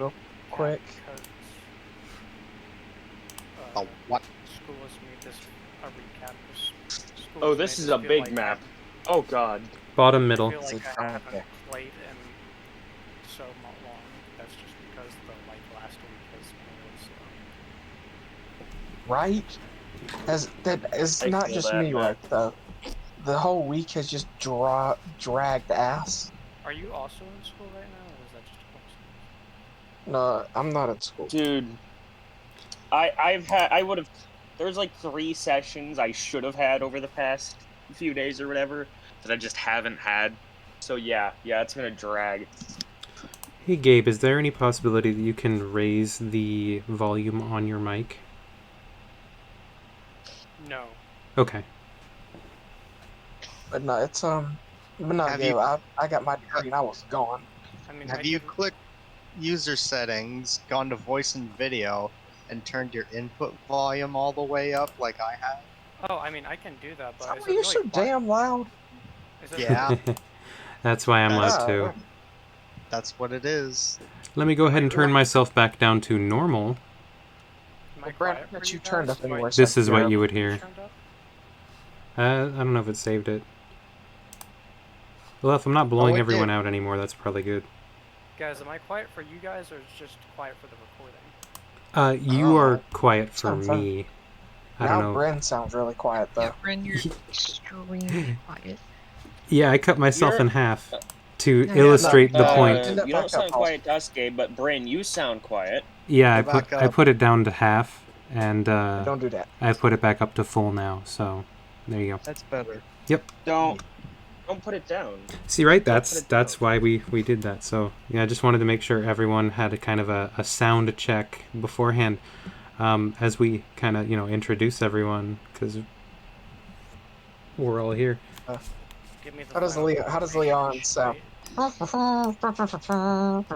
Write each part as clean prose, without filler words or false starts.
real quick. Because, Oh, what? School has made this a recap. School Oh, has this made is a feel big like map. Oh god. Bottom I middle. feel like It's I like, haven't okay. played in so long. That's just because the last week has been really slow. Right? That is I not feel just that, me, man. right? Though the whole week has just dragged ass. Are you also in school right now, or is that just a No, I'm not at school. Dude, I would have. There's like 3 sessions I should have had over the past few days or whatever that I just haven't had. So yeah, it's gonna drag. Hey Gabe, is there any possibility that you can raise the volume on your mic? No. Okay. But no, it's But no, Have yeah, you- I got my degree and I was gone. I mean, Have you clicked user settings, gone to voice and video, and turned your input volume all the way up like I have? Oh, I mean, I can do that, but is Oh, it you're really so quiet? damn loud. Is it Yeah. That's why I'm That's- loud too. That's what it is. Let me go ahead and turn myself back down to normal. Am I Well, Brad, quiet that for you you turned guys? up anyway. This is what terrible. you would hear. Turned up? I don't know if it saved it. Well, if I'm not blowing it everyone did. out anymore, that's probably good. Guys, am I quiet for you guys, or is it just quiet for the recording? You are quiet for sounds fun. me. I Now don't know. Bryn sounds really quiet though. Yeah, Bryn, you're extremely quiet. Yeah, I cut myself You're- in half to No, illustrate the no, point. End up You back don't up, sound Paul. quiet to us, Gabe, but Bryn, you sound quiet. Yeah, Go back I up. put it down to half, and Don't do that. I put it back up to full now. So there you go. That's better. Don't put it down. See, right? Don't put it That's down. why we did that. So yeah, I just wanted to make sure everyone had a kind of a sound check beforehand, as we kind of introduce everyone, because we're all here. Give me the How does final Leon information, sound? right? Sound It good, Leon.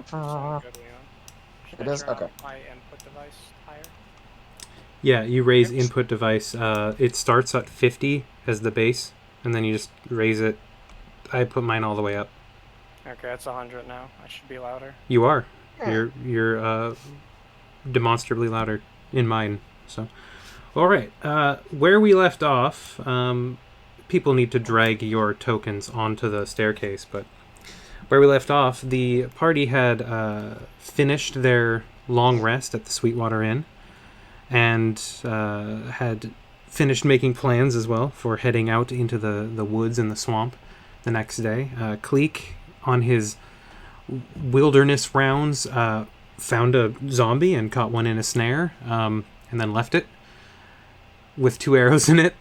Should I is? turn Okay. my input device higher? Yeah, you raise Yep. input device. It starts at 50 as the base, and then you just raise it. I put mine all the way up. Okay, it's 100 now. I should be louder. You are. Yeah. You're demonstrably louder in mine. So, all right. Where we left off, people need to drag your tokens onto the staircase. But where we left off, the party had finished their long rest at the Sweetwater Inn, and had finished making plans as well for heading out into the woods and the swamp the next day. Cleek, on his wilderness rounds, found a zombie and caught one in a snare, and then left it with 2 arrows in it,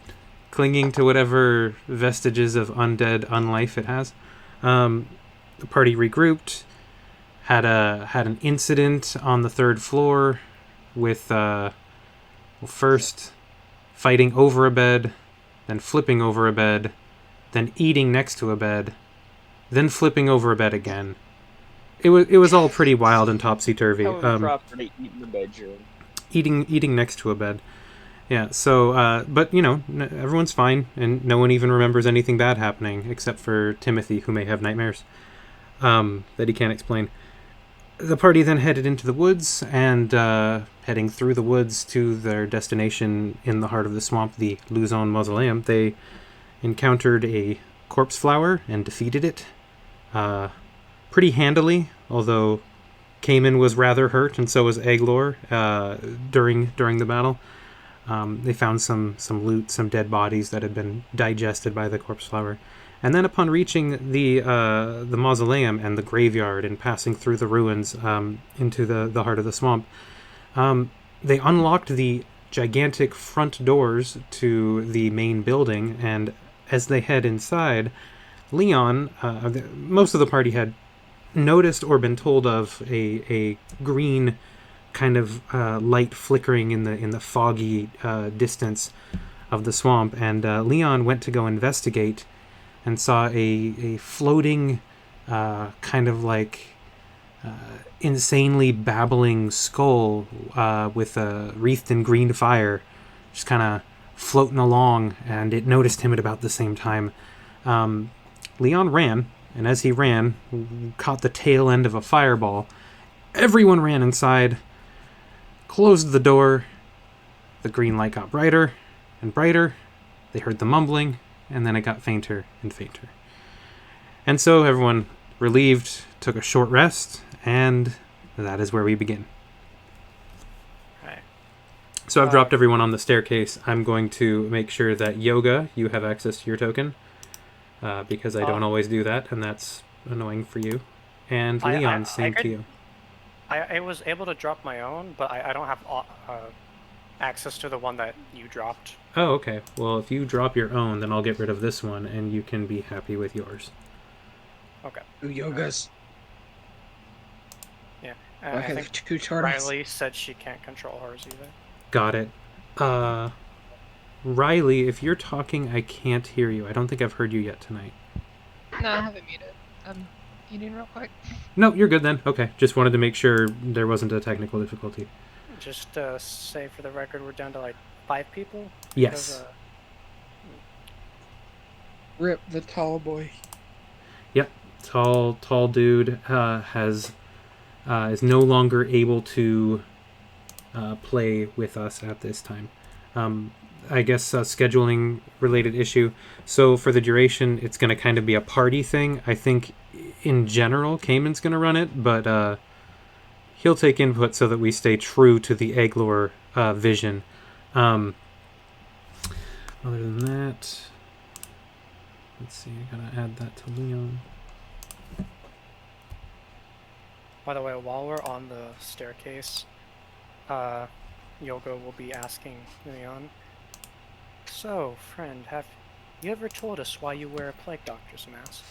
clinging to whatever vestiges of undead unlife it has. The party regrouped, had an incident on the 3rd floor with first fighting over a bed, then flipping over a bed, then eating next to a bed, then flipping over a bed again. It was all pretty wild and topsy-turvy. How would proper to eat in the bedroom? Eating next to a bed. Yeah, so, but, everyone's fine, and no one even remembers anything bad happening, except for Timothy, who may have nightmares that he can't explain. The party then headed into the woods, and heading through the woods to their destination in the heart of the swamp, the Luzon Mausoleum, they encountered a corpse flower and defeated it pretty handily, although Cayman was rather hurt, and so was Eglor during the battle. They found some loot, some dead bodies that had been digested by the corpse flower. And then upon reaching the mausoleum and the graveyard and passing through the ruins into the heart of the swamp, they unlocked the gigantic front doors to the main building, and as they head inside, Leon, most of the party had noticed or been told of a green kind of light flickering in the foggy distance of the swamp, and Leon went to go investigate and saw a floating kind of like insanely babbling skull with wreathed in green fire just kind of floating along, and it noticed him at about the same time. Leon ran, and as he ran, caught the tail end of a fireball Everyone ran inside, closed the door. The green light got brighter and brighter. They heard the mumbling, and then it got fainter and fainter. And so everyone, relieved, took a short rest, and that is where we begin. Right. So I've dropped everyone on the staircase. I'm going to make sure that Yoga, you have access to your token, because I don't always do that, and that's annoying for you. And Leon, same to you. I was able to drop my own, but I don't have access to the one that you dropped. Oh, okay. Well, if you drop your own, then I'll get rid of this one, and you can be happy with yours. Okay. Ooh, Yogas. Yeah. I I have think 2 turtles. Riley said she can't control hers either. Got it. Riley, if you're talking, I can't hear you. I don't think I've heard you yet tonight. No, I have it muted. I'm eating real quick. No, you're good then. Okay. Just wanted to make sure there wasn't a technical difficulty. Just say for the record, we're down to like 5 people. Yes. Because, Rip the tall boy. Yep. Tall dude is no longer able to play with us at this time. I guess scheduling related issue. So for the duration, it's going to kind of be a party thing. I think in general, Cayman's going to run it, but he'll take input so that we stay true to the Egglor vision. Other than that, let's see, I gotta add that to Leon. by the way, while we're on the staircase, Yoga will be asking Leon, so, friend, have you ever told us why you wear a plague doctor's mask?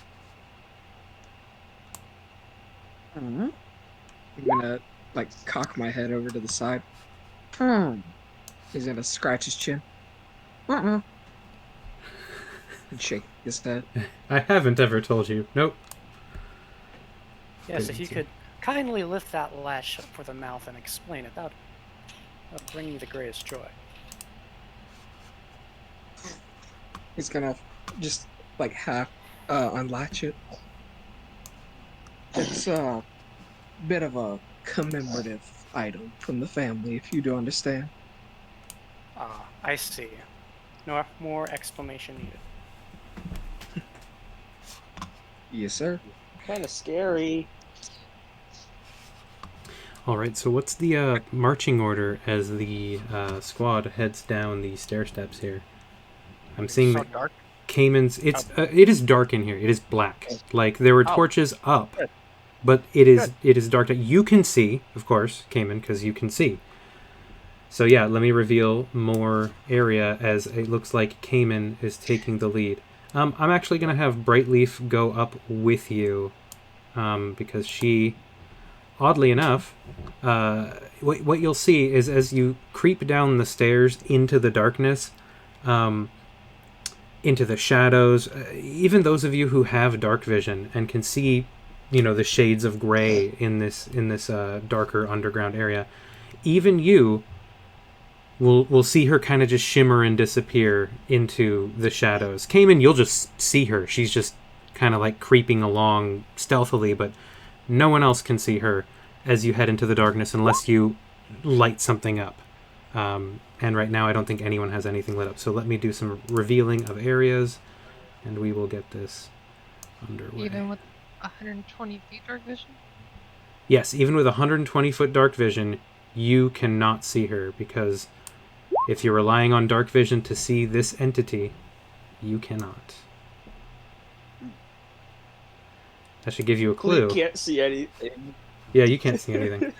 I'm gonna, like, cock my head over to the side. He's gonna scratch his chin. And shake his head. I haven't ever told you. Nope. Yes, Good if you answer. could kindly lift that latch up for the mouth and explain it, that would bring you the greatest joy. He's gonna just, like, half unlatch it. It's a bit of a commemorative item from the family, if you do understand. Ah, I see. No more explanation needed. Yes, sir. Kind of scary. All right. So what's the marching order as the squad heads down the stair steps here? I'm seeing So that dark. Cayman's. It is dark in here. It is black. Like there were torches up, but it is dark. You can see, of course, Cayman, because you can see. So yeah, let me reveal more area as it looks like Cayman is taking the lead. I'm actually gonna have Brightleaf go up with you, because she, oddly enough, what you'll see is as you creep down the stairs into the darkness, into the shadows, even those of you who have dark vision and can see, the shades of gray in this darker underground area, even you will see her kind of just shimmer and disappear into the shadows. Cayman, you'll just see her. She's just kind of like creeping along stealthily, but no one else can see her as you head into the darkness unless you light something up. And right now I don't think anyone has anything lit up. So let me do some revealing of areas, and we will get this underway. Even with 120 feet dark vision? Yes, even with 120-foot dark vision, you cannot see her, because if you're relying on dark vision to see this entity, you cannot. That should give you a clue. You can't see anything. Yeah, you can't see anything.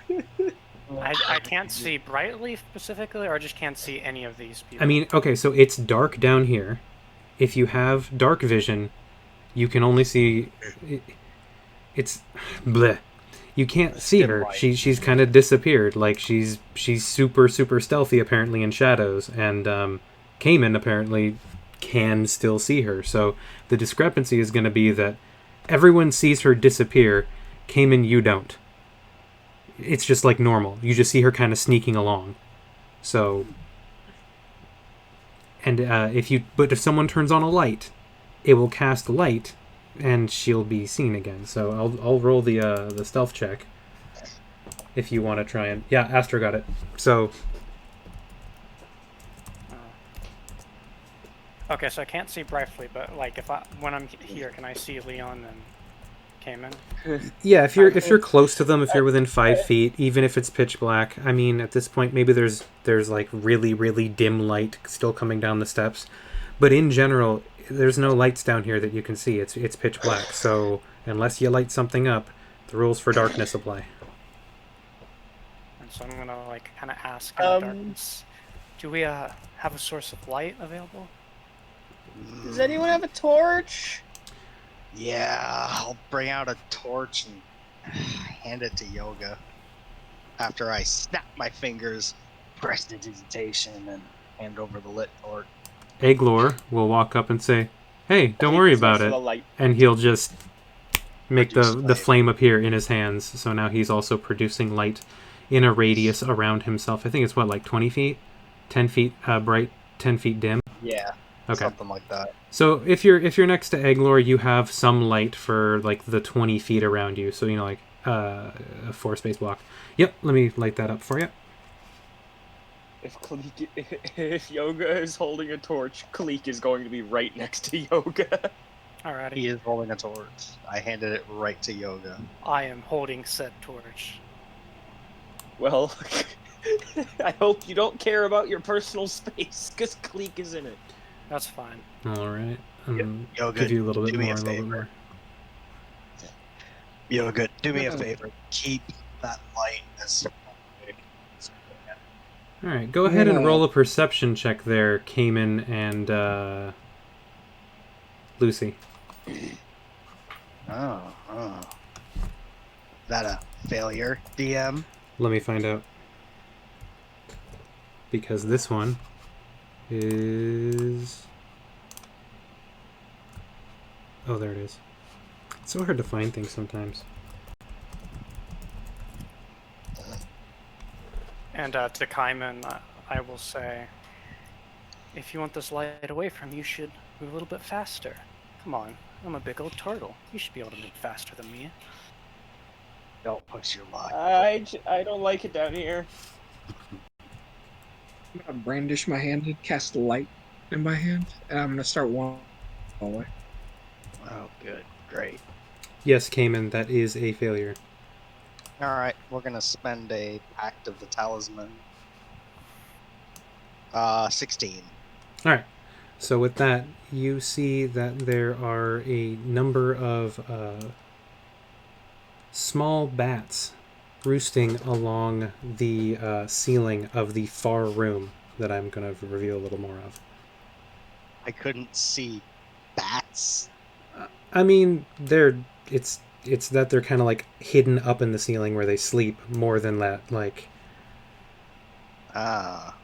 I can't see Brightleaf specifically, or I just can't see any of these people. I mean, okay, so it's dark down here. If you have dark vision, you can only see... It's... bleh. You can't see her. She's kind of disappeared. Like, she's super, super stealthy, apparently, in shadows. And Cayman, apparently, can still see her. So the discrepancy is going to be that everyone sees her disappear. Cayman, you don't. It's just like normal. You just see her kind of sneaking along. So... And if someone turns on a light, it will cast light, and she'll be seen again. So I'll roll the stealth check. if you want to try and... Yeah, Astra got it. So, Okay, so I can't see briefly, but like when I'm here, can I see Leon and Cayman? yeah, if you're close to them, if you're within 5 feet, even if it's pitch black, I mean, at this point, maybe there's like really, really dim light still coming down the steps. But in general, there's no lights down here that you can see. It's pitch black. So unless you light something up, the rules for darkness apply. And so I'm gonna like kind of ask in the darkness, do we have a source of light available? Does anyone have a torch? Yeah, I'll bring out a torch and hand it to Yoga. After I snap my fingers, prestidigitation, and hand over the lit torch. Eglor will walk up and say, "Hey, don't He worry needs about most of it," the light. and he'll just make Produce the light. flame appear in his hands. So now he's also producing light in a radius around himself. I think it's what, like 20 feet, 10 feet bright, 10 feet dim. Yeah, Okay. something like that. So if you're next to Eglor, you have some light for like the 20 feet around you. So like a 4-space block. Yep, let me light that up for you. If Yoga is holding a torch, Kleek is going to be right next to Yoga. Alrighty. He is holding a torch. I handed it right to Yoga. I am holding said torch. Well, I hope you don't care about your personal space, because Kleek is in it. That's fine. All right. Yoga, Give you a little bit do me more, a a little bit favor. more. Yoga, do me a favor. Keep that light as... All right, go ahead and Yeah. roll a perception check there, Cayman and Lucy. Oh. Is that a failure, DM? Let me find out. Because this one is... Oh, there it is. It's so hard to find things sometimes. And to Kaiman, I will say, if you want this light away from you, you should move a little bit faster. Come on, I'm a big old turtle. You should be able to move faster than me. Don't push your luck. I don't like it down here. I'm gonna brandish my hand and cast light in my hand, and I'm gonna start walking hallway. Oh, good. Great. Yes, Cayman, that is a failure. Alright, we're gonna spend a Pact of the Talisman. 16. All right. So with that, you see that there are a number of small bats roosting along the ceiling of the far room that I'm going to reveal a little more of. I couldn't see bats. I mean, it's that they're kind of like hidden up in the ceiling where they sleep more than that. Like, Ah.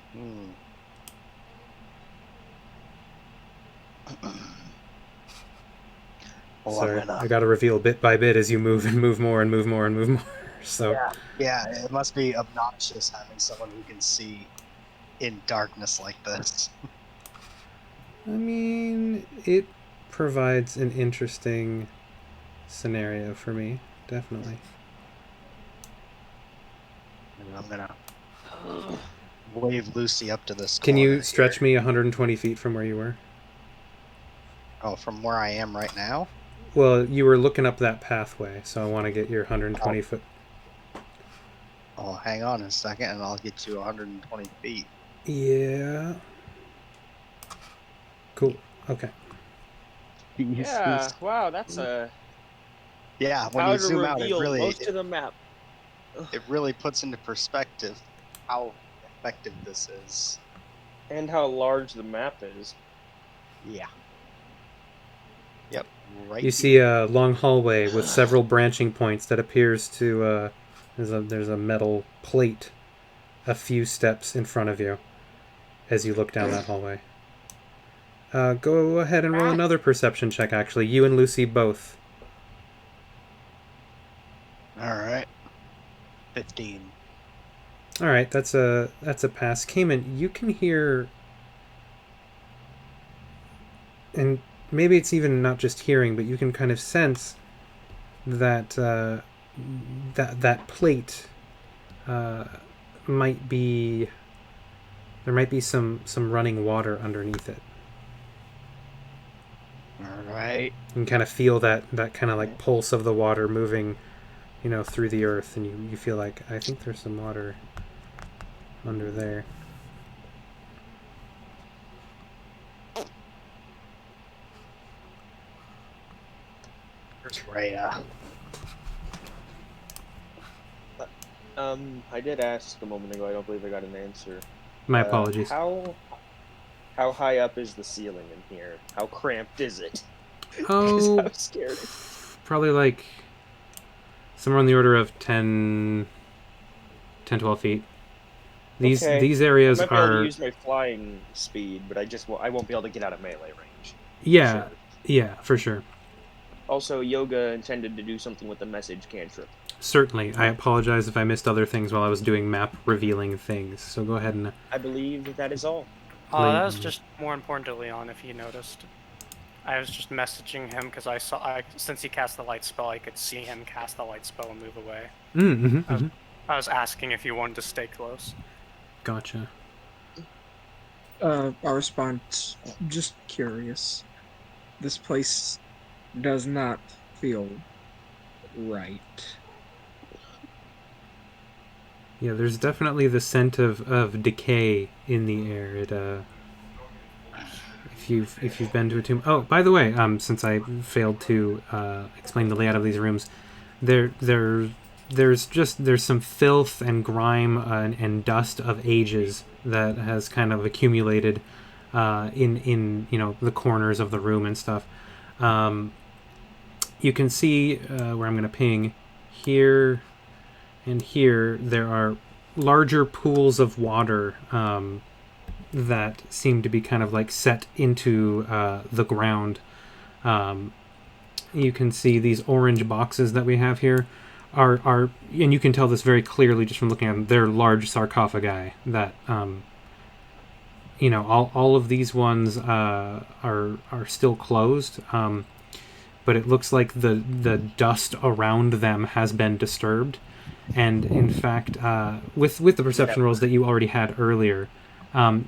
Well, sorry, I'm gonna... I got to reveal bit by bit as you move and move more and move more and move more. So Yeah, it must be obnoxious having someone who can see in darkness like this. I mean, it provides an interesting scenario for me, definitely. And I'm gonna wave Lucy up to this Can corner you stretch here. me 120 feet from where you were? Oh, from where I am right now? Well, you were looking up that pathway, so I want to get your 120 foot. Oh, hang on a second and I'll get you 120 feet. Yeah. Cool. Okay. Yeah, wow, that's a... Yeah, when How you to zoom out, reveal most of the map. it really puts into perspective how effective this is. And how large the map is. Yeah. Yep. Right. You see a long hallway with several branching points that appears to there's a metal plate a few steps in front of you as you look down that hallway. Go ahead and roll another perception check, actually. You and Lucy both. Alright. 15. Alright, that's a pass. Cayman, you can hear, and maybe it's even not just hearing, but you can kind of sense that that plate might be some running water underneath it. All right. You can kind of feel that kind of like pulse of the water moving, through the earth, and you feel like, I think there's some water under there. Where's Rhea? I did ask a moment ago. I don't believe I got an answer. My apologies. How high up is the ceiling in here? How cramped is it? 'Cause Oh, I was scared. probably like somewhere on the order of 10, 12 feet. These Okay. these areas I might be able to are use my flying speed, but I won't be able to get out of melee range. yeah, Sure. yeah, for sure. Also, Yoga intended to do something with the message cantrip. Certainly. I apologize if I missed other things while I was doing map revealing things. So go ahead and I believe that is all. That was just more important to Leon, if you noticed. I was just messaging him because since he cast the light spell, I could see him cast the light spell and move away. I was asking if you wanted to stay close. Gotcha. I'll respond, just curious. This place does not feel right. Yeah, there's definitely the scent of decay in the air. It if you've been to a tomb. Oh, by the way, since I failed to explain the layout of these rooms, there's some filth and grime and dust of ages that has kind of accumulated in the corners of the room and stuff. You can see where I'm going to ping here and here. There are larger pools of water that seem to be kind of like set into the ground. You can see these orange boxes that we have here are and you can tell this very clearly just from looking at them. They're large sarcophagi that all of these ones are still closed, but it looks like the dust around them has been disturbed. And in fact, with the perception rolls that you already had earlier,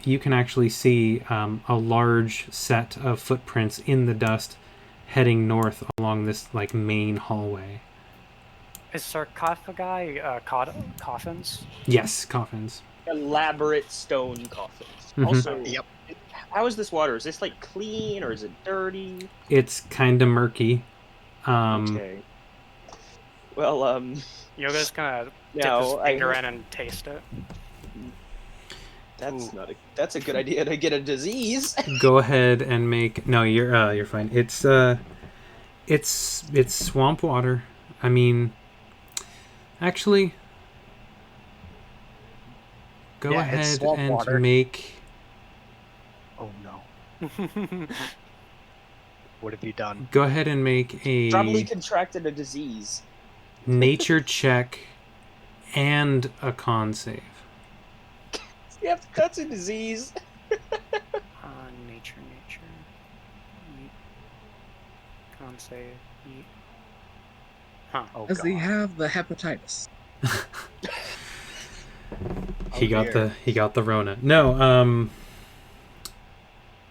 you can actually see a large set of footprints in the dust heading north along this like main hallway. Is sarcophagi coffins? Yes, coffins. Elaborate stone coffins. Mhm. Also, Yep. how is this water? Is this like clean or is it dirty? It's kind of murky. Okay. Well, Yoga's gonna dip his no, finger in and taste it. That's a good idea to get a disease. Go ahead and make. No, you're fine. It's swamp water. I mean, actually, go Yeah, it's ahead swamp and water. make. Oh no. What have you done? Go ahead and make a Probably contracted a disease. nature check and a con save. Yep, that's a disease. Nature. Yeet. Con save. Yeet. Huh. Oh, Does he God. have the hepatitis? He got dear. the Rona. No,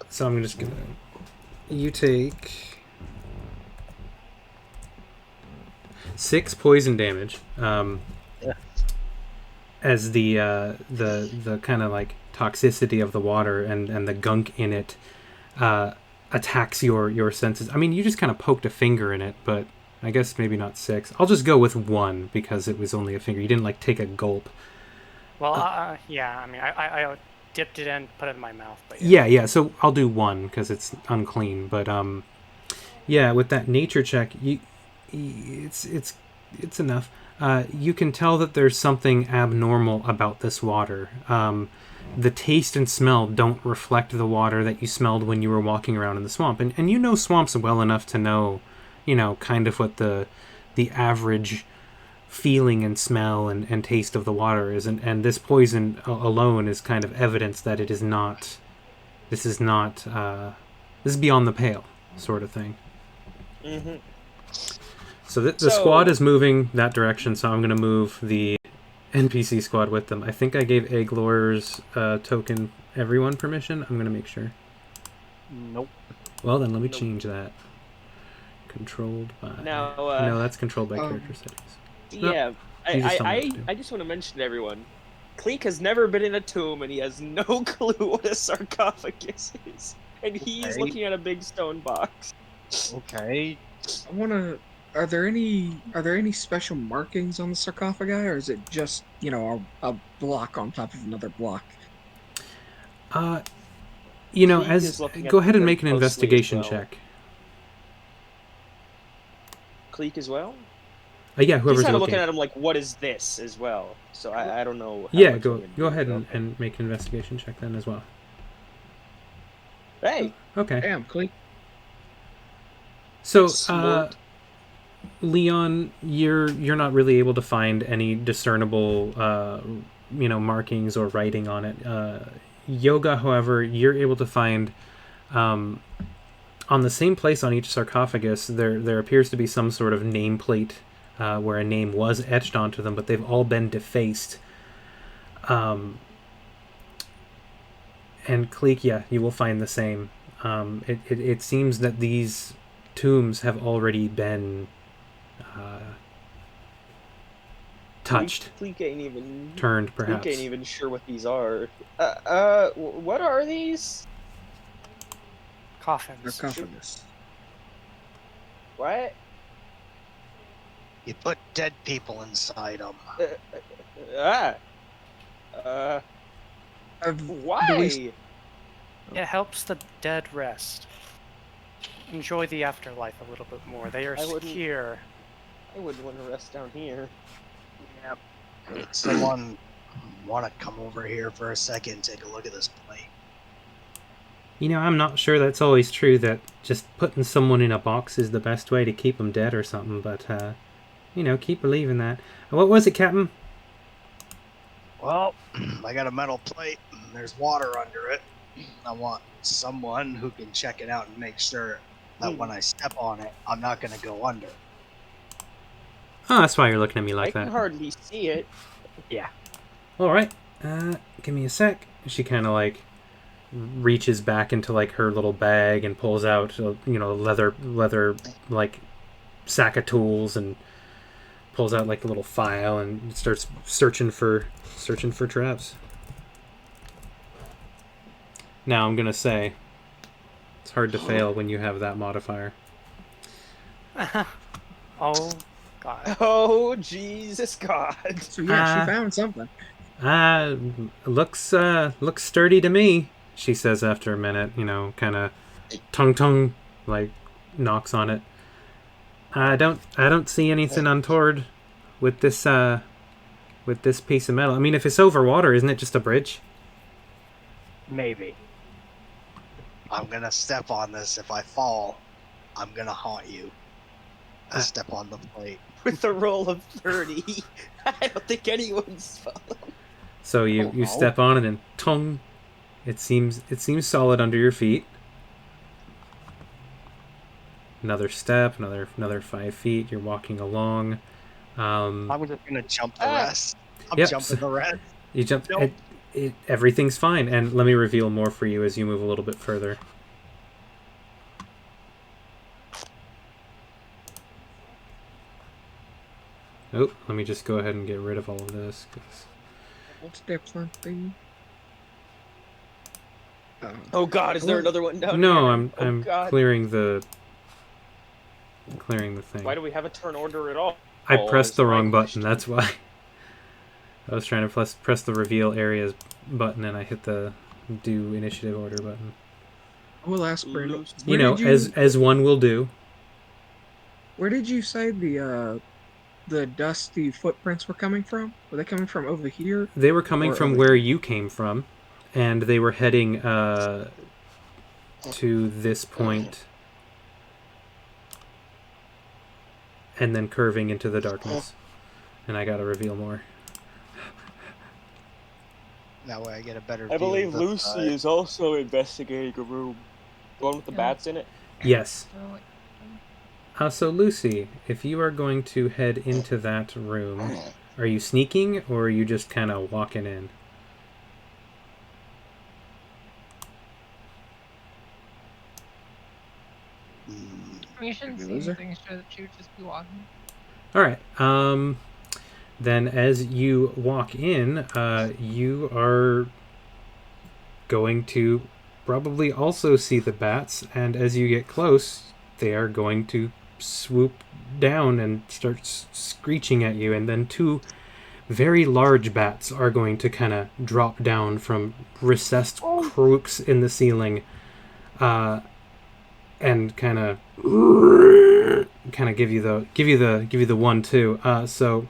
so I'm just gonna. You take 6 poison damage. As the kind of like toxicity of the water and the gunk in it attacks your senses. I mean, you just kind of poked a finger in it, but I guess maybe not 6. I'll just go with 1 because it was only a finger. You didn't like take a gulp. Well, yeah. I mean, I dipped it in, put it in my mouth. But Yeah. So I'll do 1 because it's unclean. But yeah, with that nature check, it's enough. You can tell that there's something abnormal about this water. The taste and smell don't reflect the water that you smelled when you were walking around in the swamp. And you know swamps well enough to know, kind of what the average feeling and smell and taste of the water is. And this poison alone is kind of evidence that it is not... This is beyond the pale, sort of thing. Mm-hmm. So the squad is moving that direction, so I'm going to move the NPC squad with them. I think I gave Egglor's token everyone permission. I'm gonna make sure. Nope. Well, then let me Nope. change that. Controlled by. Now, no, that's controlled by character settings. Nope. yeah, You just tell me what to do. I just want to mention to everyone, Cleek has never been in a tomb, and he has no clue what a sarcophagus is. And he is Okay. looking at a big stone box. Okay. I wanna. Are there any special markings on the sarcophagi, or is it just a block on top of another block? You know, Cleek as is looking at go ahead and them make an closely as investigation well. check. Cleek as well? Yeah, He's whoever's kind of looking. looking at him like, what is this as well? So I don't know. How Yeah, much go we can go do. ahead Okay. and make an investigation check then as well. Hey, Okay. Damn, Cleek. So, Smart. Leon, you're not really able to find any discernible, markings or writing on it. Yoga, however, you're able to find, on the same place on each sarcophagus, there appears to be some sort of nameplate where a name was etched onto them, but they've all been defaced. And Cleek, yeah, you will find the same. It seems that these tombs have already been touched, Cleek ain't even. turned, perhaps. Cleek ain't even sure what these are. What are these? Coffins. Sarcophagus. What? You put dead people inside them. Do Why? we- It helps the dead rest. Enjoy the afterlife a little bit more. They are I wouldn't- secure. I wouldn't want to rest down here. Someone want to come over here for a second and take a look at this plate? You know, I'm not sure that's always true, that just putting someone in a box is the best way to keep them dead or something, but, keep believing that. What was it, Captain? Well, I got a metal plate and there's water under it. I want someone who can check it out and make sure that when I step on it, I'm not going to go under. Oh, that's why you're looking at me I like can that. hardly see it. Alright, give me a sec. She kind of, reaches back into, her little bag and pulls out, leather, sack of tools, and pulls out, a little file and starts searching for traps. Now, I'm gonna say, it's hard to fail when you have that modifier. Oh, God. Oh, Jesus God. So yeah, Ah. she found something. Looks sturdy to me, she says after a minute, kind of tongue, knocks on it. I don't see anything untoward with this piece of metal. I mean, if it's over water, isn't it just a bridge? Maybe. I'm going to step on this. If I fall, I'm going to haunt you. I step on the plate. With a roll of 30, I don't think anyone's following. So you step on it and tongue. It seems solid under your feet. Another step, another 5 feet. You're walking along. I'm just going to jump the Ah. rest. I'm Yep. jumping the rest. You jump. Nope. Everything's fine. And let me reveal more for you as you move a little bit further. Oh, let me just go ahead and get rid of all of this. 'Cause... What's there something? Oh God, is there another one down here? No, Oh, I'm God. clearing the thing. Why do we have a turn order at all? I pressed is the my wrong button. question. That's why. I was trying to press the reveal areas button, and I hit the do initiative order button. I will ask Brandon. You know, as one will do. Where did you say the dusty footprints were coming from? Were they coming from over here? They were coming Or from over where here? you came from, and they were heading to this point, and then curving into the darkness. And I gotta reveal more. That way I get a better view. I believe of the Lucy side. is also investigating a room. The one with the Yeah. bats in it? Yes. Oh, wait. So Lucy, if you are going to head into that room, Are you sneaking, or are you just kind of walking in? You shouldn't see anything, so that you would just be walking. All right. Then as you walk in, you are going to probably also see the bats, and as you get close, they are going to swoop down and start screeching at you, and then two very large bats are going to kind of drop down from recessed crooks in the ceiling, and kind of give you the 1-2. So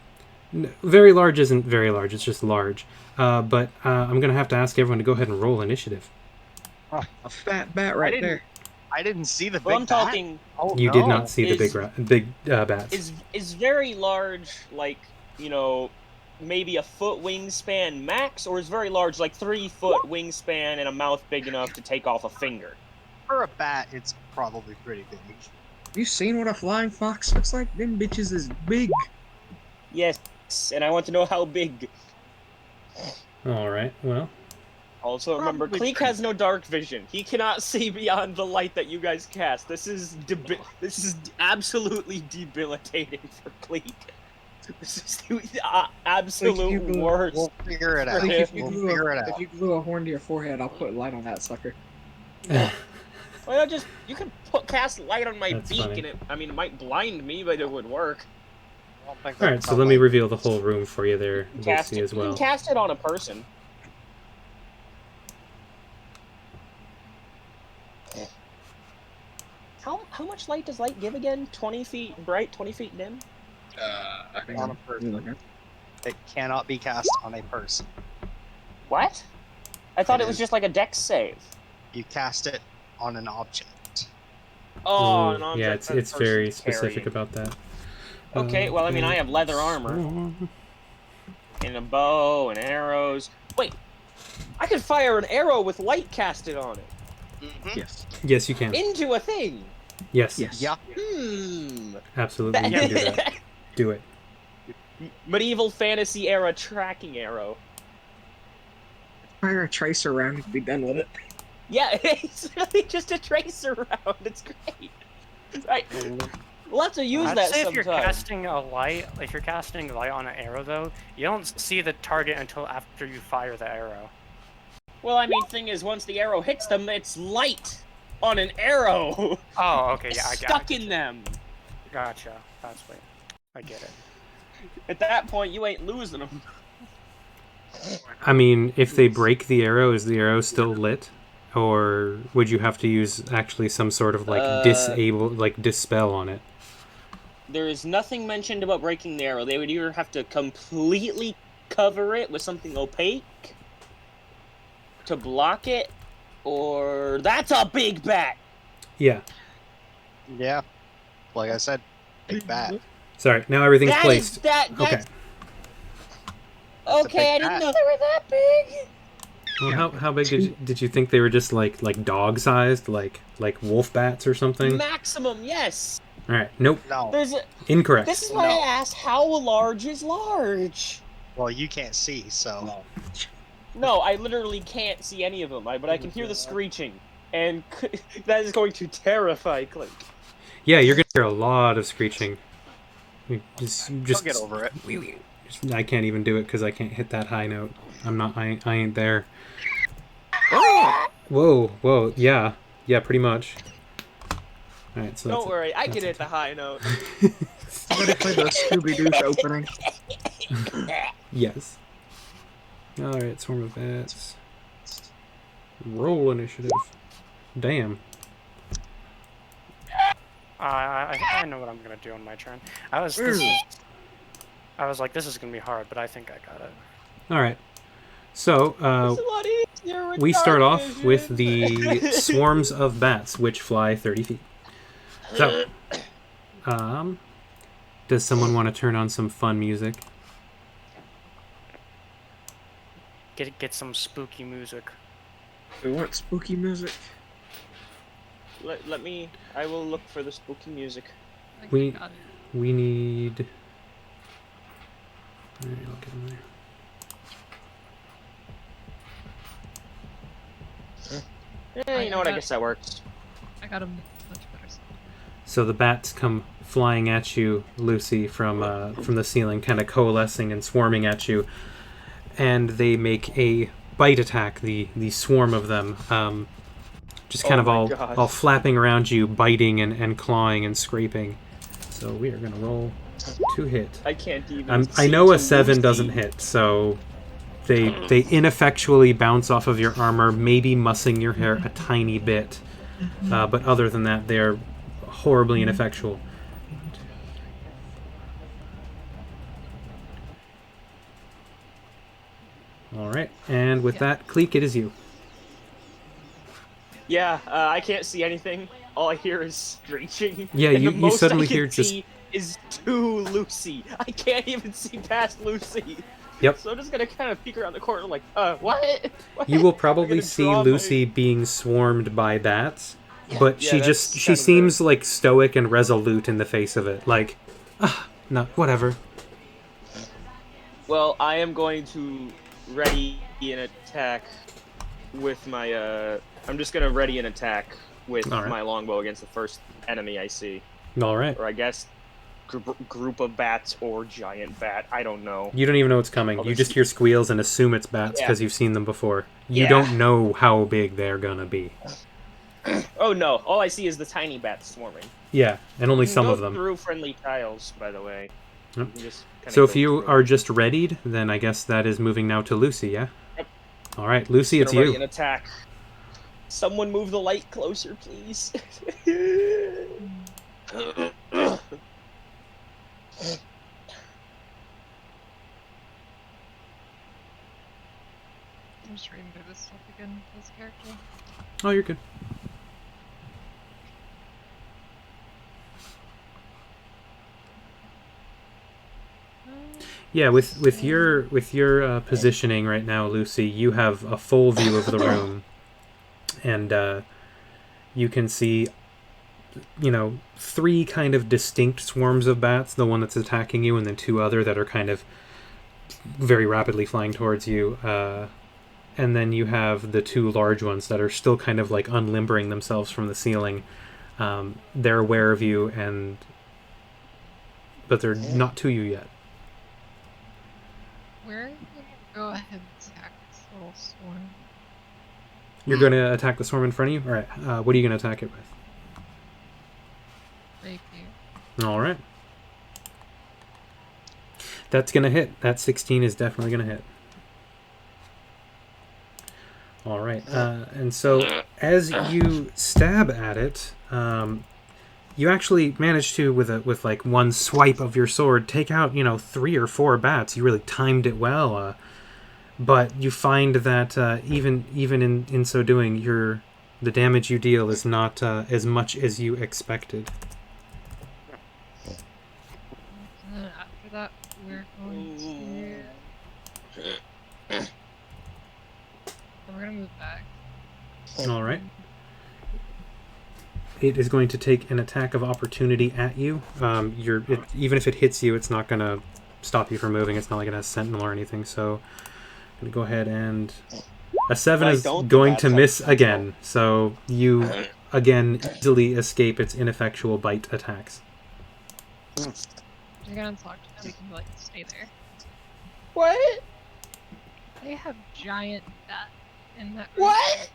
very large isn't very large; it's just large. But I'm gonna have to ask everyone to go ahead and roll initiative. Oh, a fat bat right there. I didn't see the big Well, I'm bat. talking. Oh, You no. did not see the big bats. Is very large, like, you know, maybe a foot wingspan max, or is very large like 3 foot wingspan and a mouth big enough to take off a finger? For a bat, it's probably pretty big. Have you seen what a flying fox looks like? Them bitches is big. Yes, and I want to know how big. All right. Well, Also, remember, Probably Cleek pretty has no dark vision. He cannot see beyond the light that you guys cast. This is absolutely debilitating for Cleek. This is the absolute worst. We'll figure it out. Like, if you We'll figure it out. If you glue a horn to your forehead, I'll put light on that sucker. Well, you can cast light on my That's beak, funny. and it might blind me, but it would work. I don't think all right. that's So how let me light- reveal the whole room for you there, You can cast Lucy, it. as You well. can cast it on a person. How much light does light give again? 20 feet bright, 20 feet dim? I think On a person. It cannot be cast on a person. What? I thought It it was is. just like a dex save. You cast it on an object. Oh, Ooh, an object yeah, that it's person's very specific carrying. about that. Okay, well, I mean, I have leather armor and a bow and arrows. Wait, I could fire an arrow with light casted on it Yes. Yes, you can. into a thing. Yes. Yes. Yeah. Absolutely, you can do that. Do it. Medieval fantasy era tracking arrow. Fire a tracer around and be done with it. Yeah, it's really just a tracer round. It's great. Right. We'll have to use I'd that say sometime. if you're casting a light, if you're casting light on an arrow, though, you don't see the target until after you fire the arrow. Well, I mean, thing is, once the arrow hits them, it's light on an arrow. Oh, okay, yeah, I It's got stuck it. in them. Gotcha. That's wait. I get it. At that point, you ain't losing them. I mean, if they break the arrow, is the arrow still lit? Or would you have to use actually some sort of dispel on it? There is nothing mentioned about breaking the arrow. They would either have to completely cover it with something opaque to block it, or that's a big bat. Yeah. Yeah. Like I said, big bat. Sorry, now everything's That placed. is that. Okay. That's, That's a okay, I big didn't bat. know they were that big. Well, how big did you think they were? Just like dog sized, like wolf bats or something? Maximum, yes. All right. Nope. No. There's a, Incorrect. this is why No. I asked how large is large. Well, you can't see, so. No, I literally can't see any of them, but I can hear the screeching, and that is going to terrify Clink. Yeah, you're gonna hear a lot of screeching. Just I'll get over it. I can't even do it because I can't hit that high note. I ain't there. Whoa, yeah, pretty much. All right, so Don't that's worry, I that's can a hit the high note. Somebody play the Scooby-Doo's opening. Yes. All right, swarm of bats. Roll initiative. Damn. I know what I'm gonna do on my turn. I was like, this is gonna be hard, but I think I got it. All right. So It's a lot easier with we start dark off with vision. the swarms of bats, which fly 30 feet. So, does someone want to turn on some fun music? Get some spooky music. We want spooky music. Let me. I will look for the spooky music. I think We got it. we need. All right, You know what? I guess that works. I got him much better. So the bats come flying at you, Lucy, from the ceiling, kind of coalescing and swarming at you, and they make a bite attack. The swarm of them, just kind of all flapping around you, biting and clawing and scraping. So we are gonna roll to hit. I can't even. I know a 7 doesn't hit, so they ineffectually bounce off of your armor, maybe mussing your hair a tiny bit, but other than that, they're horribly ineffectual. All right, and with that, Cleek, it is you. Yeah, I can't see anything. All I hear is screeching. Yeah, and you the most suddenly I can hear just see is to Lucy. I can't even see past Lucy. Yep. So I'm just gonna kind of peek around the corner, like, what? You will probably gonna see draw Lucy being swarmed by bats, but Yeah, she that's kind of seems like stoic and resolute in the face of it. Like, no, whatever. Well, I am going to ready an attack with my. I'm just gonna ready an attack with All right. my longbow against the first enemy I see, All right. or I guess group of bats or giant bat. I don't know. You don't even know what's coming. Oh, You this- just hear squeals and assume it's bats Yeah. because you've seen them before. You Yeah. don't know how big they're gonna be. Oh no! All I see is the tiny bats swarming. Yeah, and only You can some go of them. through friendly tiles, by the way. Yep. You can just kinda So if go you through. are just readied, then I guess that is moving now to Lucy, yeah? Yep. All right, Lucy, it's Gonna ready you. an attack. Someone move the light closer, please. I'm just reading through this stuff again with this character. Oh, you're good. Yeah, with your positioning right now, Lucy, you have a full view of the room, and you can see, 3 kind of distinct swarms of bats. The one that's attacking you, and then 2 other that are kind of very rapidly flying towards you. And then you have the 2 large ones that are still kind of like unlimbering themselves from the ceiling. They're aware of you, but they're not to you yet. Where are you gonna go ahead and attack this little swarm? You're going to attack the swarm in front of you? All right. What are you going to attack it with? Rapier. All right. That's going to hit. That 16 is definitely going to hit. All right. And so as you stab at it, you actually manage to, with like one swipe of your sword, take out 3 or 4 bats. You really timed it well, but you find that even in so doing, the damage you deal is not as much as you expected. And then after that, we're going to... We're gonna move back. All right. It is going to take an attack of opportunity at you. Even if it hits you, it's not going to stop you from moving. It's not like it has sentinel or anything. So I'm going to go ahead and... A 7 is going to miss again. So you, again, easily escape its ineffectual bite attacks. You're gonna talk to them and like stay there. What? They have giant bat in that room. What?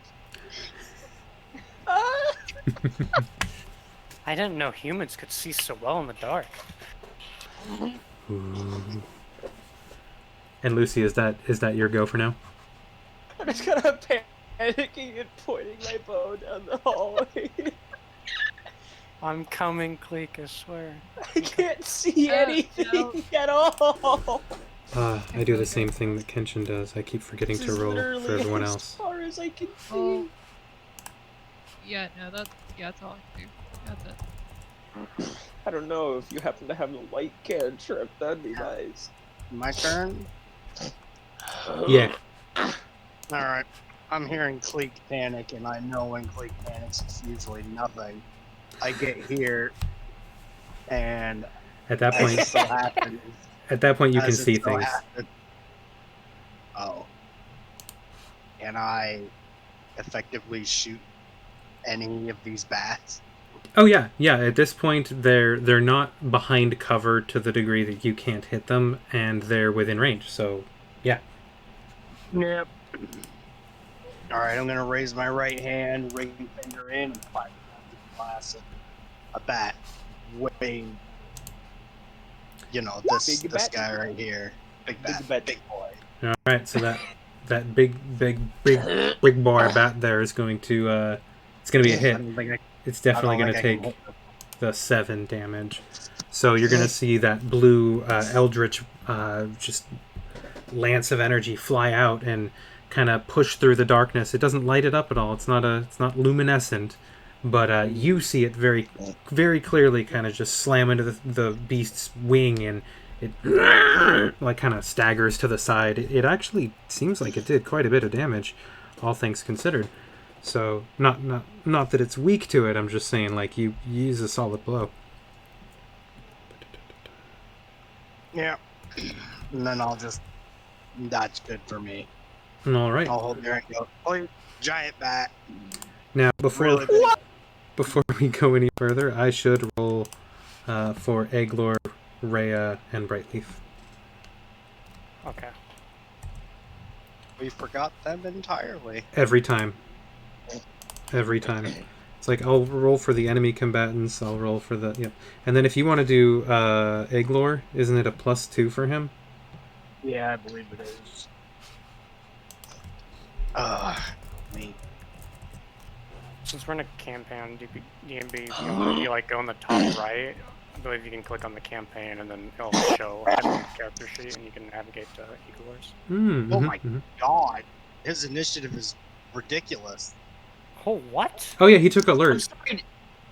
I didn't know humans could see so well in the dark. Ooh. And Lucy, is that your go for now? I'm just kind of panicking and pointing my bow down the hallway. I'm coming, Cleek, I swear. I can't see anything at all. I do the same thing that Kenshin does. I keep forgetting This to is roll literally for everyone as else. far as I can see. Oh. Yeah, no, that's all I can do. That's it. I don't know if you happen to have the light cantrip. That'd be nice. My turn? Yeah. Alright. I'm hearing Cleek panic, and I know when Cleek panics, it's usually nothing. I get here, and At that as point, it so happens, you can as it see so things. happens- Oh. And I effectively shoot any of these bats? Oh yeah. At this point, they're not behind cover to the degree that you can't hit them, and they're within range. So, yeah. Yep. All right, I'm gonna raise my right hand, ring finger in, and fire the glass of a bat. Weighing, this bat. guy right here, big bat, big boy. All right. So that big boy bat there is going to it's going to be a hit. It's definitely going to take the 7 damage. So you're going to see that blue eldritch just lance of energy fly out and kind of push through the darkness. It doesn't light it up at all. It's not luminescent, but you see it very, very clearly kind of just slam into the beast's wing, and it like kind of staggers to the side. It actually seems like it did quite a bit of damage, all things considered. So not that it's weak to it. I'm just saying, like, you use a solid blow. Yeah. And then I'll just... That's good for me. All right. I'll hold there and go, oh, giant bat. Now, before we go any further, I should roll for Egglor, Rhea, and Brightleaf. Okay. We forgot them entirely. Every time. It's like, I'll roll for the enemy combatants, I'll roll for the... Yeah. And then if you want to do Egglor, isn't it a +2 for him? Yeah, I believe it is. Me. Since we're in a campaign on DMB, you like go on the top right. I believe you can click on the campaign and then it'll show the character sheet and you can navigate to Equalers. Oh my god. His initiative is ridiculous. Oh, what? Oh yeah, he took alert.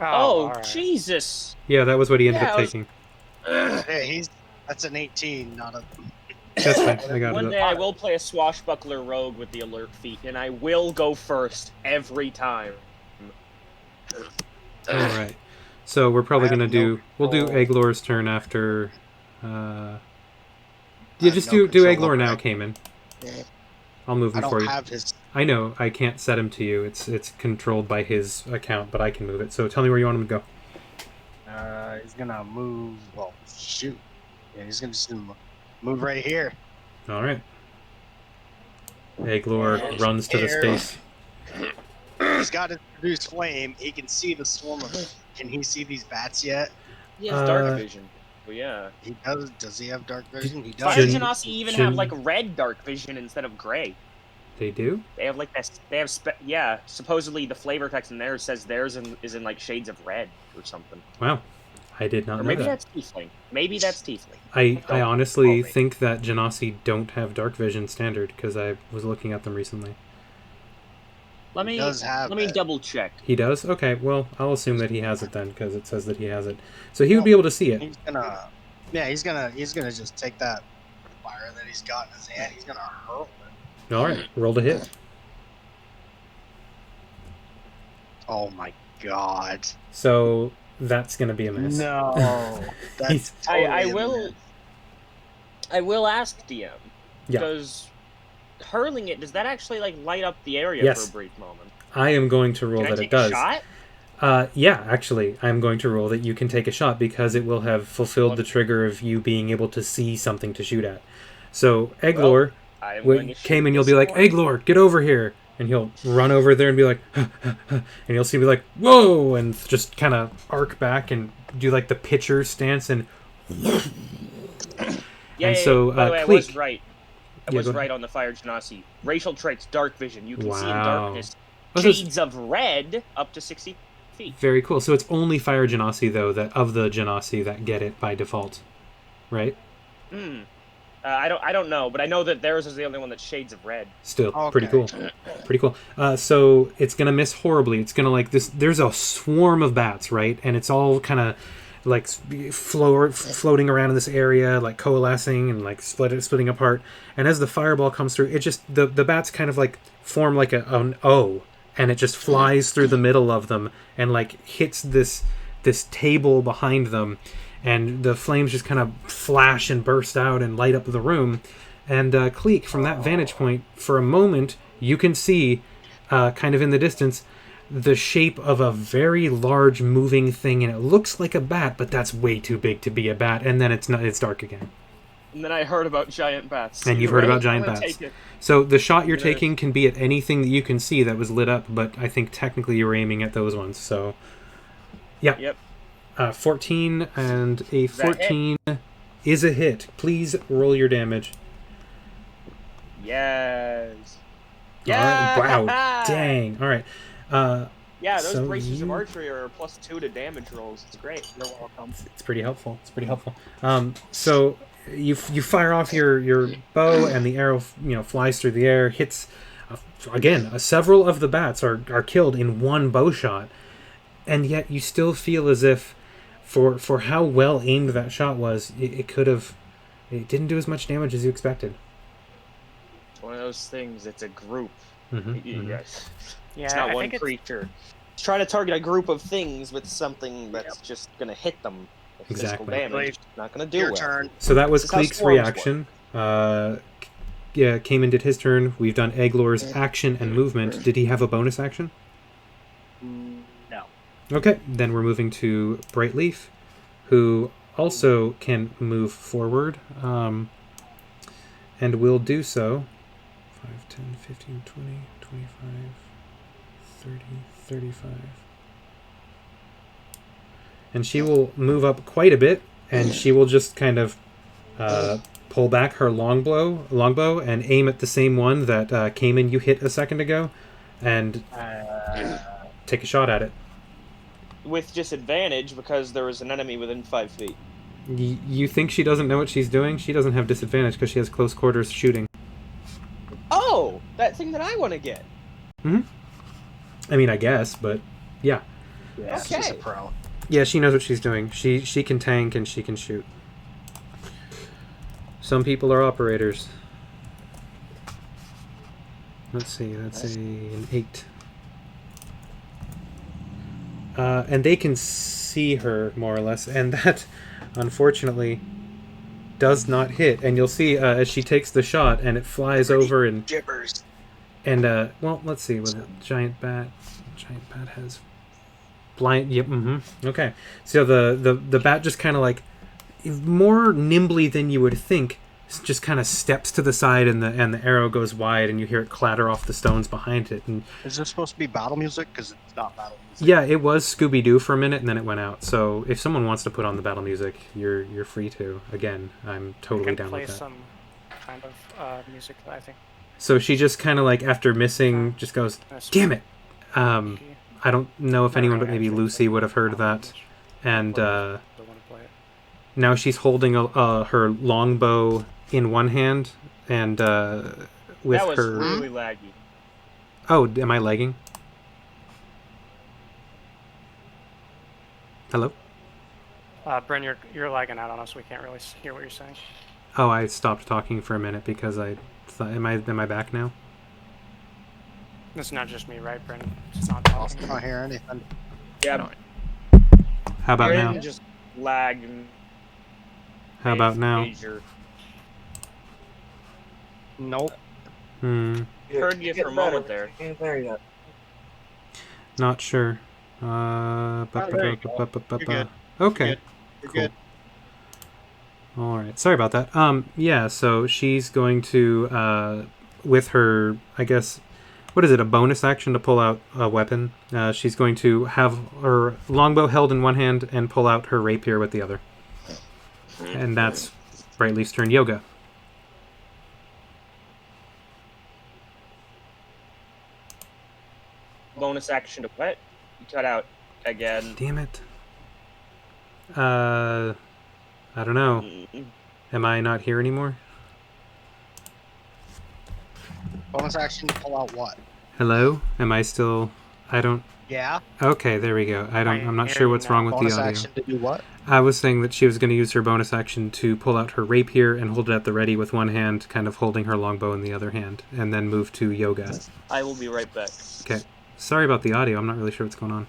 Oh, right. Jesus. Yeah, that was what he ended up taking. Yeah, that's an 18, not a... That's fine, I got One it. day I will play a swashbuckler rogue with the alert feat, and I will go first every time. Alright. So we're probably going to do... We'll do Egglor's turn after... Yeah, just do Egglor now, Cayman. I'll move him for you. I don't have his... I know, I can't set him to you. It's controlled by his account, but I can move it. So tell me where you want him to go. He's gonna move... Well, shoot. Yeah, he's gonna just move right here. Alright. Egglor runs to the space. He's got to produce flame. He can see the swarm of... Can he see these bats yet? He has dark vision. Well, yeah. He does. Does he have dark vision? He Fire does. Genasi even have like red dark vision instead of gray. They do? They have like this. They have yeah. Supposedly the flavor text in there says theirs is in like shades of red or something. Wow, I did not know maybe that. That's tiefling. Maybe that's tiefling. I honestly think that Genasi don't have dark vision standard because I was looking at them recently. Let me double check. He does? Okay, well, I'll assume that he has it then because it says that he has it. So he would be able to see it. He's gonna just take that fire that he's got in his hand. He's gonna hurl it. All right, roll to hit. Oh my god! So that's gonna be a miss. No, that's totally I will ask DM. Yeah. Does hurling it, does that actually like light up the area for a brief moment? I am going to roll that it does. Can I take a shot? Yeah, actually, I'm going to roll that you can take a shot because it will have fulfilled the trigger of you being able to see something to shoot at. So Egglor came and you'll be like, Egglor, get over here. And he'll run over there and be like, and you'll see me like, whoa, and just kind of arc back and do like the pitcher stance and So I was right. I was right on the Fire Genasi. Racial traits, dark vision. You can see in darkness shades of red up to 60 feet. Very cool. So it's only Fire Genasi, though, that of the Genasi that get it by default, right? I don't know, but I know that theirs is the only one that's shades of red. Still, pretty cool. Pretty cool. So it's going to miss horribly. It's going to like this. There's a swarm of bats, right? And it's all kind of like floating around in this area, like coalescing and like splitting apart. And as the fireball comes through, it just the bats kind of like form like an O, and it just flies through the middle of them and like hits this table behind them, and the flames just kind of flash and burst out and light up the room. And Cleek, from that vantage point, for a moment, you can see, kind of in the distance, the shape of a very large moving thing, and it looks like a bat, but that's way too big to be a bat. And then it's dark again. And then I heard about giant bats. And you've heard about giant I'm gonna bats. take it. So the shot you're gonna- taking can be at anything that you can see that was lit up, but I think technically you were aiming at those ones. So, yeah. Yep. 14 and a Is that hit? 14 is a hit. Please roll your damage. Yes. Yeah. Yeah. Wow. Dang. All right. Yeah, those So braces of you- archery are +2 to damage rolls. It's great. You're welcome. It's pretty helpful. It's pretty helpful. So you fire off your bow, and the arrow flies through the air, hits again. Several of the bats are killed in one bow shot, and yet you still feel as if for how well aimed that shot was, it didn't do as much damage as you expected. It's one of those things. It's a group. Mm-hmm. Yes. Yeah, It's not I one think creature. It's trying to target a group of things with something that's just gonna hit them. With physical Exactly. damage. Not gonna do Your well. turn. So that was This is how Cleek's swarms reaction. Yeah, Cayman did his turn. We've done Egglor's action and movement. Did he have a bonus action? No. Okay, then we're moving to Brightleaf, who also can move forward, and will do so. 5, 10, 15, 20, 25, 30, 35. And she will move up quite a bit, and she will just kind of pull back her longbow and aim at the same one that Cayman you hit a second ago, and take a shot at it. With disadvantage because there was an enemy within 5 feet. You think she doesn't know what she's doing? She doesn't have disadvantage because she has close quarters shooting. Oh, that thing that I want to get. I mean, I guess, but yeah. Yeah, Okay. she's a pro. Yeah, she knows what she's doing. She can tank and she can shoot. Some people are operators. Let's see, that's an 8. And they can see her, more or less, and that, unfortunately, does not hit. And you'll see as she takes the shot, and it flies over and... Gibbers. And, well, let's see, with a giant bat has... Blind... Yep, okay. So the bat just kind of, like, more nimbly than you would think, just kind of steps to the side, and the arrow goes wide, and you hear it clatter off the stones behind it. And Is this supposed to be battle music? Because it's not battle music. yeah, it was Scooby-Doo for a minute, and then it went out. So if someone wants to put on the battle music, you're free to. Again, I'm totally can down play with that. some kind of music that I think. So she just kind of, like, after missing, just goes, "Damn it!" I don't know if anyone but maybe Lucy would have heard that. And now she's holding her longbow in one hand, and with That was her... really laggy. Oh, am I lagging? Hello? Bryn, you're lagging out on us. We can't really hear what you're saying. Oh, I stopped talking for a minute because I thought... Am I back now? It's not just me, right, Bryn? It's not I talking. don't hear anything. Yeah, How about Bryn now? just lagged. How about now? Major. Nope. Heard you for a moment there. Not sure. there you go. You're good. Okay. You're Cool. good. All right. Sorry about that. Yeah. So she's going to, with her, I guess, what is it? A bonus action to pull out a weapon. She's going to have her longbow held in one hand and pull out her rapier with the other. And that's Brightleaf's turn. Yoga. Bonus action to what? You cut out again. Damn it. I don't know. Am I not here anymore? Bonus action to pull out what? Hello? Am I still... I don't... Yeah. Okay, there we go. I'm not sure what's wrong with the Bonus audio. action to do what? I was saying that she was going to use her bonus action to pull out her rapier and hold it at the ready with one hand, kind of holding her longbow in the other hand, and then move to yoga. I will be right back. Okay. Sorry about the audio. I'm not really sure what's going on.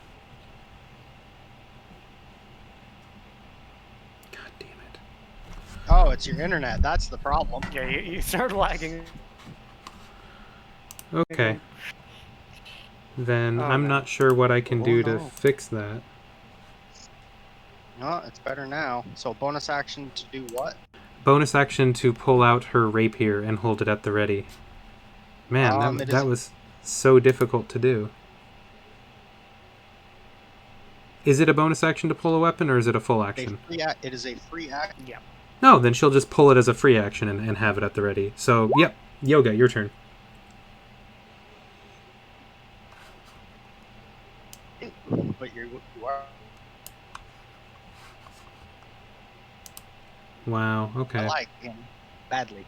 God damn it. Oh, it's your internet. That's the problem. Yeah, you started lagging. Okay. then Oh, I'm no. not sure what I can Oh, do to no. fix that. No, it's better now. So bonus action to do what? Bonus action to pull out her rapier and hold it at the ready. Man, It that is was so difficult to do. Is it a bonus action to pull a weapon, or is it a full action? it is a free action. Yeah. No, then she'll just pull it as a free action and have it at the ready. So, yep, Yoga, your turn. But you are. Wow, okay. I like him badly.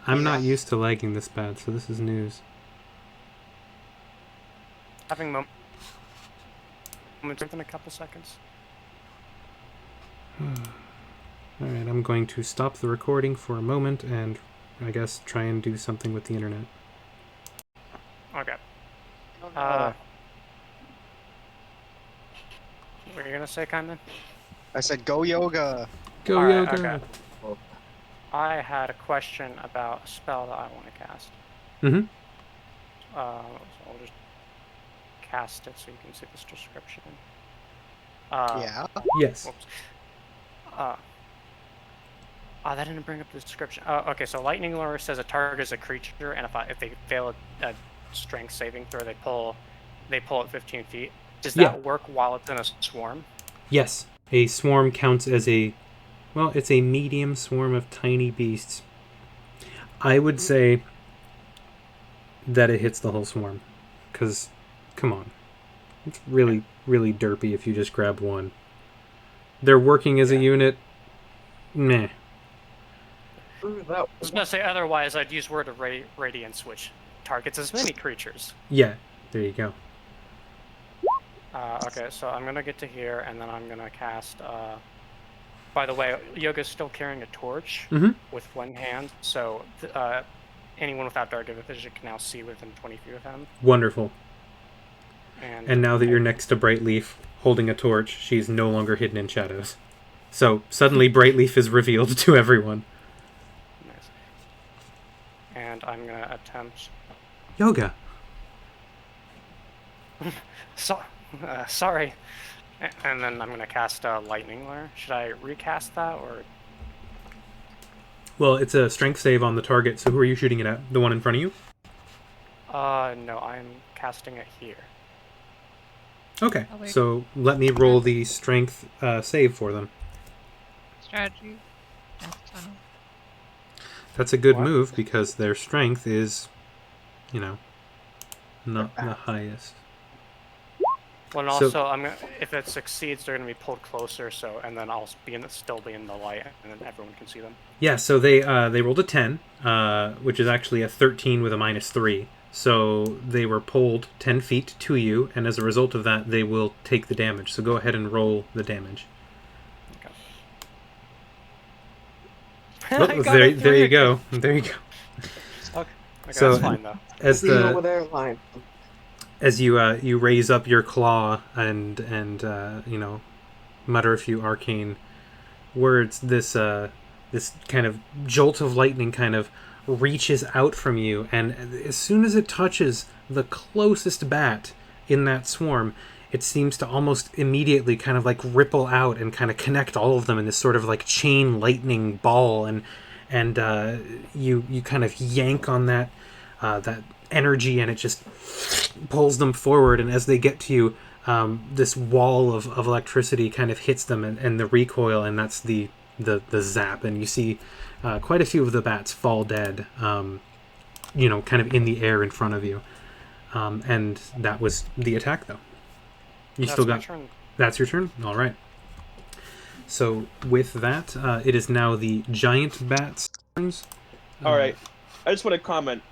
I'm not Yeah. used to lagging this bad, so this is news. Having moments in a couple seconds. Alright, I'm going to stop the recording for a moment and, I guess, try and do something with the internet. Okay. Oh, What were you gonna say, Kyman? I said go yoga. Go, Alright, Yoga! okay. I had a question about a spell that I want to cast. Mm-hmm. So I'll just cast it so you can see this description. Yeah. Yes. Whoops. That didn't bring up the description. Okay, so lightning lure says a target is a creature, and if they fail a strength saving throw, they pull it 15 feet. Does that Yeah. work while it's in a swarm? Yes. A swarm counts as it's a medium swarm of tiny beasts. I would say that it hits the whole swarm. Because, come on. It's really, really derpy if you just grab one. They're working as a unit. Meh. I was gonna say otherwise, I'd use Word of Radiance, which targets as many creatures. Yeah, there you go. Okay, so I'm gonna get to here, and then I'm gonna cast. By the way, Yoga's still carrying a torch with one hand, so anyone without dark vision can now see within 20 feet of him. Wonderful. And now that you're next to Brightleaf holding a torch, she's no longer hidden in shadows. So suddenly Brightleaf is revealed to everyone. Nice. And I'm gonna attempt. Yoga. Sorry. And then I'm gonna cast Lightning Lure. Should I recast that or? Well, it's a strength save on the target, so who are you shooting it at? The one in front of you? No, I'm casting it here. Okay, Oh, wait. so let me roll the strength save for them. Strategy. Death tunnel. That's a good What? move because their strength is, not the highest. Well, and So- also, if it succeeds, they're gonna be pulled closer. So, and then I'll still be in the light, and then everyone can see them. Yeah, so they rolled a 10, which is actually a 13 with a -3. So they were pulled 10 feet to you, and as a result of that, they will take the damage. So go ahead and roll the damage. Okay. Oh, I got there a you three. go. There you go. Okay, So- that's fine though. As See you the over there, line. as you raise up your claw and mutter a few arcane words, this kind of jolt of lightning kind of reaches out from you, and as soon as it touches the closest bat in that swarm, it seems to almost immediately kind of like ripple out and kind of connect all of them in this sort of like chain lightning ball, and you kind of yank on that energy, and it just pulls them forward, and as they get to you, this wall of electricity kind of hits them, and the recoil, and that's the zap, and you see quite a few of the bats fall dead, kind of in the air in front of you. And that was the attack, though. You That's still my got... turn. That's your turn? All right. So with that, it is now the giant bat's turns. All right. I just want to comment.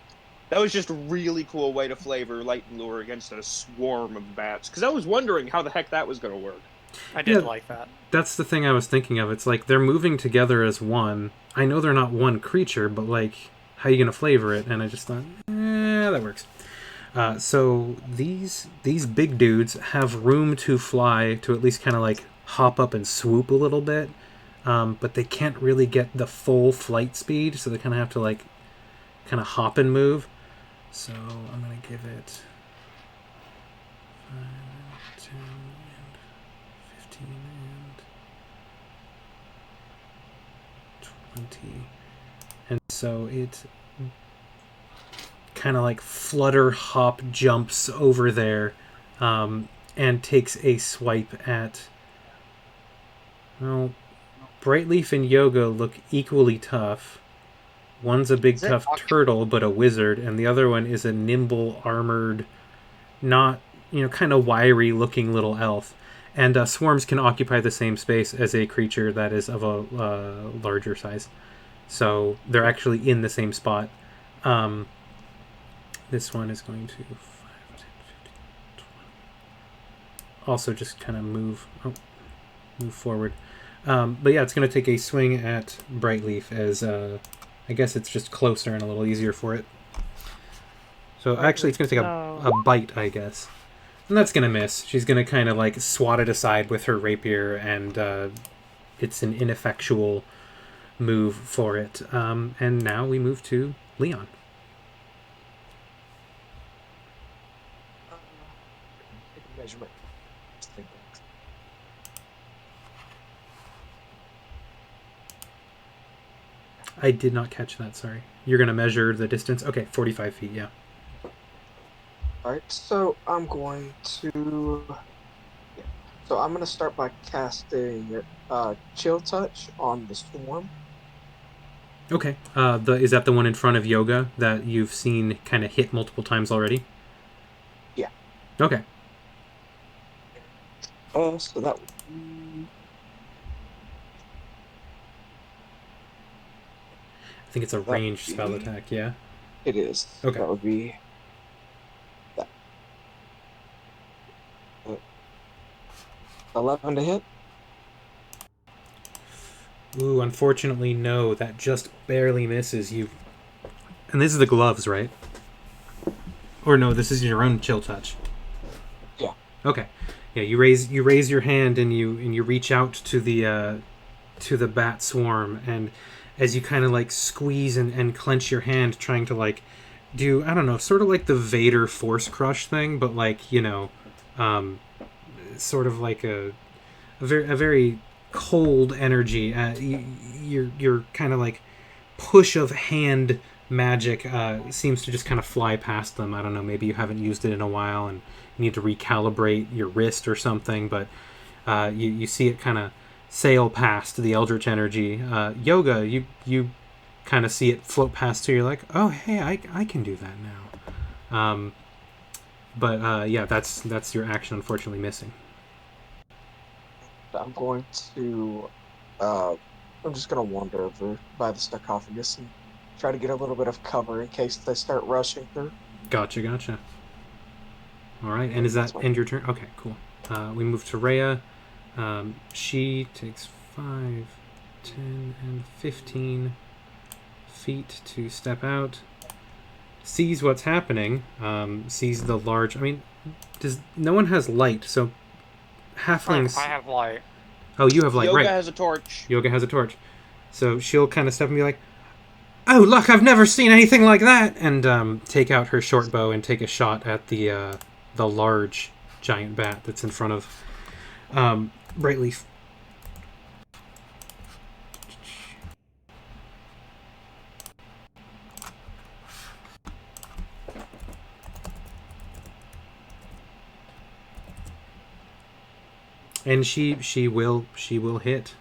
That was just a really cool way to flavor Lightning Lure against a swarm of bats. Because I was wondering how the heck that was going to work. I did Yeah. like that. That's the thing I was thinking of. It's like they're moving together as one. I know they're not one creature, but like, how are you going to flavor it? And I just thought, that works. So these big dudes have room to fly, to at least kind of like hop up and swoop a little bit, but they can't really get the full flight speed, so they kind of have to like kind of hop and move. So I'm going to give it 10 and 15 and 20. And so it kind of like flutter hop jumps over there and takes a swipe at... Well, Brightleaf and Yoga look equally tough. One's a big tough turtle, but a wizard, and the other one is a nimble, armored, not, kind of wiry looking little elf. And swarms can occupy the same space as a creature that is of a larger size. So they're actually in the same spot. This one is going to 5, 10, 15, 20. Also just kind of move forward. But yeah, it's going to take a swing at Brightleaf as I guess it's just closer and a little easier for it. So actually it's going to take a bite, I guess. And that's going to miss. She's going to kind of like swat it aside with her rapier, and it's an ineffectual move for it. And now we move to Leon. Take a measurement. I did not catch that, sorry. You're going to measure the distance? Okay, 45 feet, yeah. Alright, so I'm going to... Yeah. So I'm going to start by casting Chill Touch on the swarm. Okay. Is that the one in front of Yoga that you've seen kind of hit multiple times already? Yeah. Okay. So that would be... I think it's a ranged spell attack, yeah? It is. Okay. That would be... that. 11 to hit? Ooh, unfortunately, no. That just barely misses you. And this is the gloves, right? Or no, this is your own Chill Touch. Yeah. Okay. Yeah, you raise your hand and you reach out to the bat swarm, and as you kind of like squeeze and clench your hand, trying to like do, I don't know, sort of like the Vader Force Crush thing, but like, sort of like a very cold energy. Your kind of like push of hand magic seems to just kind of fly past them. I don't know, maybe you haven't used it in a while and you need to recalibrate your wrist or something, but you see it kind of sail past the eldritch energy. Yoga, you kind of see it float past, so you're like, oh hey, I can do that now. But yeah, that's your action, unfortunately missing. I'm going to... I'm just going to wander over by the sarcophagus and try to get a little bit of cover in case they start rushing through. Gotcha. All right, and is that end your turn? Okay, cool. We move to Rhea. She takes 5, 10, and 15 feet to step out. Sees what's happening. Sees the large... I mean, no one has light, so halflings... I have light. Oh, you have light, Yoga right. has a torch. Yoga has a torch. So she'll kind of step and be like, oh, look, I've never seen anything like that! And take out her short bow and take a shot at the large giant bat that's in front of Brightleaf. And she will hit.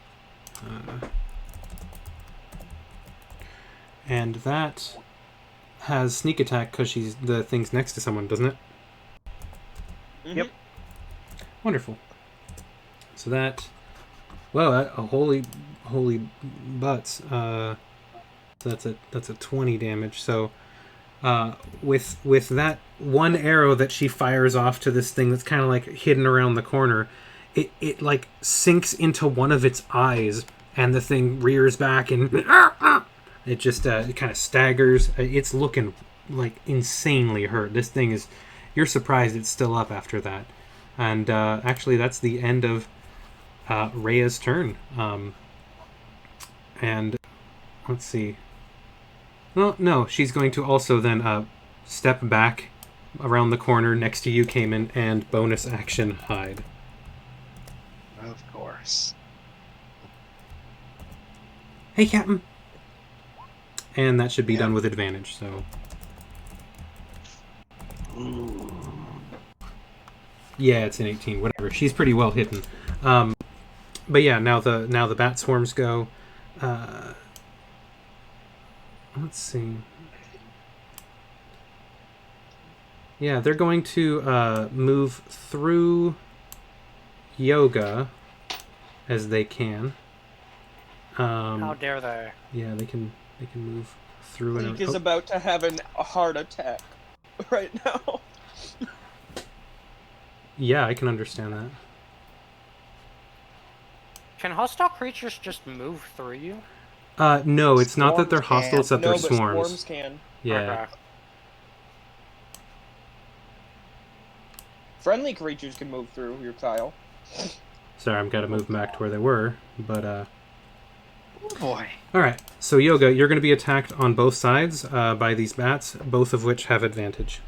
And that has sneak attack because the thing's next to someone, doesn't it? Mm-hmm. Yep. Wonderful. So that, well, a holy butts. That's a 20 damage. So with that one arrow that she fires off to this thing that's kind of like hidden around the corner, it like sinks into one of its eyes, and the thing rears back and it just it kind of staggers. It's looking like insanely hurt. This thing is, you're surprised it's still up after that. And actually, that's the end of Rhea's turn. And let's see. Well, no, she's going to also then step back around the corner next to you, Cayman, and bonus action hide. Of course. Hey, Captain. And that should be Yeah. done with advantage. So. Ooh. Yeah, it's an 18. Whatever. She's pretty well hidden. But yeah, now the bat swarms go. Let's see. Yeah, they're going to move through Yoga as they can. How dare they? Yeah, they can move through. Link is about to have a heart attack right now. Yeah, I can understand that. Can hostile creatures just move through you? No, it's not that they're Swarms can. hostile, it's that No, they're but swarms. swarms can. Yeah. Okay. Friendly creatures can move through your tile. Sorry, I've got to move back to where they were, but Oh boy. Alright, so Yoga, you're going to be attacked on both sides by these bats, both of which have advantage.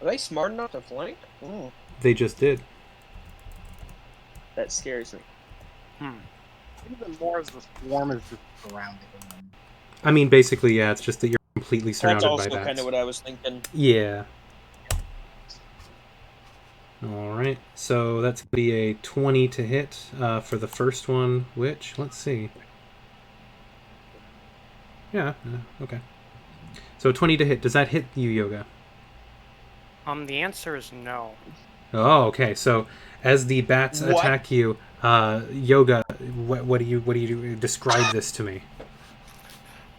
Are they smart enough to flank? Ooh, They just did. that scares me. Even more as the swarm is just surrounding them. I mean, basically, yeah, it's just that you're completely That's surrounded also by bats. kind of what I was thinking. Yeah. Alright, so that's going to be a 20 to hit for the first one, which, let's see. Yeah, okay. So 20 to hit. Does that hit you, Yoga? The answer is no. Oh, okay. So as the bats What? attack you, Yoga, what do you do? Describe this to me.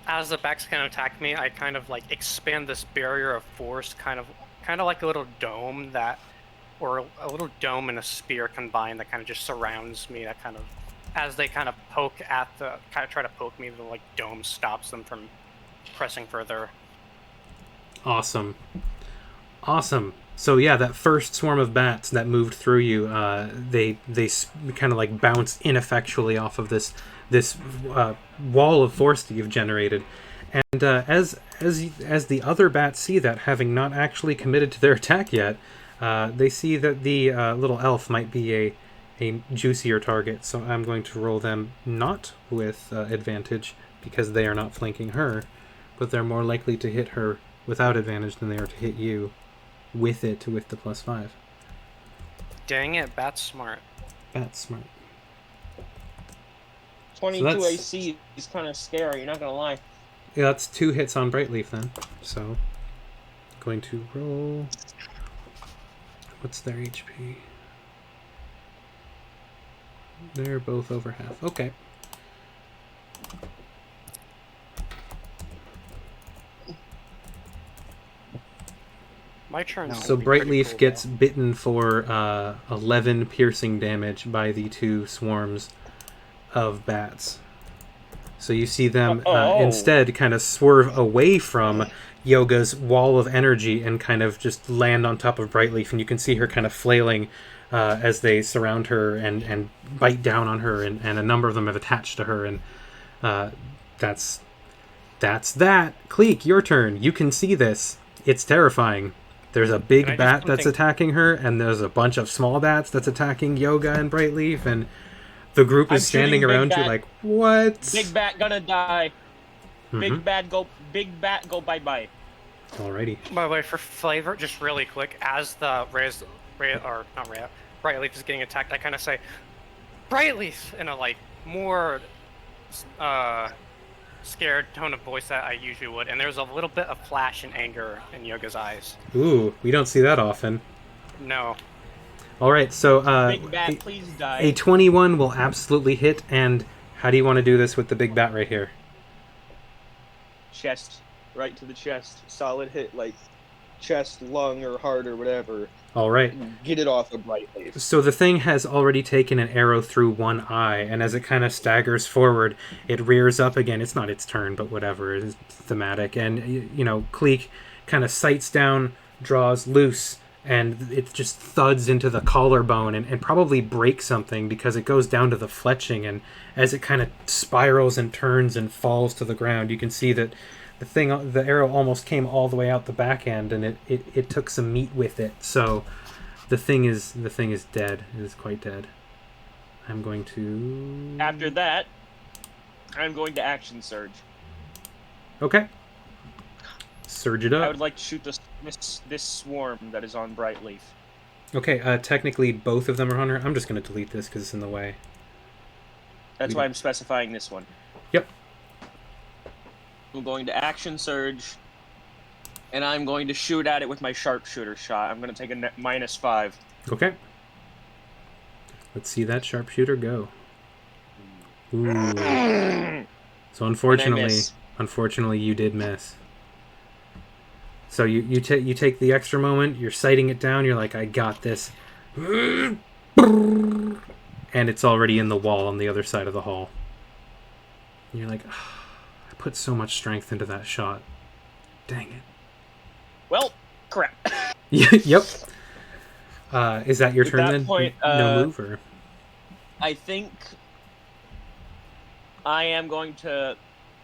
As the bats kind of attack me, I kind of like expand this barrier of force, kind of like a little dome or a little dome and a spear combined that kind of just surrounds me. That kind of, as they kind of try to poke me, the like dome stops them from pressing further. Awesome. So yeah, that first swarm of bats that moved through you, they kind of like bounce ineffectually off of this wall of force that you've generated, and as the other bats see that, having not actually committed to their attack yet, they see that the little elf might be a juicier target. So I'm going to roll them not with advantage because they are not flanking her, but they're more likely to hit her without advantage than they are to hit you with the +5. Dang it, bat's smart. That's smart. 22 So that's- AC is kind of scary, not gonna lie. Yeah, that's 2 hits on Brightleaf then. So, going to roll. What's their HP? They're both over half. Okay. My turn. So Brightleaf gets bitten for 11 piercing damage by the 2 swarms of bats. So you see them instead kind of swerve away from Yoga's wall of energy and kind of just land on top of Brightleaf, and you can see her kind of flailing as they surround her and bite down on her, and a number of them have attached to her, and that's that. Cleek, your turn. You can see this. It's terrifying. There's a big bat that's attacking her, and there's a bunch of small bats that's attacking Yoga and Brightleaf, and the group is standing around you like, what? Big bat gonna die. Big bat go bye-bye. Alrighty. By the way, for flavor, just really quick, as the Brightleaf is getting attacked, I kind of say, Brightleaf, in a like more scared tone of voice that I usually would, and there's a little bit of flash and anger in Yoga's eyes. Ooh, we don't see that often. No. Alright, so Big bat, please die. a 21 will absolutely hit, and how do you want to do this with the big bat right here? Chest, right to the chest. Solid hit, like chest, lung, or heart, or whatever. Alright. Get it off of Brightleaf. So the thing has already taken an arrow through one eye, and as it kind of staggers forward, it rears up again. It's not its turn, but whatever. It's thematic. And, Cleek kind of sights down, draws loose, and it just thuds into the collarbone and probably breaks something because it goes down to the fletching. And as it kind of spirals and turns and falls to the ground, you can see that the arrow almost came all the way out the back end, and it took some meat with it. So the thing is dead. It is quite dead. I'm going to. After that, I'm going to action surge. Okay. Surge it I up. would like to shoot this swarm that is on Brightleaf. Okay. Technically, both of them are on her. I'm just going to delete this because it's in the way. That's why I'm specifying this one. Yep. I'm going to action surge, and I'm going to shoot at it with my sharpshooter shot. I'm going to take a -5. Okay. Let's see that sharpshooter go. Ooh. So unfortunately, you did miss. So you take the extra moment. You're sighting it down. You're like, I got this. And it's already in the wall on the other side of the hall. And you're like, oh, I put so much strength into that shot. Dang it. Well, crap. Yep. Is that your At turn that then? point, No move or? I think I am going to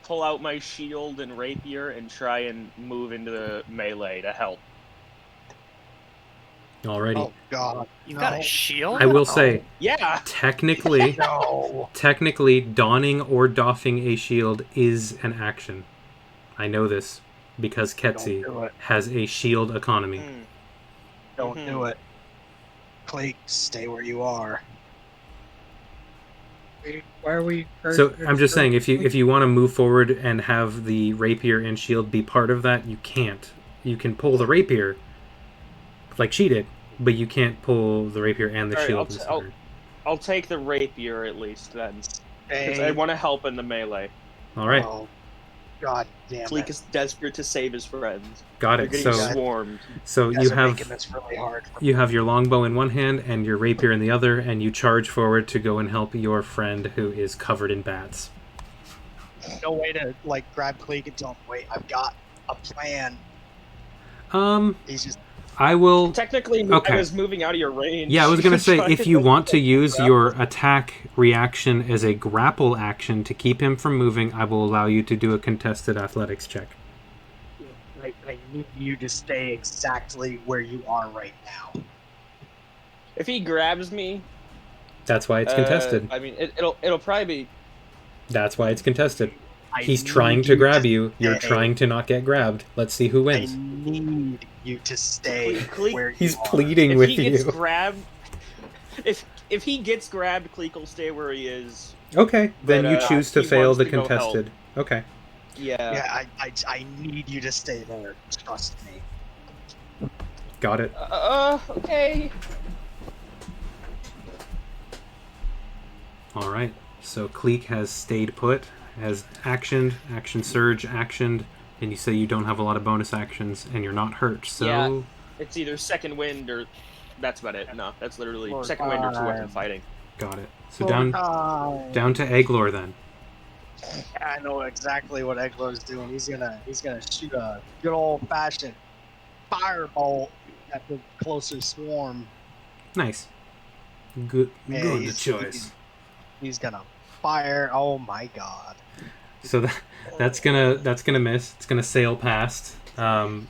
pull out my shield and rapier and try and move into the melee to help. Alrighty. Oh God! You've got a shield? I will say, Yeah. technically, No. technically, donning or doffing a shield is an action. I know this because Ketsi Don't do it. has a shield economy. Hmm. Don't Mhm. do it. Cleek, stay where you are. Why are we? So I'm just saying, if you want to move forward and have the rapier and shield be part of that, you can't. You can pull the rapier, like she did, but you can't pull the rapier and the Alright, shield. I'll take the rapier at least then, because I Hey. want to help in the melee. All right, Oh, God damn Cleek it! is desperate to save his friends. got They're it. getting So swarmed. You guys you are making have this really hard. you have your longbow in one hand and your rapier in the other, and you charge forward to go and help your friend who is covered in bats. No way to like grab Cleek and tell him, "Wait, I've got a plan." He's just I will. Technically, Okay. I was moving out of your range. Yeah, I was gonna say, Trying if you want to use grapple. your attack reaction as a grapple action to keep him from moving, I will allow you to do a contested athletics check. I need you to stay exactly where you are right now. If he grabs me, That's why it's contested. I mean, it'll probably be. That's why it's contested. I He's need trying to grab you. You're stay. trying to not get grabbed. Let's see who I wins. need you to stay Cleek- where you He's are. pleading If with he gets you. grabbed, if he gets grabbed, Cleek will stay where he is. Okay, then But, you choose to he fail wants the to go help. contested. Okay. Yeah. Yeah, I need you to stay there. Trust me. Got it. Okay. All right. So Cleek has stayed put, has actioned, action surge, actioned, and you say you don't have a lot of bonus actions and you're not hurt. So Yeah. It's either second wind or that's about it. No, that's literally Lord, second wind or two weapon fighting. got it. So down to Eglor then. I know exactly what Eggler's doing. He's gonna shoot a good old fashioned firebolt at the closest swarm. Nice. Good Yeah, good he's- choice. He's gonna fire. Oh my God! So that's gonna miss. It's gonna sail past.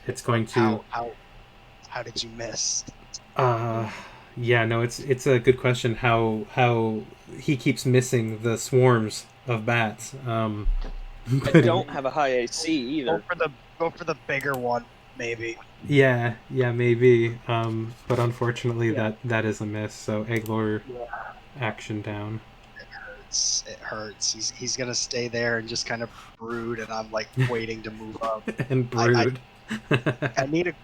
It's going to How did you miss? yeah, no, it's a good question how he keeps missing the swarms of bats. I But don't have a high AC either. Go for the bigger one, maybe. yeah, maybe. But unfortunately that is a miss. So Eglor action down. It hurts. He's gonna stay there and just kind of brood, and I'm like waiting to move up. And brood. I need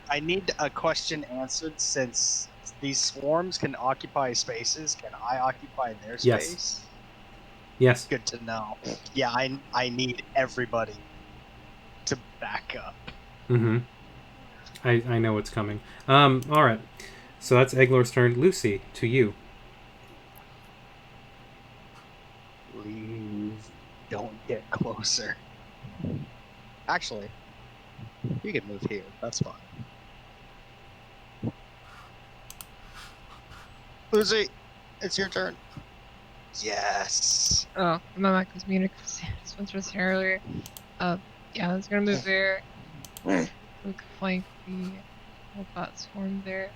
a question answered, since these swarms can occupy spaces. Can I occupy their Yes. space? Yes. Good to know. Yeah, I need everybody to back up. Mm-hmm. I know what's coming. All right. So that's Eglor's turn. Lucy, to you. Leave. Don't get closer. Actually, you can move here. That's fine. Lucy, it's your turn. Yes. Oh, my mic was muted because Spencer was here earlier. Yeah, I was gonna move there. We could flank the bat swarm there.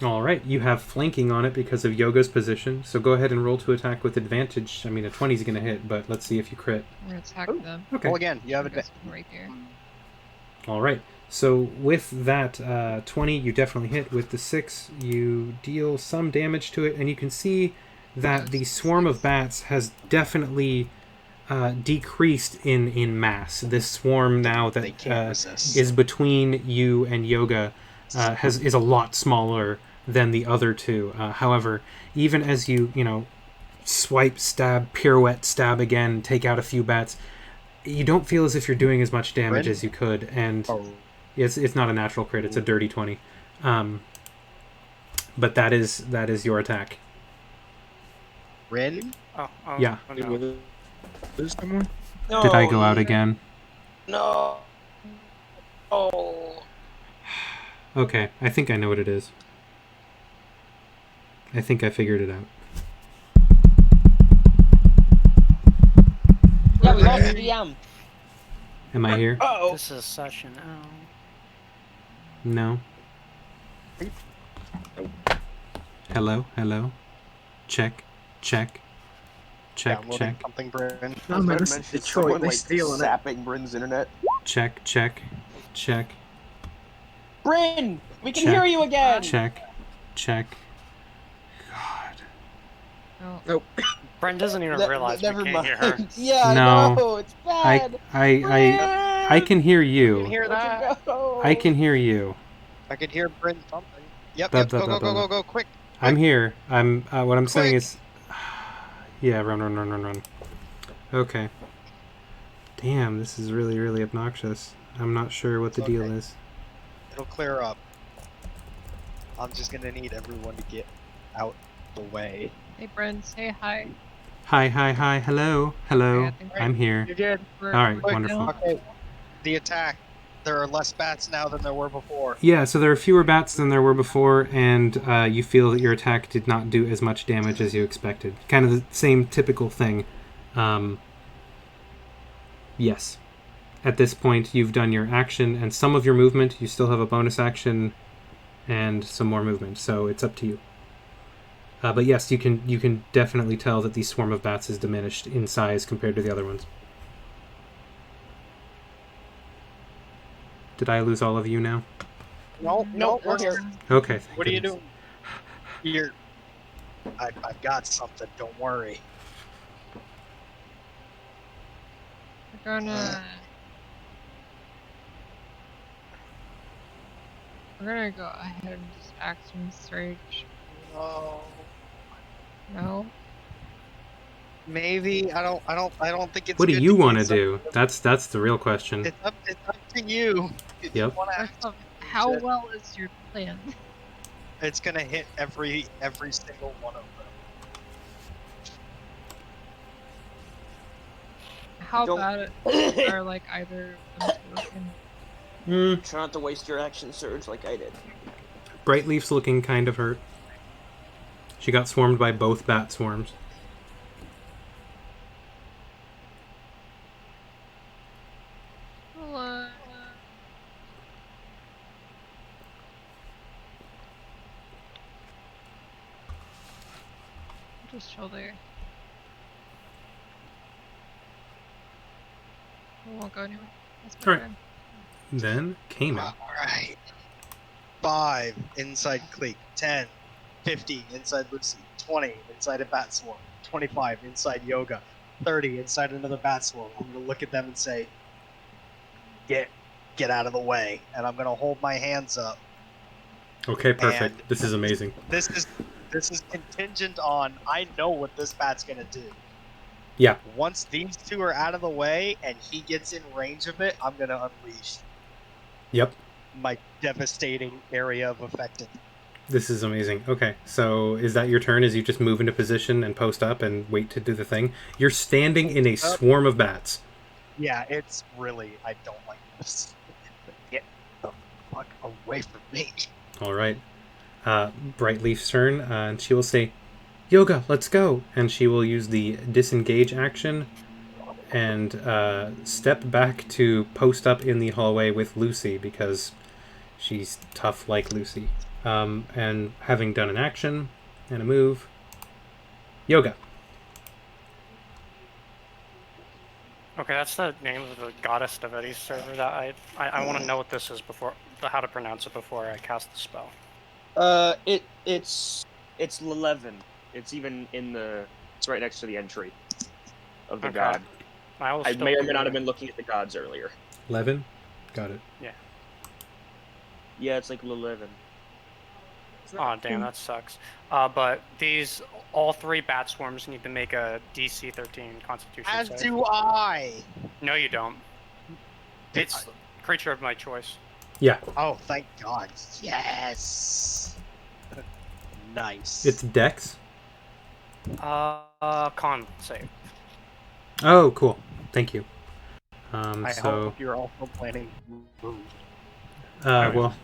All right, you have flanking on it because of Yoga's position. So go ahead and roll to attack with advantage. I mean, a 20 is going to hit, but let's see if you crit. We're gonna attack Ooh. them. Okay. Well, again, you have This advantage. one right there. All right. So with that 20, you definitely hit. With the 6, you deal some damage to it, and you can see that the swarm of bats has definitely decreased in mass. This swarm now They that can't resist. is between you and Yoga is a lot smaller than the other two. However, even as you swipe, stab, pirouette, stab again, take out a few bats, you don't feel as if you're doing as much damage Crit? as you could. And Oh, it's not a natural crit; it's a dirty 20. But that is your attack. Rin? Oh, Yeah. Oh, Did no. we lose someone? No, Did I go out again? No. Oh. Okay, I think I know what it is. I think I figured it out. Yeah, we lost the DM. Am I here? Oh. This is such an L. No. Hello, hello. Check, check, check, Downloading check, something, Bryn. No, man, this is Detroit. They stealing it. sapping Bryn's internet. check, check, check, Bryn, we can Check. hear you again. check, check. God. No. Nope. Brent doesn't even realize we Never can't mind. hear her. Yeah, No. no, it's I bad. I can hear You you. can hear that? I can hear you. I could hear Bryn something. Yep, Blah, yep, blah, go, blah, go, go, blah, go, go, quick. I'm here. I'm what I'm saying Quick. is yeah, run. Okay. Damn, this is really, really obnoxious. I'm not sure what the It's deal okay. is. It'll clear up. I'm just gonna need everyone to get out the way. Hey, Bren, say hi. Hi, hello, hello. Okay, I think I'm here. You did. we're- All right, we're wonderful. down. Okay. The attack. There are less bats now than there were before. Yeah, so there are fewer bats than there were before, and you feel that your attack did not do as much damage as you expected. Kind of the same typical thing. Yes. At this point, you've done your action and some of your movement. You still have a bonus action and some more movement, so it's up to you. But yes, you can definitely tell that the swarm of bats is diminished in size compared to the other ones. Did I lose all of you now? No, No, we're here. Okay. Thank What are you goodness. doing? I've got something. Don't worry. We're gonna go ahead and just action surge. Oh, No? maybe I don't think it's. What do good you to want to get do? That's the real question. It's up to you. If you Yep. wanna First act, off, how well is your plan? it's gonna hit every single one of them. How Don't- bad are like either of them looking? Try not to waste your action surge like I did. Brightleaf's looking kind of hurt. She got swarmed by both bat swarms. Well, just chill there. We won't go anywhere. That's my Alright. turn. Then Cayman. All right. 5 inside Cleek. 10, 15 inside Lucy. 20 inside a bat swarm. 25 inside Yoga. 30 inside another bat swarm. I'm gonna look at them and say, "Get out of the way." And I'm gonna hold my hands up. Okay, perfect. And- This is amazing. This is contingent on I know what this bat's gonna do. Yeah. Once these two are out of the way and he gets in range of it, I'm gonna unleash Yep. my devastating area of effectiveness. This is amazing. Okay, so is that your turn? Is you just move into position and post up and wait to do the thing? You're standing in a swarm of bats. Yeah, it's really I don't like this. Get the fuck away from me. All right. Brightleaf's turn, and she will say, "Yoga, let's go!" And she will use the disengage action step back to post up in the hallway with Lucy because she's tough like Lucy. And having done an action and a move, Yoga. Okay, that's the name of the Goddess Divinity server that I want to know what this is before, how to pronounce it before I cast the spell. It's 11. It's even in the. It's right next to the entry of the god. I may or may not have been looking at the gods earlier. 11? Got it. Yeah. Yeah, it's like 11. Oh, damn, that sucks. But all 3 bat swarms need to make a DC 13 Constitution As save. do I. No, you don't. It's creature of my choice. Yeah. Oh, thank God. Yes. Nice. It's Dex? Con save. Oh, cool. Thank you. I hope you're also planning. Well.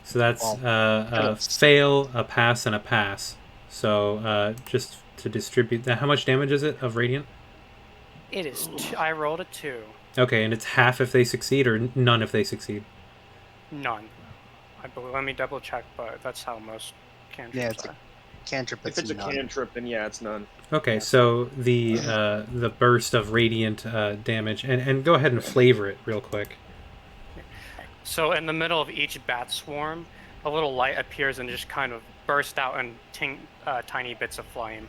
So that's a fail, a pass, and a pass. So just to distribute that, how much damage is it of radiant? It is. I rolled a 2. Okay, and it's half if they succeed, or none if they succeed. None. I believe. Let me double check, but that's how most cantrips are. Cantrip. If it's a cantrip, then yeah, it's none. Okay, so the burst of radiant damage, and go ahead and flavor it real quick. So in the middle of each bat swarm, a little light appears and just kind of bursts out in tiny bits of flame.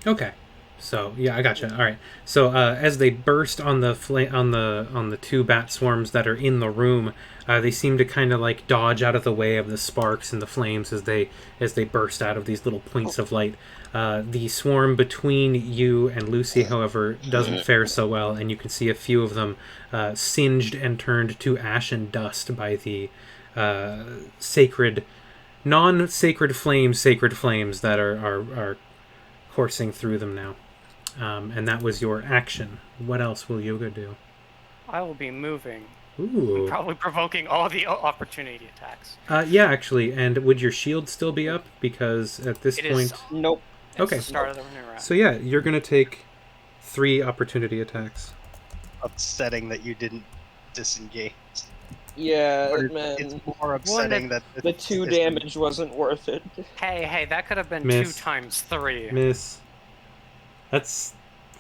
Okay, so yeah, I gotcha. All right. So as they burst on the on the 2 bat swarms that are in the room, they seem to kind of like dodge out of the way of the sparks and the flames as they burst out of these little points of light. The swarm between you and Lucy, however, doesn't fare so well, and you can see a few of them singed and turned to ash and dust by the non-sacred flames that are coursing through them now. And that was your action. What else will Yoga do? I will be moving. Ooh. Probably provoking all the opportunity attacks. Yeah, actually. And would your shield still be up? Because at this point... Nope. Okay. It's the start of the new round. So yeah, you're going to take 3 opportunity attacks. Upsetting that you didn't disengage. Yeah, man. It's more upsetting that the 2 damage wasn't worth it. Hey, that could have been Miss. 2 times 3. Miss. That's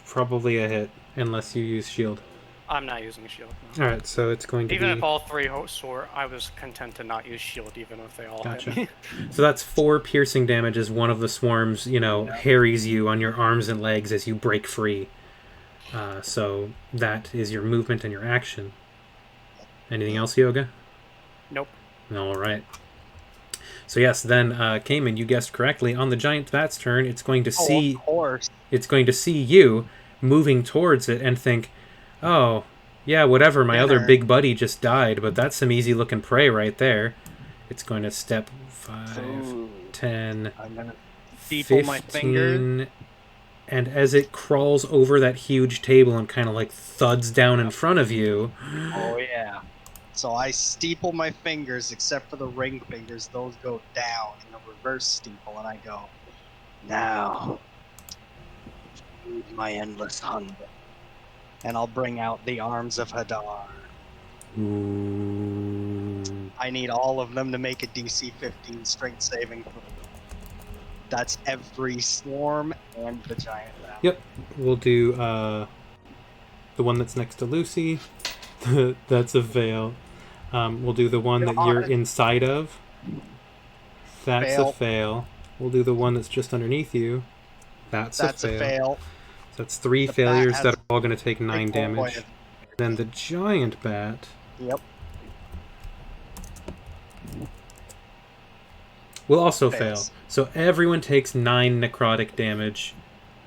probably a hit, unless you use shield. I'm not using shield. No. Alright, so it's going to even be... if all 3 soar, I was content to not use shield, even if they all hit me. So that's 4 piercing damage as one of the swarms, harries you on your arms and legs as you break free. So that is your movement and your action. Anything else, Yoga? Nope. Alright. So yes, then Cayman, you guessed correctly. On the giant bat's turn, it's going to see... Of course. It's going to see you moving towards it and think, oh, yeah, whatever, my other big buddy just died, but that's some easy-looking prey right there. It's going to step 5, 10, I'm gonna 15, my finger. and as it crawls over that huge table and kind of like thuds down in front of you... Oh, yeah. So I steeple my fingers, except for the ring fingers. Those go down in a reverse steeple, and I go, now, feed my endless hunger. And I'll bring out the arms of Hadar. Ooh. I need all of them to make a DC 15 strength saving throw. That's every swarm and the giant bat. Yep, we'll do the one that's next to Lucy. That's a fail. We'll do the one that you're inside of. That's a fail. We'll do the one that's just underneath you. That's a fail. So that's 3 failures that are all going to take 9 damage. Then the giant bat. Yep. Will also fail. So everyone takes 9 necrotic damage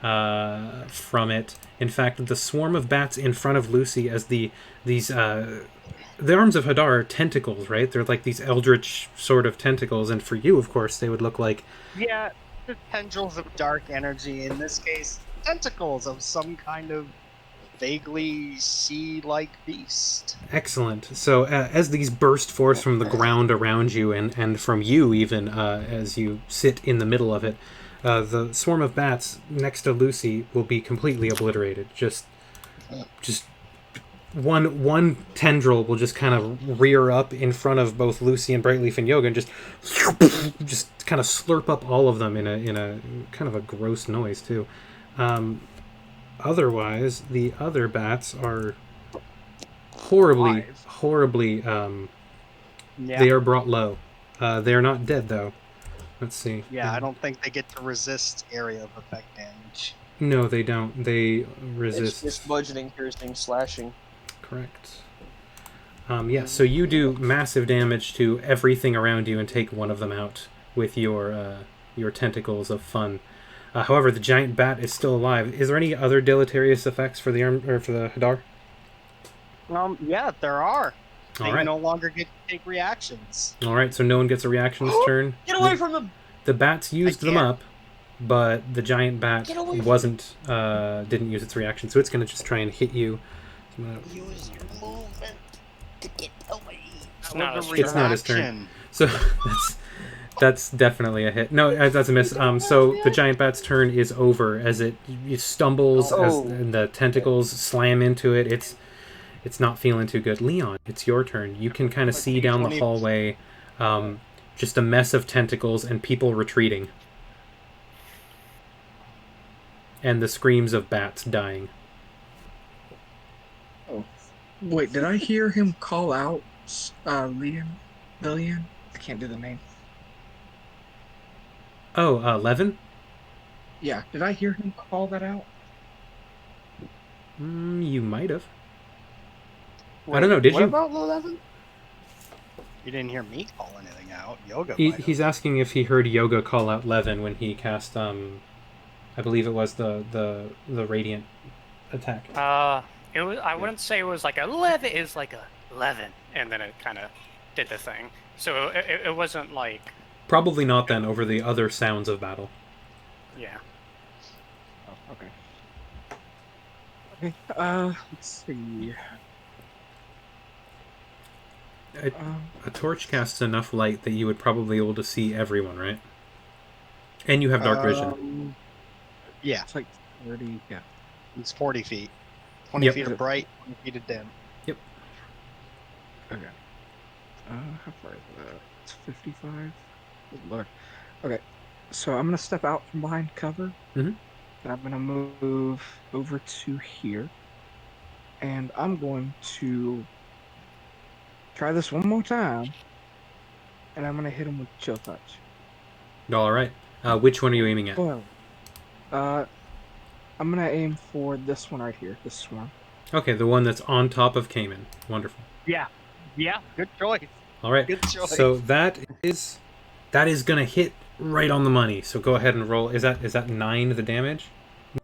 from it. In fact, the swarm of bats in front of Lucy, as the arms of Hadar are tentacles, right? They're like these eldritch sort of tentacles, and for you, of course, they would look like... Yeah, the tendrils of dark energy. In this case, tentacles of some kind of vaguely sea-like beast. Excellent. So as these burst forth from the ground around you, and from you even, as you sit in the middle of it, the swarm of bats next to Lucy will be completely obliterated. Just one tendril will just kind of rear up in front of both Lucy and Brightleaf and Yoga and just kind of slurp up all of them in a kind of a gross noise too. Otherwise, the other bats are horribly. They are brought low. They are not dead though. Let's see. Yeah, I don't think they get to resist area of effect damage. No, they don't. They resist. It's just bludgeoning, piercing, slashing. Correct. Yeah, so you do massive damage to everything around you and take one of them out with your tentacles of fun. However, the giant bat is still alive. Is there any other deleterious effects for the Hadar? Yeah, there are. They All right. no longer get to take reactions. All right, so no one gets a reaction this turn. Get away from them! The bats used them can't. up, but the giant bat Get away from didn't use its reaction, so it's going to just try and hit you. So I'm gonna- Use your movement to get away. It's not With his a turn. It's not his turn. reaction. So that's definitely a hit. No, that's a miss. So the giant bat's turn is over as it stumbles and the tentacles slam into it. It's not feeling too good. Leon, it's your turn. You can kind of see down the hallway, just a mess of tentacles and people retreating, and the screams of bats dying. Oh, wait, did I hear him call out Lillian? I can't do the name. Oh, Levin? Yeah, did I hear him call that out? You might have. I don't know. Did What you? about 11? You didn't hear me call anything out. Yoga. He's asking if he heard Yoga call out Levin when he cast. I believe it was the radiant attack. It was. I wouldn't say it was like a 11. It was like a 11, and then it kind of did the thing. So it wasn't like. Probably not then. Over the other sounds of battle. Yeah. Oh, okay. Okay. Let's see. A torch casts enough light that you would probably be able to see everyone, right? And you have dark vision. Yeah, It's like 30. Yeah. it's 40 feet. 20 Yep. feet of bright, 20 feet of dim. Okay. How far is that? It's 55. Good Lord. Okay. So I'm gonna step out from behind cover. Mhm. And I'm gonna move over to here. And I'm going to try this one more time. And I'm gonna hit him with chill touch. All right. Which one are you aiming at? Well, I'm gonna aim for this one right here, this swarm. Okay, the one that's on top of Cayman. Wonderful. Yeah, good choice. All right. Good choice. So that is gonna hit right on the money. So go ahead and roll. Is that 9 the damage?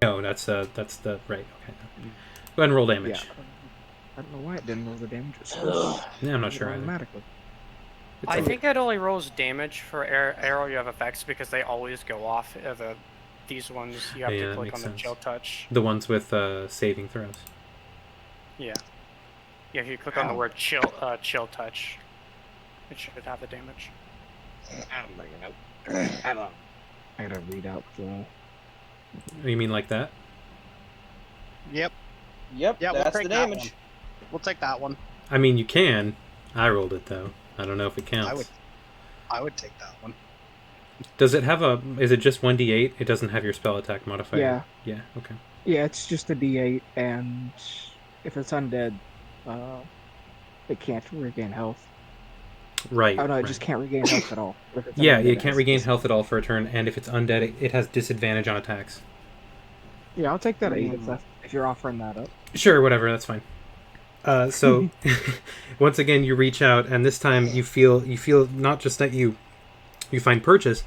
No, that's the right. Okay. Go ahead and roll damage. Yeah. I don't know why it didn't roll the damage. Yeah, I'm not sure either. Automatically. It's I all- think it only rolls damage for arrow you have effects because they always go off. These ones you have Yeah, to that click makes on the sense. chill touch. the ones with saving throws. Yeah. Yeah, if you click on the Ow. word chill touch, it should have the damage. I gotta read out the. You mean like that? Yep. Yep, Yeah, we'll that's take the that damage. one. We'll take that one. I mean, you can. I rolled it though. I don't know if it counts. I would take that one. Does it have a? Is it just 1d8? It doesn't have your spell attack modifier. Yeah. Yeah. Okay. Yeah, it's just a D8, and if it's undead, it can't regain health. Right. Oh no, it right. just can't regain health at all. If it's Yeah, undead, it it can't has regain dis- health at all for a turn, and if it's undead, it has disadvantage on attacks. Yeah, I'll take that 8 if you're offering that up. Sure, whatever, that's fine. So, once again, you reach out, and this time you feel not just that you find purchase,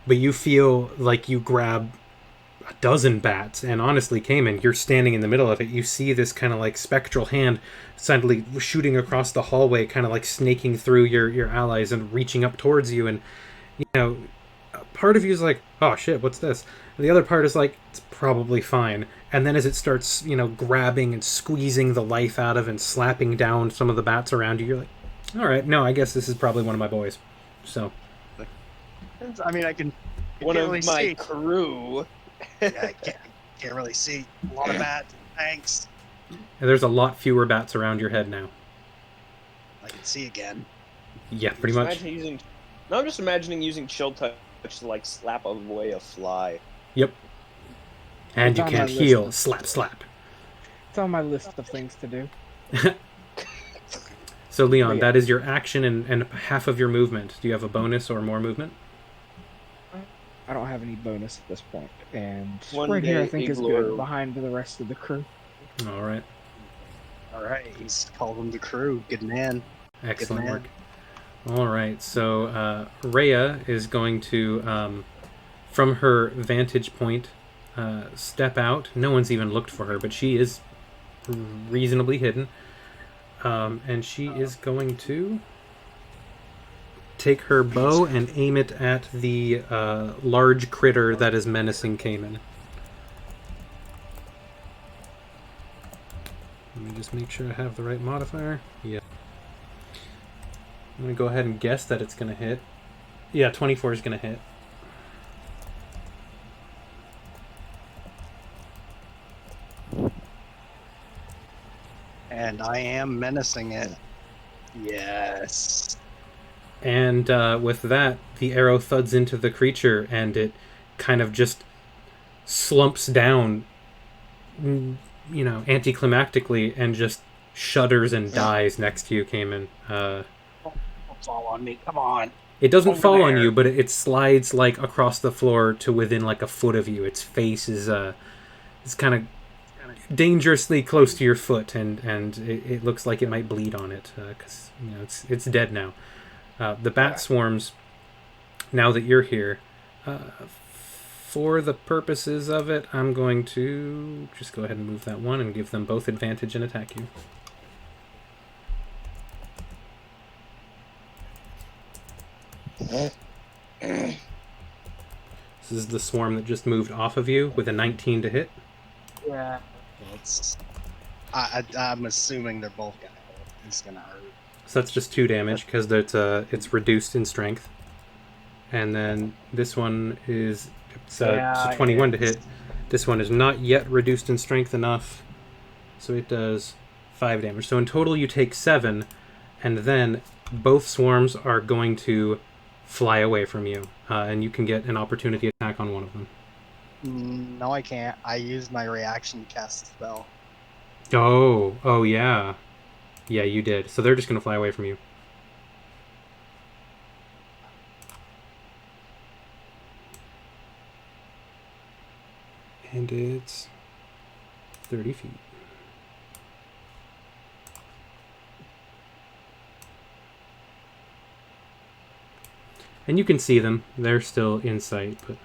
but you feel like you grab a dozen bats. And honestly, Cayman, you're standing in the middle of it. You see this kind of like spectral hand suddenly shooting across the hallway, kind of like snaking through your allies and reaching up towards you. And part of you is like, oh shit, what's this? And the other part is like, it's probably fine. And then as it starts, grabbing and squeezing the life out of and slapping down some of the bats around you, you're like, all right, no, I guess this is probably one of my boys. So, I mean, I can One Can't of really my see. crew. Yeah, I can't really see. A lot of bats. Thanks. And there's a lot fewer bats around your head now. I can see again. Yeah, pretty Just much. imagine using. No, I'm just imagining using chill touch to like slap away a fly. Yep. And It's you on my can't list heal. of- Slap, slap. It's on my list of things to do. So, Leon, Yeah. that is your action and half of your movement. Do you have a bonus or more movement? I don't have any bonus at this point, and One right here I day, think is ignore- good behind the rest of the crew. All right. All right, he's called him the crew. Good man. Excellent man. work. All right. So, Rhea is going to, from her vantage point, step out. No one's even looked for her, but she is reasonably hidden. And she is going to take her bow and aim it at the large critter that is menacing Cayman. Let me just make sure I have the right modifier. Yeah. I'm going to go ahead and guess that it's going to hit. Yeah, 24 is going to hit. And I am menacing it. Yes. And with that, the arrow thuds into the creature, and it kind of just slumps down, anticlimactically, and just shudders and dies next to you, Cayman. Don't fall on me. Come on. It doesn't Over fall on there. you, but it slides like across the floor to within like a foot of you. Its face is kind of dangerously close to your foot, and it looks like it might bleed on it because it's dead now. The bat swarms, now that you're here, for the purposes of it, I'm going to just go ahead and move that one and give them both advantage and attack you. This is the swarm that just moved off of you with a 19 to hit. Yeah. I'm assuming they're both gonna hurt. It's gonna hurt. So that's just 2 damage because it's reduced in strength. And then this one is it's 21 to hit. This one is not yet reduced in strength enough, so it does 5 damage. So in total you take 7, and then both swarms are going to fly away from you, and you can get an opportunity attack on one of them. No, I can't. I used my reaction to cast a spell. Oh yeah. Yeah, you did. So they're just going to fly away from you. And it's 30 feet. And you can see them. They're still in sight, but 5,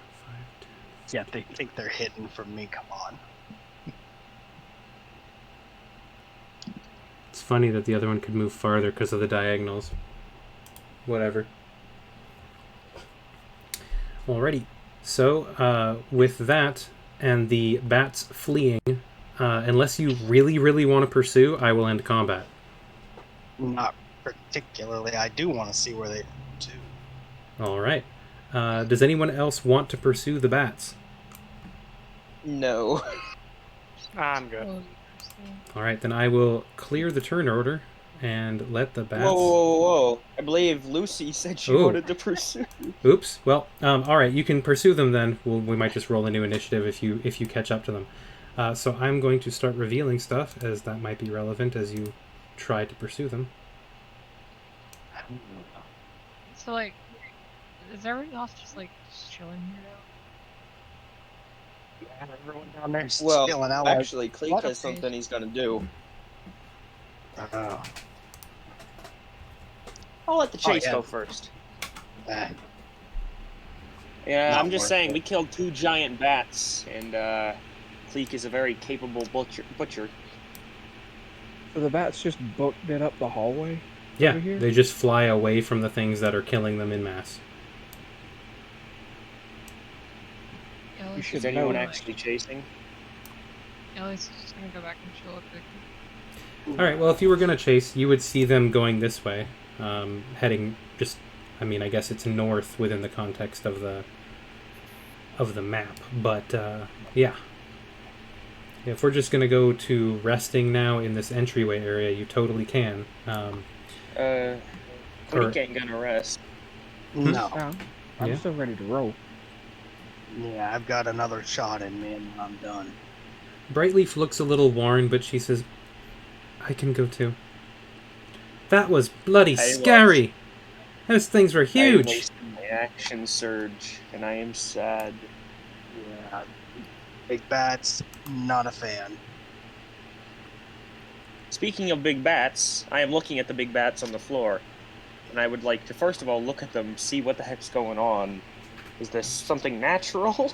10. Yeah, they think they're hidden from me. Come on. It's funny that the other one could move farther because of the diagonals. Whatever. Alrighty. So, with that and the bats fleeing, unless you really, really want to pursue, I will end combat. Not particularly. I do want to see where they go to. Alright. Does anyone else want to pursue the bats? No. I'm good. Oh, Alright, then I will clear the turn order and let the bats... Whoa. I believe Lucy said she Ooh. wanted to pursue. Oops. Well, alright, you can pursue them then. We might just roll a new initiative if you catch up to them. So I'm going to start revealing stuff, as that might be relevant as you try to pursue them. So like, is everyone else just like chilling here now? Yeah, everyone down there Well, chilling out. actually, Cleek What? has something he's gonna do. I'll let the Oh, chase yeah. go first. Ah, Yeah, Not I'm just worth saying, it. we killed 2 giant bats, and Cleek is a very capable butcher. So the bats just booked it up the hallway? Yeah, Over here? they just fly away from the things that are killing them in mass. Yeah, You let's should Is know, anyone like- actually chasing? Yeah, let's just gonna go back and chill up quick. Alright, well, if you were going to chase, you would see them going this way, heading just, I guess it's north within the context of the of the map. But yeah. If we're just gonna go to resting now in this entryway area, you totally can. Cleek ain't gonna rest. No. I'm Yeah. still ready to roll. Yeah, I've got another shot in me and then I'm done. Brightleaf looks a little worn, but she says, I can go too. That was bloody scary! Those things were I huge! wasted my action surge, and I am sad. Yeah. Big bats, not a fan. Speaking of big bats, I am looking at the big bats on the floor, and I would like to first of all look at them, see what the heck's going on. Is this something natural?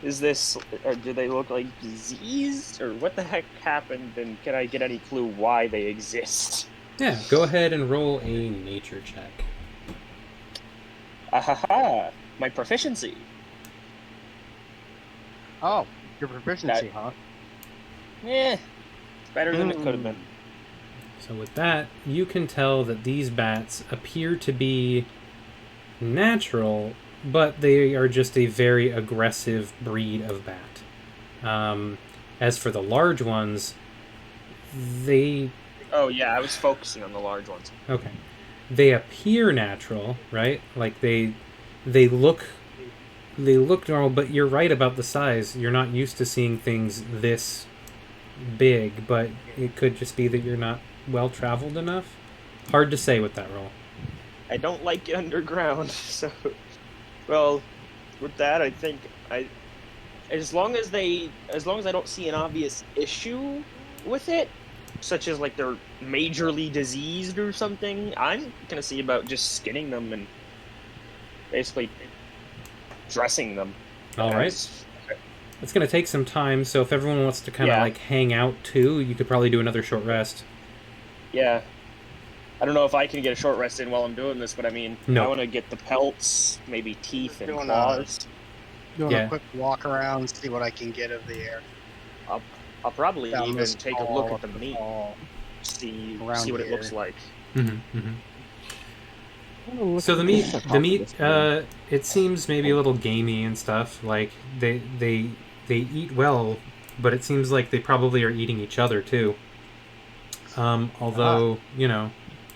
Is this, or do they look like diseased, or what the heck happened, and can I get any clue why they exist? Yeah, go ahead and roll a nature check. Ahaha, my proficiency. Oh, your proficiency, That- huh? Eh, it's better than it could have been. So with that, you can tell that these bats appear to be natural, but they are just a very aggressive breed of bat. As for the large ones, they... Oh yeah, I was focusing on the large ones. Okay. They appear natural, right? Like they look normal, but you're right about the size. You're not used to seeing things this big, but it could just be that you're not well traveled enough. Hard to say with that roll. I don't like it underground, so well, with that I think as long as I don't see an obvious issue with it, such as like they're majorly diseased or something, I'm gonna see about just skinning them and basically dressing them. All right. It's going to take some time, so if everyone wants to kind of like hang out too, you could probably do another short rest. Yeah. I don't know if I can get a short rest in while I'm doing this, but I mean, No. I want to get the pelts, maybe teeth and Doing claws. Doing Yeah. a quick walk around, see what I can get of the air. I'll probably Down even this take a hall, look at up the the meat, hall, see around what it here. looks like. So the meat, it seems maybe a little gamey and stuff. Like they eat well, but it seems like they probably are eating each other too. Although you know,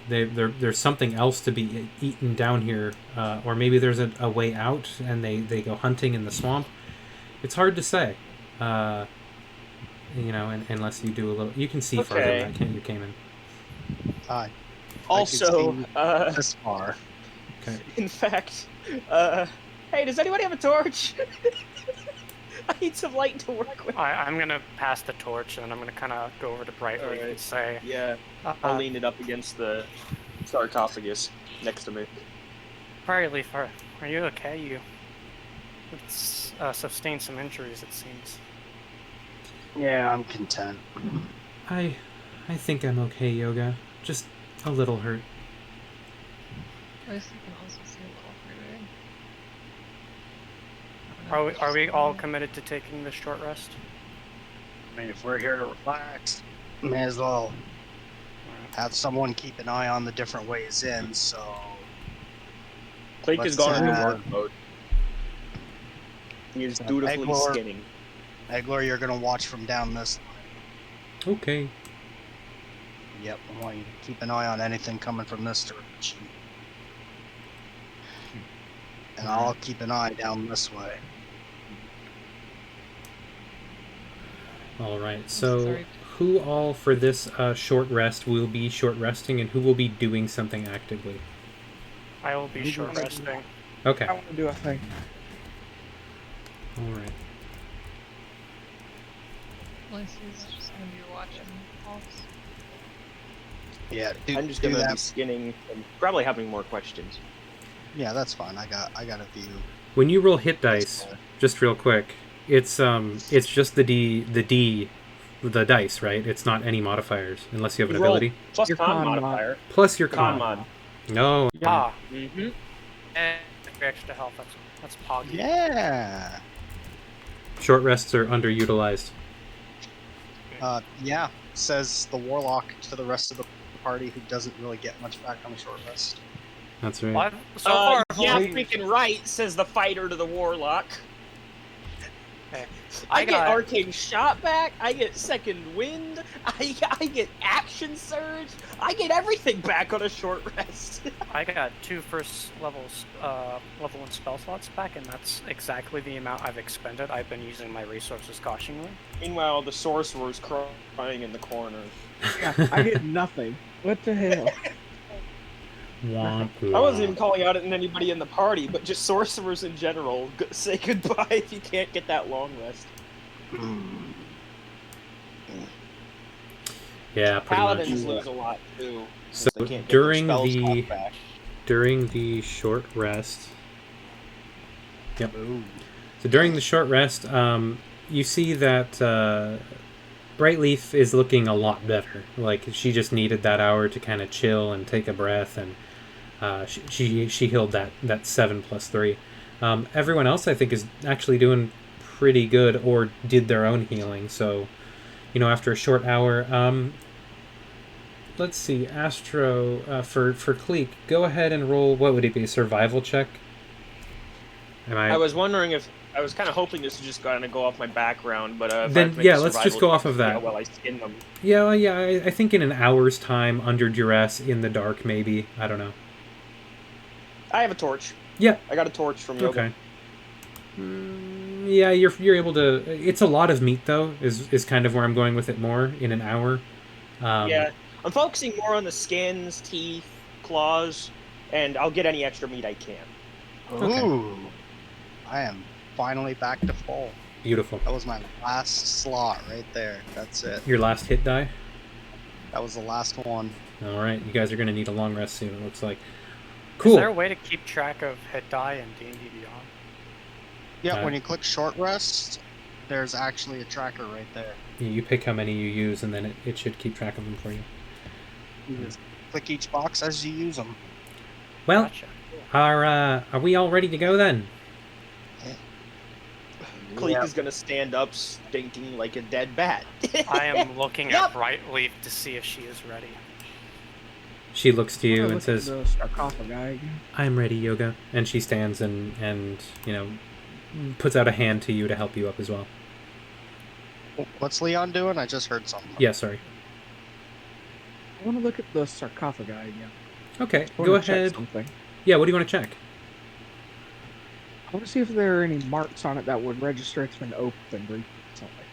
there's something else to be eaten down here, or maybe there's a way out and they go hunting in the swamp. It's hard to say. You know, unless you do a little, you can see further Okay. than that, can't you, Cayman? Also, This far. Okay. in fact, hey, does anybody have a torch? I need some light to work with. I'm gonna pass the torch, and then I'm gonna kind of go over to Brightleaf Alright. and say, Yeah, I'll lean it up against the sarcophagus next to me. Brightleaf, are you okay? You sustained some injuries, it seems. Yeah, I'm content. I think I'm okay, Yoga. Just a little hurt. I guess you can also see a little hurting. Are we all committed to taking this short rest? I mean, if we're here to relax, may as well have someone keep an eye on the different ways in, so... Cleek has Let's, gone into work mode. He is dutifully Eggmore. skinning. Eggler, you're gonna watch from down this... Okay. Yep, I want you to keep an eye on anything coming from this direction. And I'll keep an eye down this way. All right. So, Sorry. who all for this short rest will be short resting, and who will be doing something actively? I will be short resting. Okay. I want to do a thing. All right. Lacey's just gonna be watching Hawks. Yeah, I'm just do gonna be that. skinning and probably having more questions. Yeah, that's fine. I got a few. When you roll hit dice, just real quick, it's just the dice, right? It's not any modifiers unless you have an You roll ability. plus Your con con mod. modifier. Plus your Con con. mod. No. Ah, Mm-hmm. and extra health. That's poggy. Yeah. Short rests are underutilized. Yeah. Says the warlock to the rest of the party who doesn't really get much back on a short rest. That's right. Well, so far, I've Yeah, only- freaking right, says the fighter to the warlock. Okay. I get got- arcane shot back. I get second wind. I get action surge. I get everything back on a short rest. I got 2 first levels, level 1 spell slots back, and that's exactly the amount I've expended. I've been using my resources cautiously. Meanwhile, the sorcerer's crying in the corner. Yeah, I get nothing. What the hell? Womp I wasn't even calling out anybody in the party, but just sorcerers in general. Say goodbye if you can't get that long rest. Yeah, pretty Paladins much. lose a lot too. So They can't get during their spells the back. during the short rest. Yep. So during the short rest, you see that Brightleaf is looking a lot better. Like she just needed that hour to kind of chill and take a breath, and she healed that 7+3. Everyone else, I think, is actually doing pretty good or did their own healing. So, after a short hour, let's see, Astro, for Cleek, go ahead and roll. What would it be? A survival check? I was wondering if I was kind of hoping this would just kind of go off my background, but if Then I have to make yeah, a let's just survival go check off of to see that. how well I skin them. Yeah, I think in an hour's time, under duress, in the dark, maybe. I don't know. I have a torch. Yeah. I got a torch from Yoga. Okay. Yeah, you're able to. It's a lot of meat though. Is kind of where I'm going with it more in an hour. Yeah, I'm focusing more on the skins, teeth, claws, and I'll get any extra meat I can. Ooh, I am finally back to full. Beautiful. That was my last slot right there. That's it. Your last hit die. That was the last one. All right, you guys are gonna need a long rest soon. It looks like. Cool. Is there a way to keep track of hit die in D&D Beyond? Yeah, when you click short rest, there's actually a tracker right there. You pick how many you use, and then it should keep track of them for you. You just click each box as you use them. Well, Gotcha. are we all ready to go then? Cleek is gonna stand up, stinking like a dead bat. I am looking Yep. at Brightleaf to see if she is ready. She looks to you Look and at says, the sarcophagi again. "I'm ready, Yoga." And she stands and puts out a hand to you to help you up as well. What's Leon doing? I just heard something. Yeah, sorry. I want to look at the sarcophagi again. Okay, I go wanna check ahead. something. Yeah, what do you want to check? I want to see if there are any marks on it that would register it's been opened recently.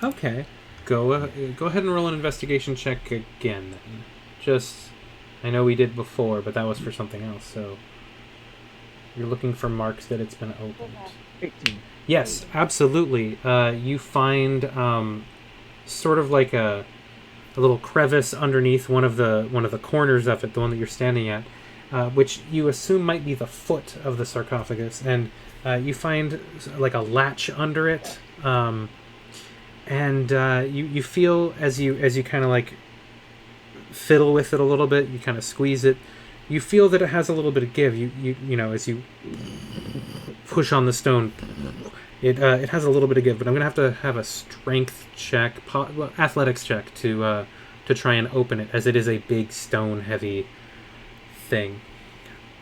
Okay, go ahead and roll an investigation check again. Then. Just, I know we did before, but that was for something else. So you're looking for marks that it's been opened. 18. Yes, absolutely. You find sort of like a little crevice underneath one of the corners of it, the one that you're standing at, which you assume might be the foot of the sarcophagus, and you find like a latch under it, and you feel as you kind of like fiddle with it a little bit, you kind of squeeze it, you feel that it has a little bit of give. You know, as you push on the stone, it has a little bit of give, but I'm gonna have a strength check, athletics check to try and open it, as it is a big stone heavy thing.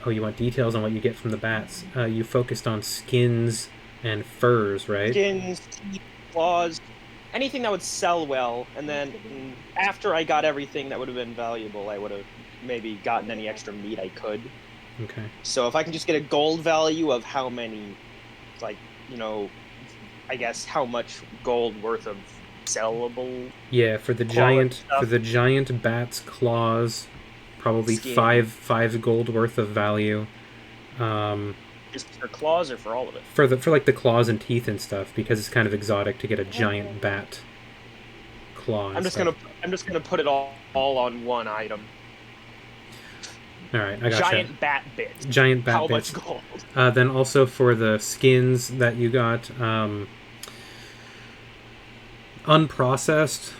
Oh, you want details on what you get from the bats? You focused on skins and furs, right? Skins, teeth, claws, anything that would sell well, and then after I got everything that would have been valuable, I would have maybe gotten any extra meat I could. Okay. So if I can just get a gold value of how many, like, I guess how much gold worth of sellable. Yeah, for the giant bat's claws, probably Skin. five gold worth of value. Just for claws or for all of it? For like the claws and teeth and stuff, because it's kind of exotic to get a giant bat claw. And I'm just stuff. gonna put it all on one item. All right, I gotcha. Giant bat bit. Giant bat How bits. much gold? Then also for the skins that you got, unprocessed,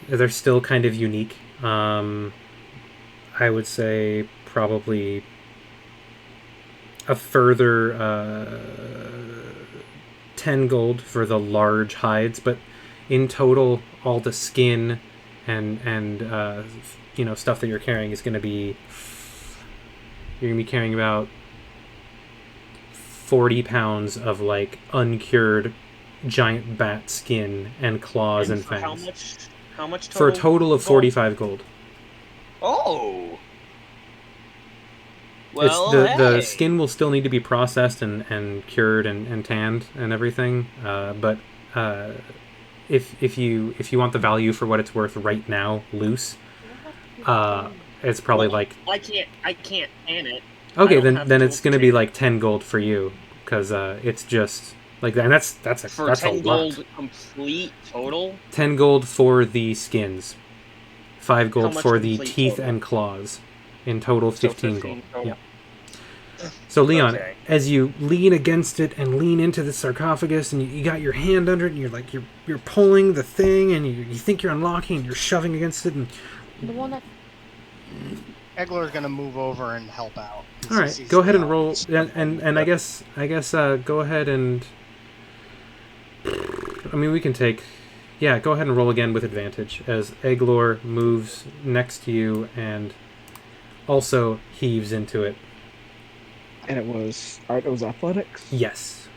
they're still kind of unique. I would say probably a further 10 gold for the large hides, but in total, all the skin and stuff that you're carrying is going to be, you're going to be carrying about 40 pounds of like uncured giant bat skin and claws and for fangs. How much total? For a total of 45 gold. Oh. It's Well, the hey. skin will still need to be processed and cured and tanned and everything. But if you want the value for what it's worth right now, loose, it's probably like I can't tan it. okay. I don't Then have the it's tools gonna to be tan like 10 gold for you because it's just like and that's for that's 10 a gold lot. complete total. 10 gold for the skins, 5 How gold much for the complete teeth total? and claws. In total, So 15 gold. total. Yeah. So Leon, Okay. as you lean against it and lean into the sarcophagus, and you got your hand under it, and you're pulling the thing, and you think you're unlocking, and you're shoving against it, and Egler's gonna move over and help out. all right, go ahead and roll, and I guess go ahead and I mean we can take. Yeah, go ahead and roll again with advantage as Eglor moves next to you and also heaves into it. And it was athletics. Yes.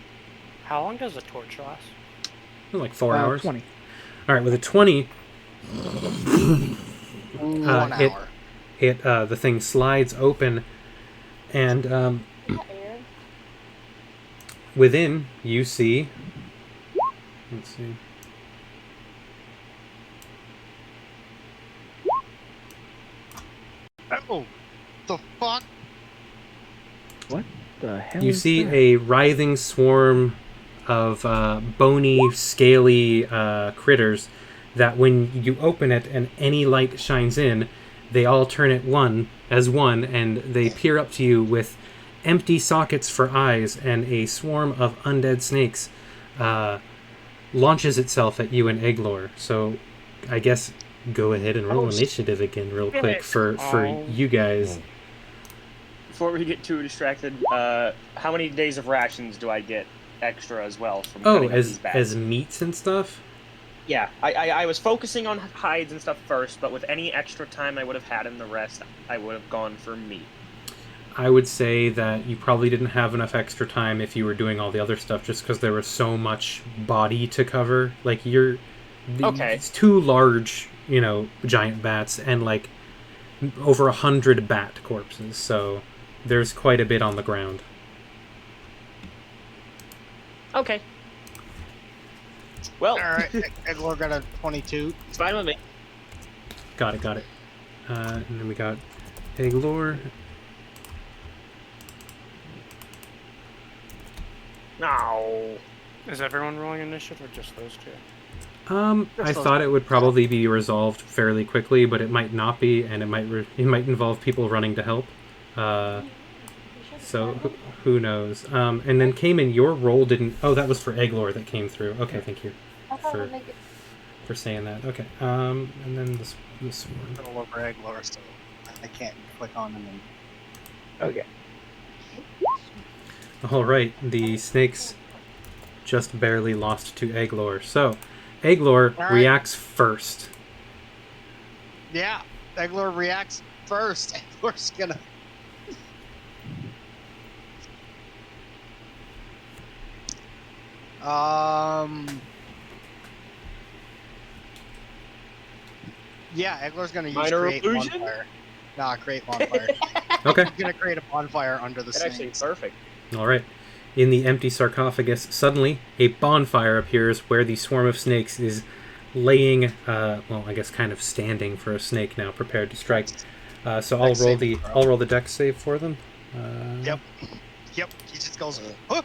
How long does a torch last? Like 4 hours. 20. All right, with a 20, 1 it hour. the thing slides open, and within you see. Let's see. Oh, the fuck! What the hell? You is see that? a writhing swarm of bony, scaly critters that when you open it and any light shines in, they all turn at one, and they peer up to you with empty sockets for eyes, and a swarm of undead snakes launches itself at you and Eglor. So I guess go ahead and roll initiative again real quick for you guys. Before we get too distracted, how many days of rations do I get extra as well from cutting up these bats? As meats and stuff? Yeah, I was focusing on hides and stuff first, but with any extra time I would have had in the rest, I would have gone for meat. I would say that you probably didn't have enough extra time if you were doing all the other stuff just because there was so much body to cover. Like, Okay. It's 2 large, giant bats and, like, over 100 bat corpses, so there's quite a bit on the ground. Okay. Well, Alright, Egler got a 22. it's fine with me. Got it. And then we got Eglor. No. Is everyone rolling initiative or just those two? I thought it would probably be resolved fairly quickly, but it might not be, and it might involve people running to help. So who knows? And then Cayman, your roll didn't. Oh, that was for Eglor that came through. Okay, thank you for saying that. Okay. And then this one. Little over Egler, so I can't click on him. Okay. All right, the snakes just barely lost to Eglor. So, Eglor right. reacts first. Yeah, Egler reacts first. Egler's gonna. Yeah, Egler's gonna use Minor create illusion? bonfire. Nah, create bonfire. Okay. He's gonna create a bonfire under the That's actually snakes. perfect. All right. In the empty sarcophagus, suddenly a bonfire appears where the swarm of snakes is laying, I guess kind of standing for a snake now, prepared to strike. So I'll roll the dex save for them. Yep. He just goes. Huh!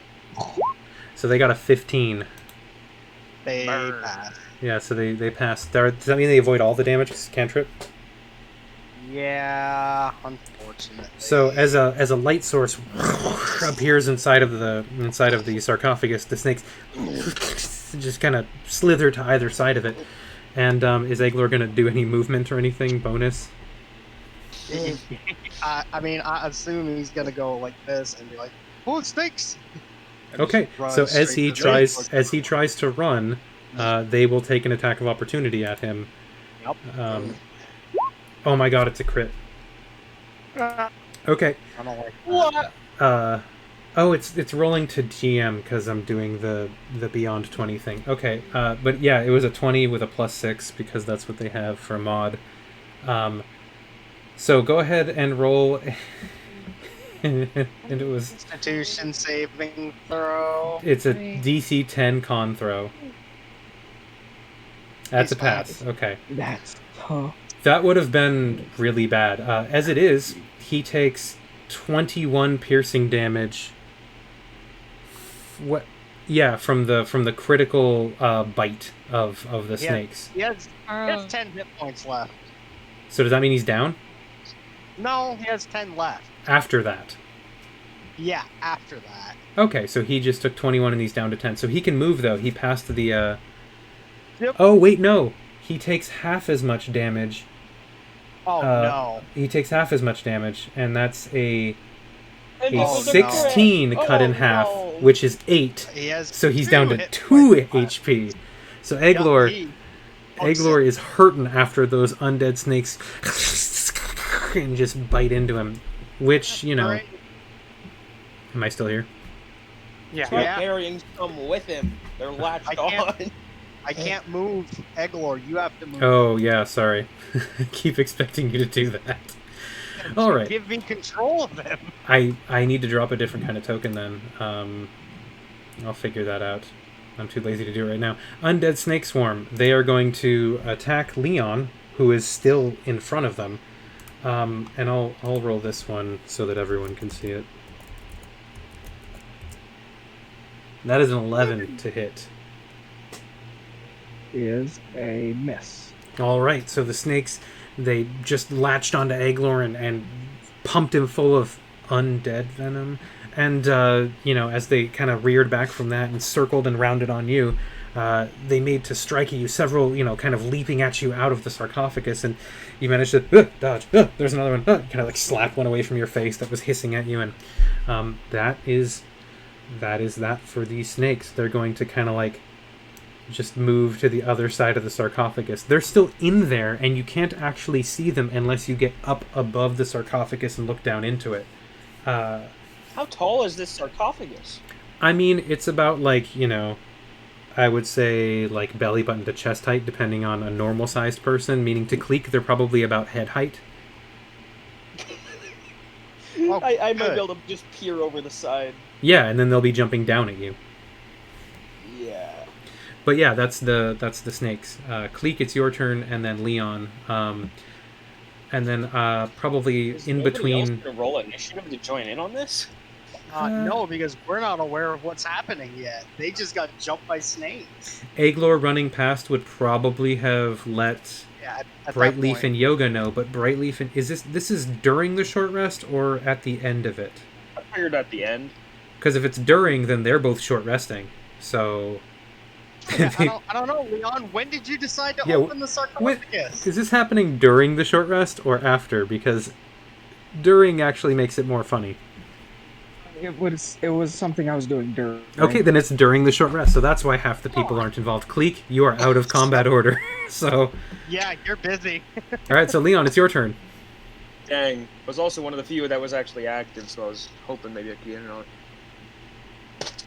So they got a 15. They Burn. pass. Yeah, so they pass. Does that mean they avoid all the damage? 'Cause cantrip. Yeah, unfortunately. So as a light source appears inside of the sarcophagus, the snakes just kind of slither to either side of it. And is Eglor going to do any movement or anything bonus? I assume he's gonna go like this and be like, "Oh, snakes!" And Okay, just run so as straight he to tries to run, they will take an attack of opportunity at him. Yep. Oh my god, it's a crit. Okay. I don't like What? Oh, it's rolling to GM because I'm doing the beyond 20 thing. Okay, but yeah, it was a 20 with a +6 because that's what they have for mod. So go ahead and roll. And it was. Constitution saving throw. It's a Right. DC 10 con throw. That's He's a pass. fine. Okay. That's tough. That would have been really bad. As it is, he takes 21 piercing damage. What? Yeah, from the critical bite of the Yeah. snakes. He has Oh, 10 hit points left. So does that mean he's down No, he has 10 left. after that? Yeah, after that. Okay, so he just took 21 and he's down to 10. So he can move though. He passed the. Yep. Oh wait, no. He takes half as much damage. Oh, no. He takes half as much damage, and that's a And a this is a 16 crit. cut Oh, in half, no. which is 8. He has So he's 2 down to hit 2 points left. HP. So Yeah, Eglor, he- Eglor is hurting after those undead snakes and just bite into him. Which, you know, Great. am I still here? Yeah. Yeah. Barbarians come with him. They're latched I can't- on. I can't move Eglor. You have to move. Oh, yeah, sorry. Keep expecting you to do that. him. all right. Give me control of him. I need to drop a different kind of token then. I'll figure that out. I'm too lazy to do it right now. Undead Snake Swarm. They are going to attack Leon, who is still in front of them. And I'll roll this one so that everyone can see it. That is an 11 to hit. Is a miss. All right, so the snakes, they just latched onto Eglor and pumped him full of undead venom. And, you know, as they kind of reared back from that and circled and rounded on you, they made to strike at you, several, you know, kind of leaping at you out of the sarcophagus, and you managed to dodge. There's another one. Kind of like slap one away from your face that was hissing at you, and that is that for these snakes. They're going to kind of like just move to the other side of the sarcophagus. They're still in there, and you can't actually see them unless you get up above the sarcophagus and look down into it. How tall is this sarcophagus? I mean, it's about like, you know, I would say like belly button to chest height, depending on a normal sized person, meaning to Cleek, they're probably about head height. Oh, I might good. be able to just peer over the side. Yeah, and then they'll be jumping down at you. Yeah. But yeah, that's the snakes. Cleek, it's your turn, and then Leon. And then probably Is in nobody else between. gonna roll initiative to join in on this? No, because we're not aware of what's happening yet. They just got jumped by snakes. Eglor running past would probably have let Yeah, at Brightleaf that point. and Yoga know, but Brightleaf and this is during the short rest or at the end of it? I figured at the end. Because if it's during, then they're both short resting. So Yeah, I don't know, Leon. When did you decide to Yeah, open the sarcophagus? is this happening during the short rest or after? Because during actually makes it more funny. It was something I was doing during. Okay, then it's during the short rest, so that's why half the people aren't involved. Cleek, you are out of combat order. So, Yeah, you're busy. all right, so Leon, it's your turn. Dang. I was also one of the few that was actually active, so I was hoping maybe I could get in on it.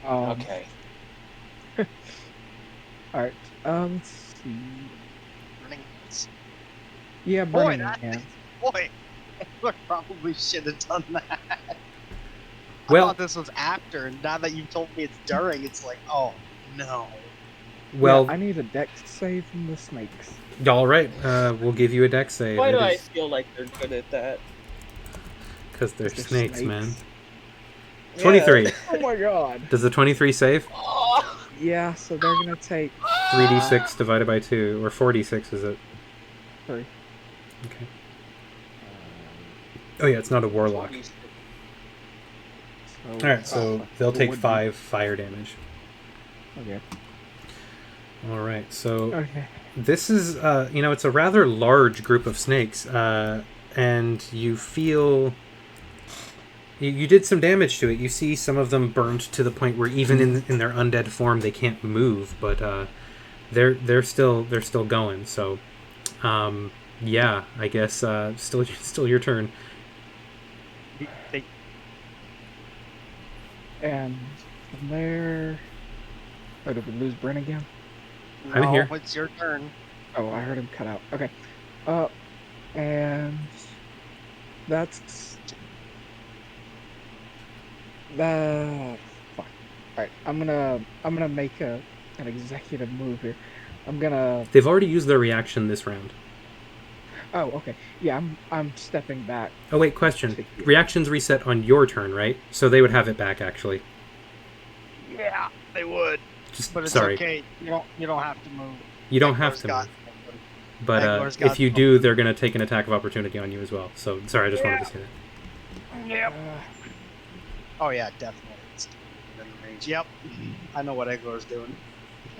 Okay. All right. Let's see. Running. Yeah, Boy, burning that hand. boy, Eglor probably should have done that. Well- I thought this was after, and now that you told me it's during, it's like, oh no. Well, Yeah, I need a dex save from the snakes. all right, we'll give you a dex save. Why do I feel like they're good at that? Because they're They're snakes, man. Yeah. 23. Oh my god. Does the 23 save? Oh, Yeah, so they're gonna take 3d6 divided by 2, or 4d6 is it? 3. Okay. Oh yeah, it's not a warlock. So, Alright, so they'll it take would be- 5 fire damage. Okay. Alright, so Okay. this is, you know, it's a rather large group of snakes, and you feel... You did some damage to it. You see some of them burned to the point where even in their undead form they can't move, but they're still going. So, yeah, I guess still your turn. And from there... Oh, did we lose Brent again? I'm No, here. it's your turn. Oh, I heard him cut out. Okay. And that's the fuck. All right, I'm gonna make an executive move here. I'm gonna. They've already used their reaction this round. Oh, okay. Yeah, I'm stepping back. Oh wait, question. to here. Reactions reset on your turn, right? So they would have it back actually. Yeah, they would. Just But it's sorry. okay. You don't have to move. You don't have Eggler's to. got- Move. But Eggler's got if you do, they're going to take an attack of opportunity on you as well. So sorry, I just wanted to say that. Yep. Oh yeah, definitely. It's within range. Yep. I know what Eggler's doing.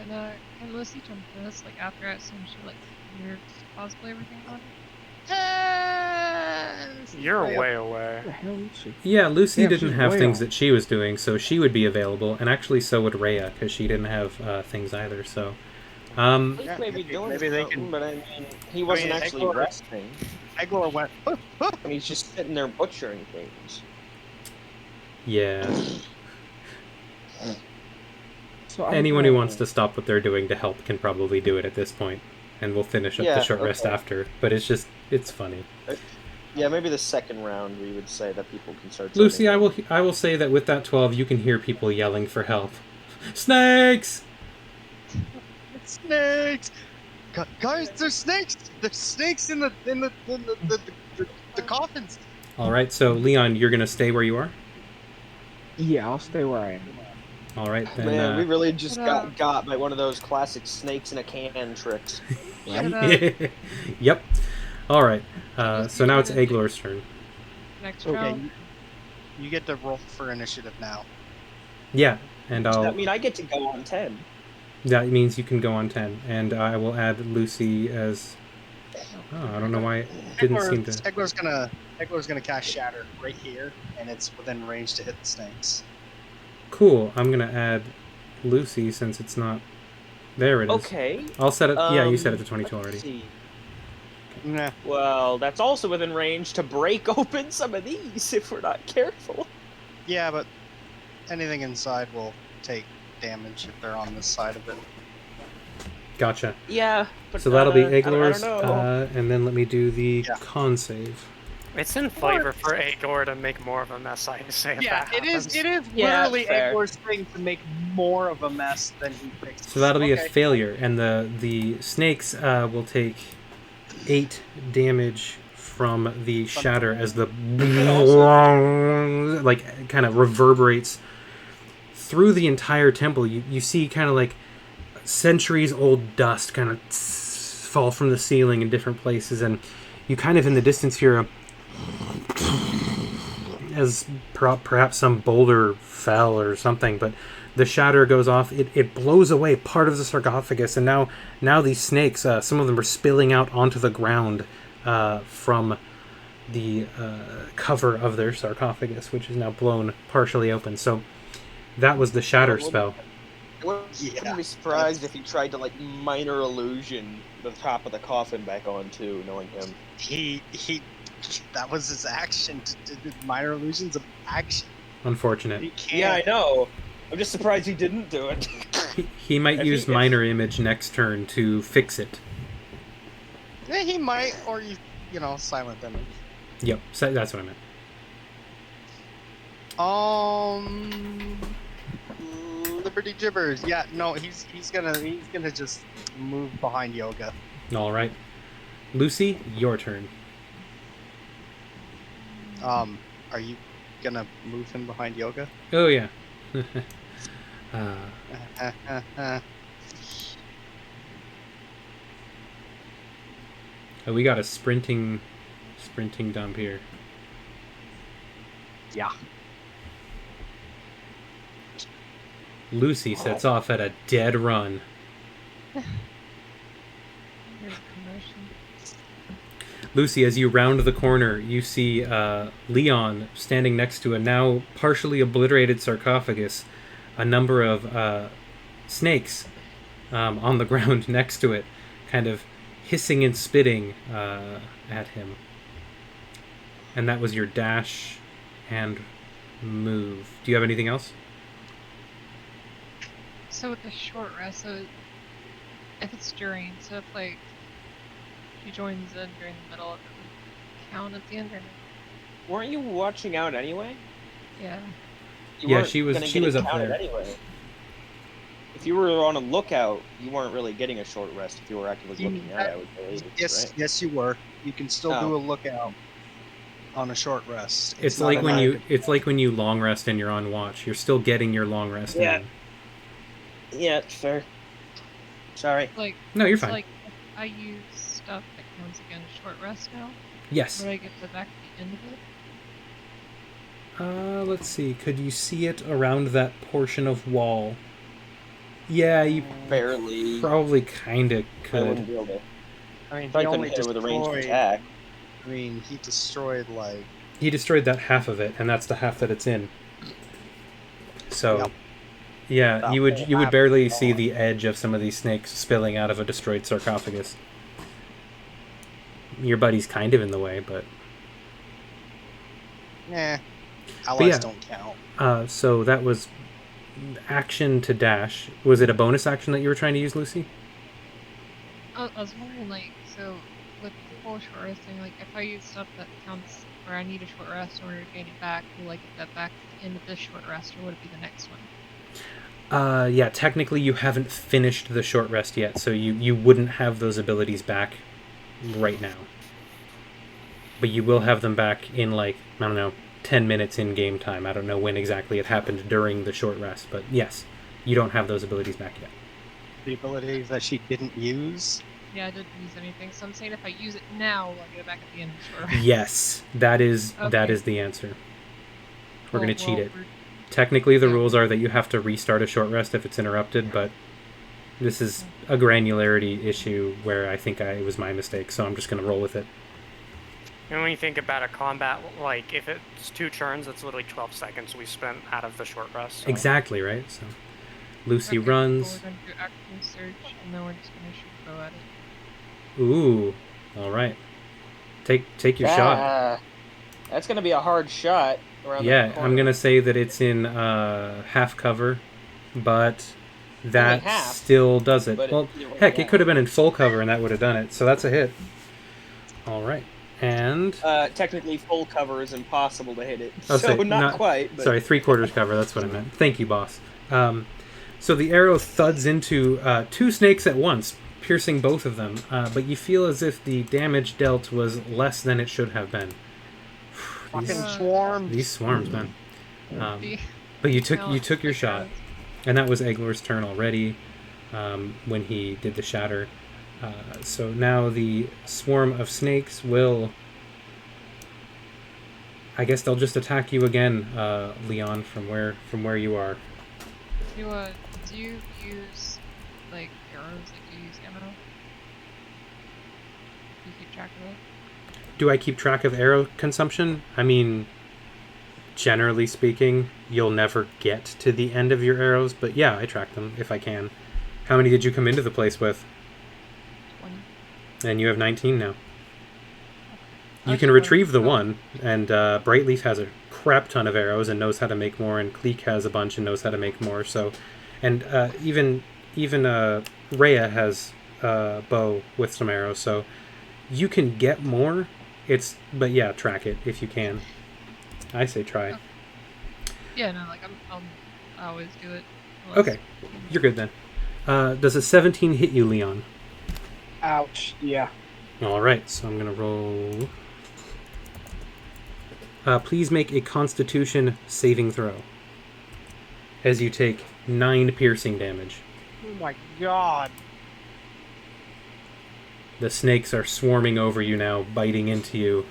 Can Lucy jump this? Like after I assume she like hears possibly everything on it? You're Yeah. way away. Where the hell is she? Yeah, Lucy Damn, didn't she's have way things off. that she was doing, so she would be available, and actually so would Rhea, because she didn't have things either. So, Link Yeah, may be doing maybe they something, can- but I mean, he wasn't actually Eggler- resting. Eggler went. And he's just sitting there butchering things. yeah, So anyone who wants to stop what they're doing to help can probably do it at this point, and we'll finish up Yeah, the short rest okay. after. But it's funny. Yeah, maybe the second round we would say that people can start. Lucy, turning I will say that with that 12, you can hear people yelling for help. Snakes! Snakes! Guys, there's snakes! There's snakes in the coffins! All right, so Leon, you're gonna stay where you are. Yeah, I'll stay where I am. All right, then. Man, we really just Ta-da. got by one of those classic snakes in a can tricks. Ta-da. Yep. All right. So now it's Eglor's turn. Next Okay, round. you get to roll for initiative now. Yeah, and I I'll. mean, I get to go on 10. That means you can go on 10, and I will add Lucy as. Oh, I don't know why it didn't seem to. Eggler's gonna cast Shatter right here, and it's within range to hit the snakes. Cool. I'm gonna add Lucy since it's not. There it is. Okay. I'll set it. Yeah, you um, set it to 22 let's already. see. Nah. Well, that's also within range to break open some of these if we're not careful. Yeah, but anything inside will take damage if they're on this side of it. Gotcha. Yeah, but So that'll be I don't Eglor's, know. and then let me do the Yeah. con save. It's in flavor for Agor to make more of a mess, I say. Yeah, it is. It is Yeah, literally fair. Eggler's thing to make more of a mess than he fixes. So that'll be a Okay. failure, and the snakes will take 8 damage from the shatter as the like kind of reverberates through the entire temple. You see kind of like centuries old dust kind of fall from the ceiling in different places, and you kind of in the distance hear a as perhaps some boulder fell or something, but the shatter goes off. It blows away part of the sarcophagus, and now these snakes, some of them are spilling out onto the ground from the cover of their sarcophagus, which is now blown partially open. So that was the shatter spell. I wouldn't Yeah. be surprised if he tried to, like, minor illusion the top of the coffin back on, too, knowing him. He that was his action. Minor illusions of action. Unfortunate. He can't. Yeah, I know. I'm just surprised he didn't do it. He might If use he- minor image next turn to fix it. Yeah, he might, or you know, silent image. Yep, so that's what I meant. Liberty Gibbers. Yeah, no, he's gonna just move behind Yoga. All right, Lucy, your turn. Are you gonna move him behind Yoga? Oh yeah. We got a sprinting dump here. Yeah. Lucy sets off at a dead run. Here's commotion. Lucy, as you round the corner, you see Leon standing next to a now partially obliterated sarcophagus, a number of snakes on the ground next to it, kind of hissing and spitting at him. And that was your dash and move. Do you have anything else? So with the short rest, so if it's during, so if like she joins in during the middle, it would count at the end or no? Weren't you watching out anyway? Yeah. You Yeah, weren't she was gonna she get was it up counted there. anyway. If you were on a lookout, you weren't really getting a short rest if you were actively looking out, I would believe, Yes, right? yes, you were. You can still Oh. do a lookout on a short rest. It's not like an when active- it's like when you long rest and you're on watch. You're still getting your long rest Yeah. in. Yeah, fair. Sorry. Like, No, you're so fine. like if I use stuff that counts against short rest now, Yes. would I get the back at the end of it? Let's see. Could you see it around that portion of wall? Yeah, you Barely. probably kind of I wouldn't could. be able to. I mean, If I he couldn't only hit it with a ranged destroyed. attack. I mean, he destroyed like. He destroyed that half of it, and that's the half that it's in. So, Yep. yeah, That you whole would half barely is see gone. the edge of some of these snakes spilling out of a destroyed sarcophagus. Your buddy's kind of in the way, but Nah, allies yeah. don't count. so that was action to dash. Was it a bonus action that you were trying to use, Lucy? I was wondering, like, so with the full short resting, like, if I use stuff that counts where I need a short rest in order to gain it back, will I get that back at the end of this short rest, or would it be the next one? Yeah, technically you haven't finished the short rest yet, so you wouldn't have those abilities back right now. But you will have them back in, like, I don't know, 10 minutes in game time. I don't know when exactly it happened during the short rest, but yes, you don't have those abilities back yet. The abilities that she didn't use. Yeah, I didn't use anything, so I'm saying if I use it now, will I get it back at the end of the short rest? Yes, that is Okay. the answer. We're Cool, going to cheat well, it. Technically, the Yeah. rules are that you have to restart a short rest if it's interrupted, but this is a granularity issue where I think it was my mistake, so I'm just going to roll with it. And when you think about a combat, like, if it's 2 turns, it's literally 12 seconds we spent out of the short rest. So. Exactly, right? So Lucy Okay, runs. So we're going to do active search, and then we're just going to shoot a bow at it. Ooh, all right. Take your shot. That's gonna be a hard shot. Around Yeah, the corner. I'm gonna say that it's in half cover, but that half, still does it. but Well, you're only heck, it half. could have been in full cover and that would have done it. So that's a hit. All right, and Technically, full cover is impossible to hit it. Oh, So sorry, not quite. But... Sorry, 3/4 cover. That's what I meant. Thank you, boss. So the arrow thuds into 2 snakes at once, piercing both of them. But you feel as if the damage dealt was less than it should have been. Fucking These, swarms. these swarms, man. The- But you no, took your like, shot, and that was Eglor's turn already when he did the shatter. So now the swarm of snakes will. I guess they'll just attack you again, Leon, from where you are. Do you use, like, arrows? Like, do you use ammo? Do you keep track of it? Do I keep track of arrow consumption? I mean, generally speaking, you'll never get to the end of your arrows, but yeah, I track them if I can. How many did you come into the place with? 20. And you have 19 now. You I can should retrieve the probably- one, and Brightleaf has a crap ton of arrows and knows how to make more, and Cleek has a bunch and knows how to make more. So, and even Rhea has a bow with some arrows, so you can get more. But yeah, track it if you can. I say try. Yeah, no, like, I always do it. Okay, you're good then. Does a 17 hit you, Leon? Ouch. Yeah. All right, so I'm gonna roll. Please make a Constitution saving throw. As you take 9 piercing damage. Oh my god. The snakes are swarming over you now, biting into you.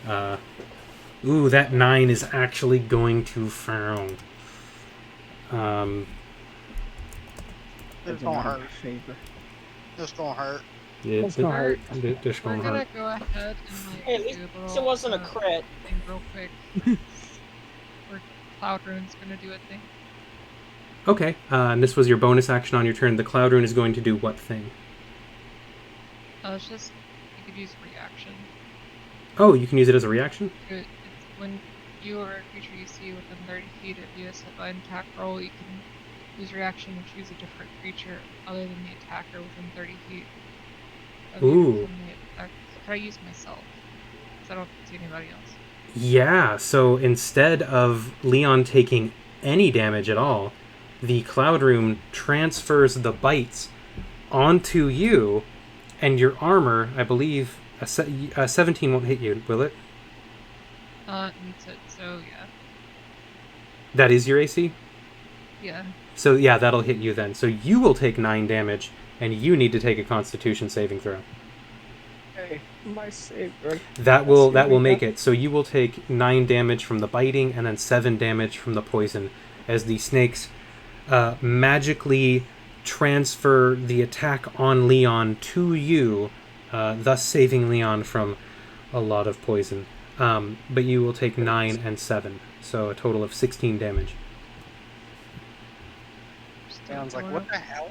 Ooh, that 9 is actually going to fail. It's gonna hurt. Favor. It's gonna hurt. It's gonna hurt. This We're gonna gonna hurt. go ahead and, like, Hey, at do least a little, it wasn't a crit. thing real quick. Where Cloud Rune's gonna do a thing. Okay, and this was your bonus action on your turn. The Cloud Rune is going to do what thing? It's just, you could use reaction. Oh, you can use it as a reaction? It's when you or a creature you see within 30 feet of you is hit by an attack roll, you can use reaction to choose a different creature other than the attacker within 30 feet of Ooh. you from the attack. So can I use myself? Because I don't see anybody else. Yeah, so instead of Leon taking any damage at all, the Cloud Rune transfers the bites onto you, and your armor, I believe, a 17 won't hit you, will it? Meets it, so yeah. That is your AC? Yeah. So yeah, that'll hit you then. So you will take 9 damage, and you need to take a Constitution saving throw. Hey, my savior. That will make it. So you will take 9 damage from the biting, and then 7 damage from the poison, as the snakes magically transfer the attack on Leon to you, thus saving Leon from a lot of poison. But you will take 9 and 7, so a total of 16 damage. Sounds like, what the hell?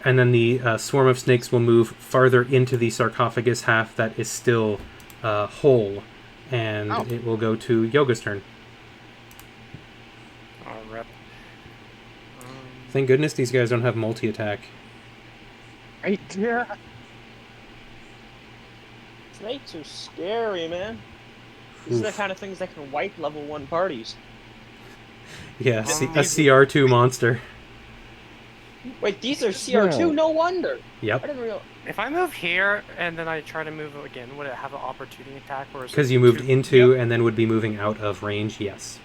And then the swarm of snakes will move farther into the sarcophagus half that is still whole, and it will go to Yoga's turn. Oh, rip. Thank goodness these guys don't have multi-attack. Right, yeah. Snakes are scary, man. These are the kind of things that can wipe level 1 parties. Yeah, a CR2 monster. Wait, these are CR2? No wonder. Yep. I didn't realize. If I move here and then I try to move again, would it have an opportunity attack? Because you moved into and then would be moving out of range, yes.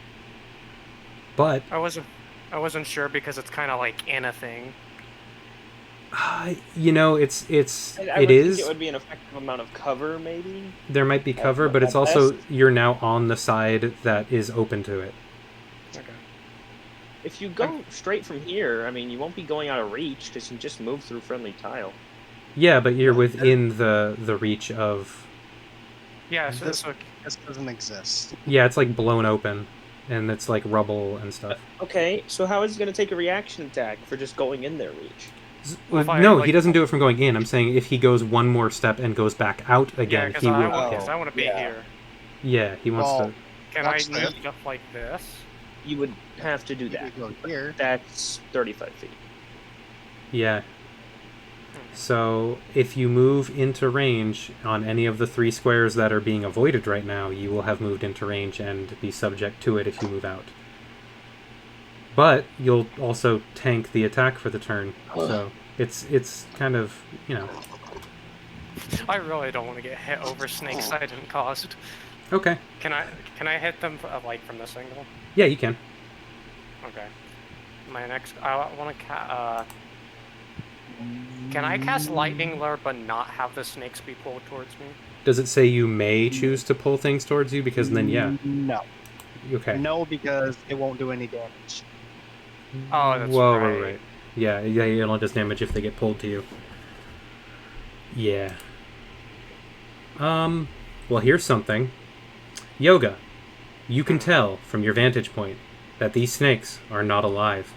But I wasn't sure because it's kind of like in a thing. you know, it I is. think it would be an effective amount of cover, maybe. There might be cover, but it's also you're now on the side that is open to it. Okay. If you go straight from here, I mean, you won't be going out of reach because you just move through friendly tile. Yeah, but you're within the reach of. Yeah, so This doesn't exist. Yeah, it's like blown open, and it's like rubble and stuff. Okay, so how is he going to take a reaction attack for just going in their reach? Well, if I, No, like- he doesn't do it from going in. I'm saying if he goes one more step and goes back out Yeah, again, because he will. I want to be here. Yeah, he wants Well, to. Can I Watch this. move up like this? You would have to do You that. could go here. That's 35 feet. Yeah. So if you move into range on any of the 3 squares that are being avoided right now, you will have moved into range and be subject to it if you move out. But you'll also tank the attack for the turn. So it's kind of, you know. I really don't want to get hit over snakes I didn't cause. Okay. Can I hit them like from this angle? Yeah, you can. Okay. My next, I want to can I cast lightning lure but not have the snakes be pulled towards me? Does it say you may choose to pull things towards you? Because then, yeah. No. Okay. No, because it won't do any damage. Oh, that's Whoa, right. right. Yeah, it only does damage if they get pulled to you. Yeah. Well, here's something. Yoga, you can tell from your vantage point that these snakes are not alive.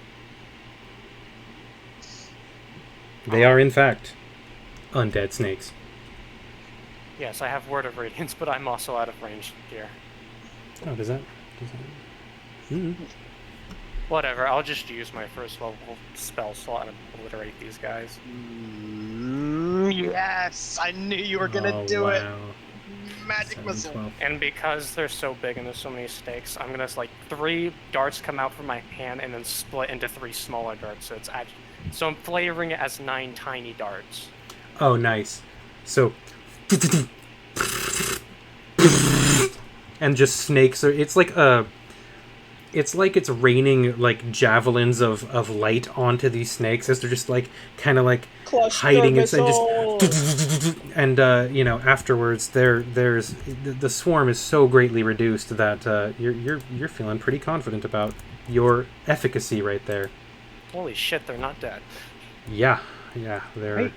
They are, in fact, undead snakes. Yes, I have Word of Radiance, but I'm also out of range here. Oh, does that... Mm-hmm. Whatever, I'll just use my first level spell slot and obliterate these guys. Yes! I knew you were gonna do it! Magic 7, missile! 12. And because they're so big and there's so many snakes, I'm gonna like 3 darts come out from my hand and then split into 3 smaller darts. So I'm flavoring it as 9 tiny darts. Oh, nice. So... and just snakes are... It's like a... It's like it's raining like javelins of light onto these snakes as they're just like kind of like hiding inside just and you know, afterwards there's the swarm is so greatly reduced that you're feeling pretty confident about your efficacy right there. Holy shit, they're not dead. Yeah, they're Right.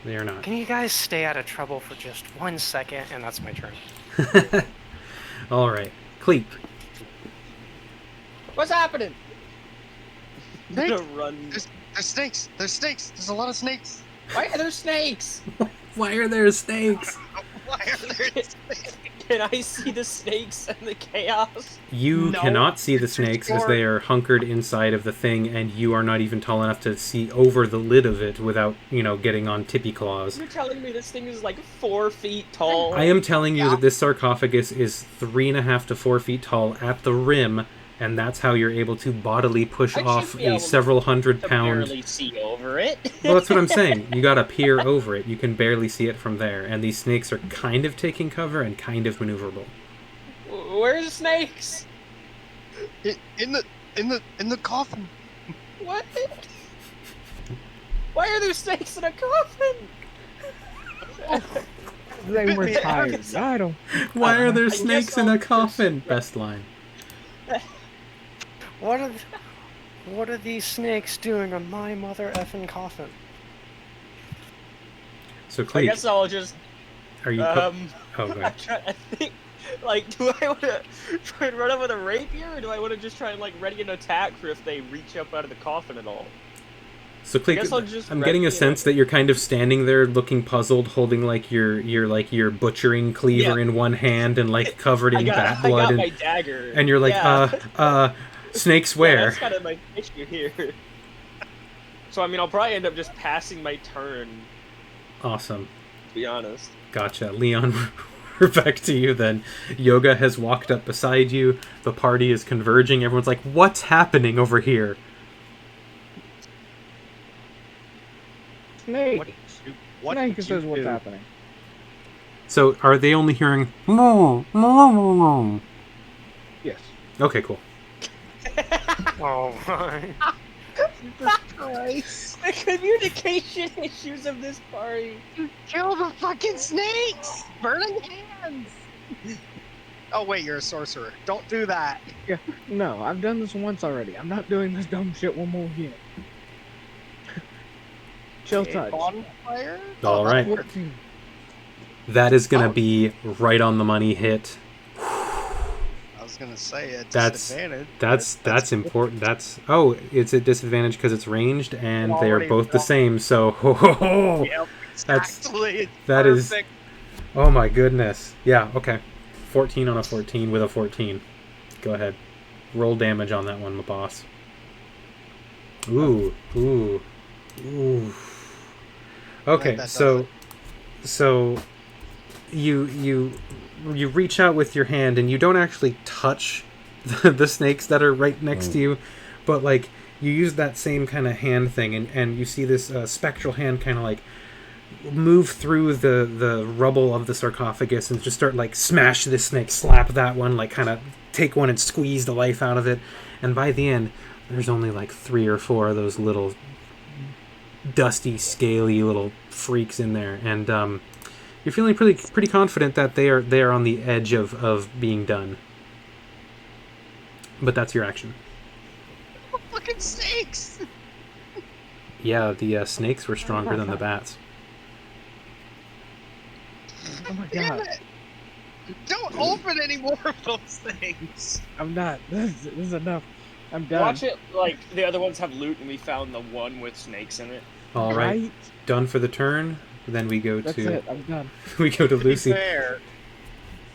they are not. Can you guys stay out of trouble for just 1 second? And that's my turn. All right, Cleep. What's happening? I'm Snakes! gonna run. There's snakes! There's snakes! There's a lot of snakes! Why are there snakes? Why are there snakes? Why are there snakes? Can I see the snakes and the chaos? You No, cannot see the it's too snakes as short. they are hunkered inside of the thing, and you are not even tall enough to see over the lid of it without, getting on tippy claws. You're telling me this thing is like 4 feet tall? I am telling you Yeah. that this sarcophagus is 3.5 to 4 feet tall at the rim, and that's how you're able to bodily push I should off be a able several hundred to pound. barely see over it. Well, that's what I'm saying. You gotta peer over it. You can barely see it from there, and these snakes are kind of taking cover and kind of maneuverable. Where's the snakes? In the coffin. What? Why are there snakes in a coffin? They were tired. I don't. Why are there guess snakes in I'll a just- coffin? Best line. What are these snakes doing on my mother effing coffin? So, I Cleek, guess I'll just are you? oh, go ahead. I think, like, do I want to try and run up with a rapier, or do I want to just try and like ready an attack for if they reach up out of the coffin at all? So, Cleek, guess I'll just I'm getting a ready, sense that you're kind of standing there, looking puzzled, holding like your butchering cleaver Yeah. in one hand and like covered in bat I blood, got and my dagger. and you're like, yeah. snakes Yeah, where? that's kind of my issue here. So I mean, I'll probably end up just passing my turn, Awesome. to be honest. Gotcha. Leon, we're back to you then. Yoga has walked up beside you. The party is converging. Everyone's like, what's happening over here? Snake. What Snake did says you what's do? happening. So, are they only hearing moo, moo, moo, moo? Yes. Okay, cool. Oh my. The communication issues of this party. Kill the fucking snakes! Burning hands! Oh wait, you're a sorcerer. Don't do that. No, I've done this once already. I'm not doing this dumb shit one more again. Chill touch. Bonfire? All right. 14. That is going to be right on the money hit. I was gonna say a That's- disadvantage. That's important. It's a disadvantage because it's ranged, and they are Already both the rolled. same. So, Yep, That's- exactly. It's that is- perfect. oh my goodness. Yeah. Okay. 14 on a 14 with a 14. Go ahead. Roll damage on that one, my boss. Ooh. Okay, That so you reach out with your hand and you don't actually touch the snakes that are right next to you, but like you use that same kind of hand thing, and you see this spectral hand kind of like move through the rubble of the sarcophagus and just start like smash this snake, slap that one, like kind of take one and squeeze the life out of it, and by the end there's only like 3 or 4 of those little dusty, scaly little freaks in there, and you're feeling pretty confident that they are on the edge of being done. But that's your action. Fucking snakes! Yeah, the snakes were stronger than the bats. Oh my Damn god. it! Don't open any more of those things! I'm not. This is enough. I'm done. Watch it like the other ones have loot, and we found the one with snakes in it. All right, done for the turn. Then we go That's to it. I'm done. we go to To be Lucy. fair,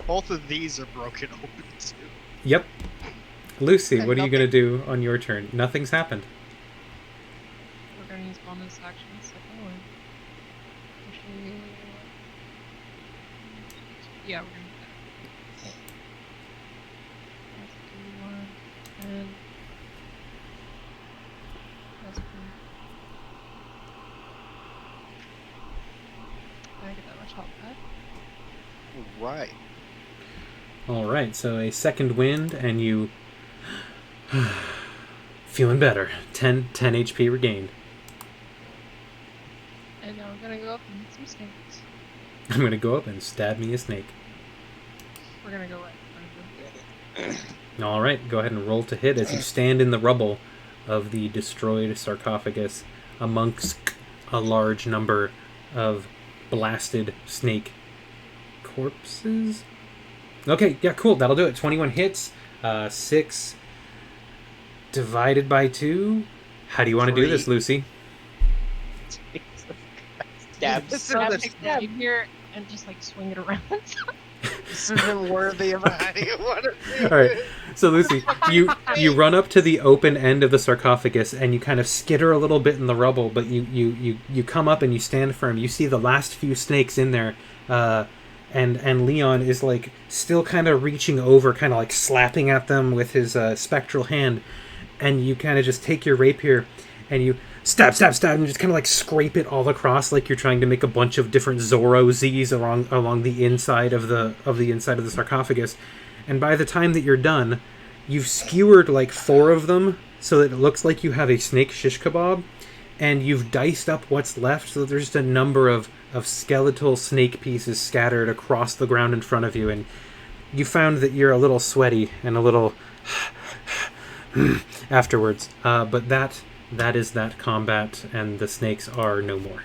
both of these are broken open too. Yep. Lucy, what are you gonna do on your turn? Nothing's happened. We're gonna use bonus actions. Second one. Actually, yeah, we're gonna do that. Let's do one and that's cool. I get that much health back. Right. All right, so a second wind, and you feeling better. 10 HP regained. And now we're gonna go up and eat some snakes. I'm gonna go up and stab me a snake. We're gonna go right. We're gonna go. All right, go ahead and roll to hit as you stand in the rubble of the destroyed sarcophagus amongst a large number of blasted snake corpses. Okay, yeah, cool. That'll do it. 21 hits. 6 divided by 2. How do you want to do this, Lucy? Stab, This is stab, the- stab. Here and just like swing it around. This isn't worthy of anyone. All right. So Lucy, you run up to the open end of the sarcophagus and you kind of skitter a little bit in the rubble, but you come up and you stand firm. You see the last few snakes in there, and Leon is like still kind of reaching over, kind of like slapping at them with his spectral hand, and you kind of just take your rapier and you stab, and just kind of like scrape it all across, like you're trying to make a bunch of different Zorro Z's along the inside of the inside of the sarcophagus. And by the time that you're done, you've skewered like 4 of them so that it looks like you have a snake shish kebab, and you've diced up what's left so that there's just a number of skeletal snake pieces scattered across the ground in front of you. And you found that you're a little sweaty and a little afterwards. But that is that combat, and the snakes are no more.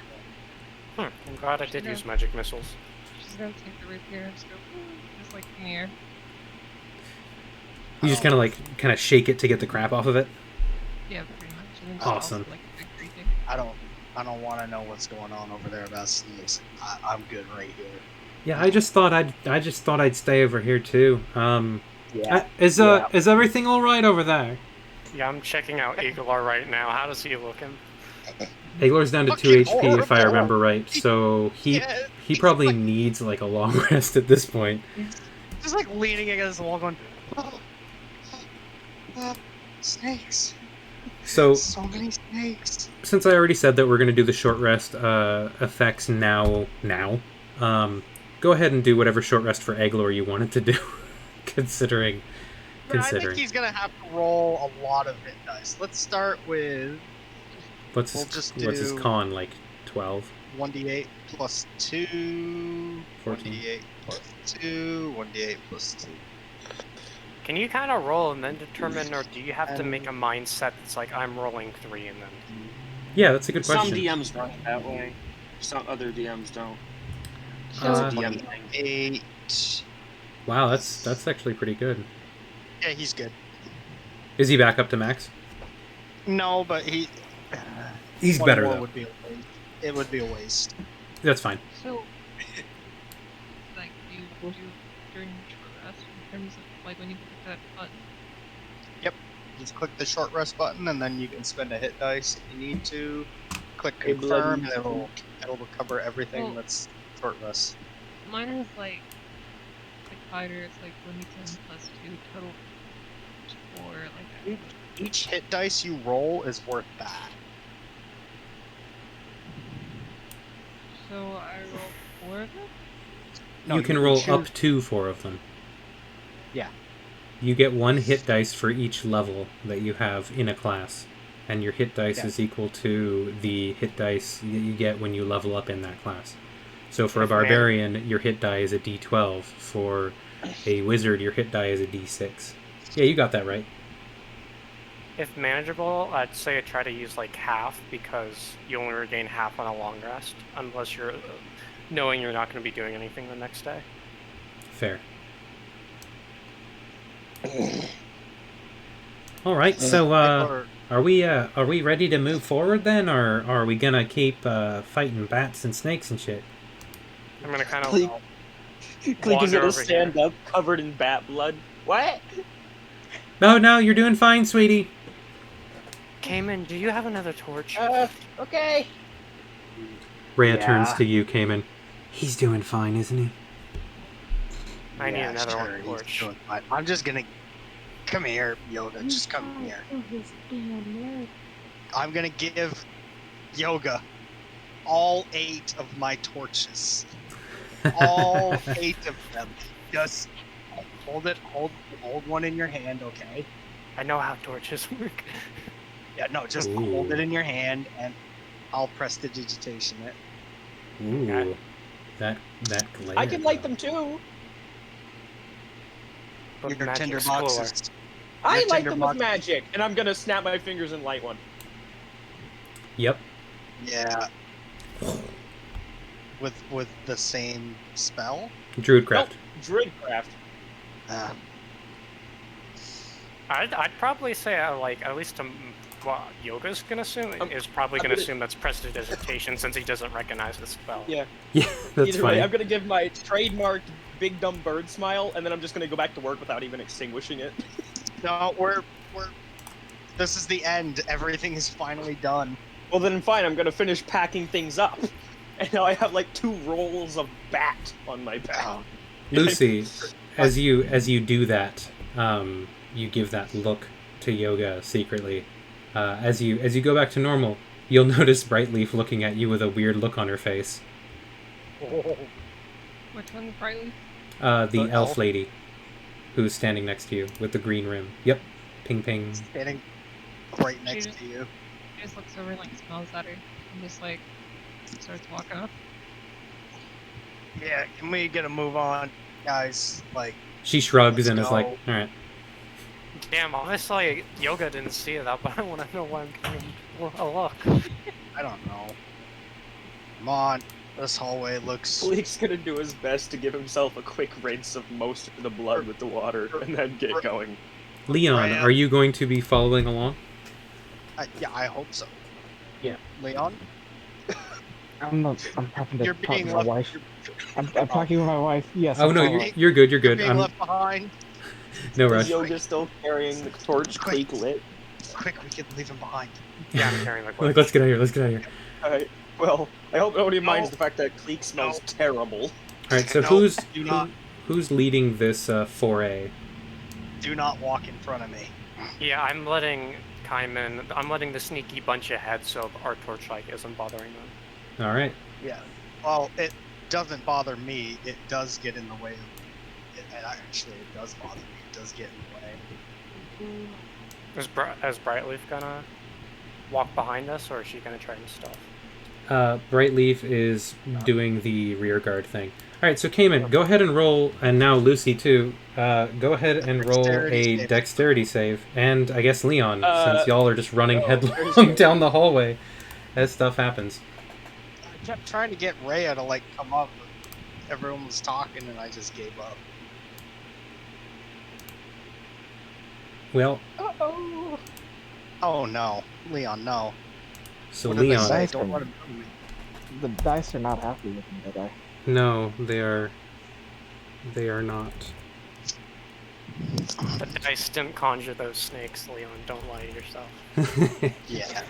I'm glad I did use magic missiles. Just gonna take the rapier and just go, just like in the air. You just kind of shake it to get the crap off of it. Yeah, pretty much. And then Awesome. also, like a big greeting. I don't want to know what's going on over there about snakes. I'm good right here. Yeah, I just thought I'd stay over here too. Yeah. Is everything all right over there? Yeah, I'm checking out Iglar right now. How does he looking? Aglar's down to Fucking 2 HP if I horrible. remember right, so he probably needs like a long rest at this point. Just like leaning against the wall, going, snakes. So So many snakes. since I already said that we're going to do the short rest effects now, go ahead and do whatever short rest for Aglor you wanted to do, considering. I think he's gonna have to roll a lot of hit dice. Let's start with What's we'll his do- con, like 12? 1d8 plus 2, 14. 1d8 plus 2, 1d8 plus 2. Can you kind of roll and then determine, or do you have to make a mindset that's like, I'm rolling 3 and then... Yeah, that's a good Some question. DMs run it that way. Some other DMs don't. So, Uh, DM thing. 8. Wow, that's actually pretty good. Yeah, he's good. Is he back up to max? No, but He's one better more though. would be a waste. It would be a waste. That's fine. so, like, do you do during short rest in terms of, like, when you click that button? Just click the short rest button, and then you can spend a hit dice if you need to. Click A bloody- confirm, and it'll cover everything Well- that's short rest. Mine is like fighter, it's like 1d10 plus 2 total 4, like that. Each hit dice you roll is worth that. So I roll 4 of them? No, you can you roll choose- up to 4 of them. Yeah. You get 1 hit dice for each level that you have in a class, and your hit dice Yeah. is equal to the hit dice that you get when you level up in that class. So for a If man- barbarian, your hit die is a d12. For a wizard, your hit die is a d6. Yeah, you got that right. If manageable, I'd say I try to use like half, because you only regain half on a long rest, unless you're knowing you're not going to be doing anything the next day. Fair. All right, so Or- are we ready to move forward then, or are we gonna keep fighting bats and snakes and shit? I'm going to kind of... Clink is wander gonna over stand here. up, covered in bat blood. What? No, you're doing fine, sweetie. Cayman, do you have another torch? Okay. Rhea Yeah. turns to you, Cayman. He's doing fine, isn't he? I need Yeah, another sure, one he's torch. doing fine. I'm just gonna come here, Yoga. Just come here. I'm gonna give Yoga all 8 of my torches. All 8 of them. Just hold one in your hand, okay? I know how torches work. Yeah, no, just Ooh. hold it in your hand, and I'll prestidigitation it. Ooh, Okay. that glare. I can light them too. But Your magic's tinderbox cooler. is... I Your light them with tinderbox- magic, and I'm gonna snap my fingers and light one. Yep. Yeah. With the same spell? Druidcraft. Nope, Druidcraft. I'd probably say like at least what Yoga's gonna assume is probably I'm gonna gonna- assume that's prestidigitation since he doesn't recognize the spell. Yeah. Yeah, that's Either funny. way, I'm gonna give my trademarked big dumb bird smile, and then I'm just gonna go back to work without even extinguishing it. No, we're. This is the end. Everything is finally done. Well, then fine. I'm gonna finish packing things up, and now I have like 2 rolls of bat on my back. Lucy, as you do that, you give that look to Yoga secretly. As you go back to normal, you'll notice Brightleaf looking at you with a weird look on her face. Which one's Brightleaf? The elf lady, who's standing next to you with the green rim. Yep, ping ping. Standing right next to you. She just looks over and like smells at her and just like starts walking off. Yeah, can we get a move on, guys? Like, She shrugs Let's and is go. like, "All right." Damn, honestly, Yoga didn't see that, but I want to know why I'm giving a look. I don't know. Come on, this hallway looks. Bleak's gonna do his best to give himself a quick rinse of most of the blood with the water, and then get going. Leon, Right. are you going to be following along? Yeah, I hope so. Yeah. Leon, I'm talking to you're talking being to my left. wife. I'm talking with my wife. Yes. Oh I'm no, following. you're good. You're You're good. being left behind. No Is rush. Yoga still carrying the torch Quick. Cleek lit? Quick, we can leave him behind. Yeah, I'm carrying like Like, let's get out of here. Let's get out of here. Alright, well, I hope nobody minds No. the fact that Cleek smells terrible. All right. So No, do not. who's leading this foray? Do not walk in front of me. Yeah, I'm letting the sneaky bunch ahead so our torchlight isn't bothering them. All right. Yeah. Well, it doesn't bother me. It does get in the way. Actually, it does bother me. It does get in the way. Is Brightleaf gonna walk behind us, or is she gonna try and stuff? Brightleaf is doing the rear guard thing. All right. So Cayman, go ahead and roll, and now Lucy too. Go ahead and roll Dexterity a save. dexterity save, and I guess Leon, since y'all are just running oh, headlong there's- down the hallway as stuff happens. I kept trying to get Rhea to like come up, but everyone was talking, and I just gave up. Well, Oh no, Leon, no. so What did they Leon. say? Dice Don't are- let him do me. The dice are not happy with me today. No, they are not. The dice didn't conjure those snakes, Leon. Don't lie to yourself. Yeah.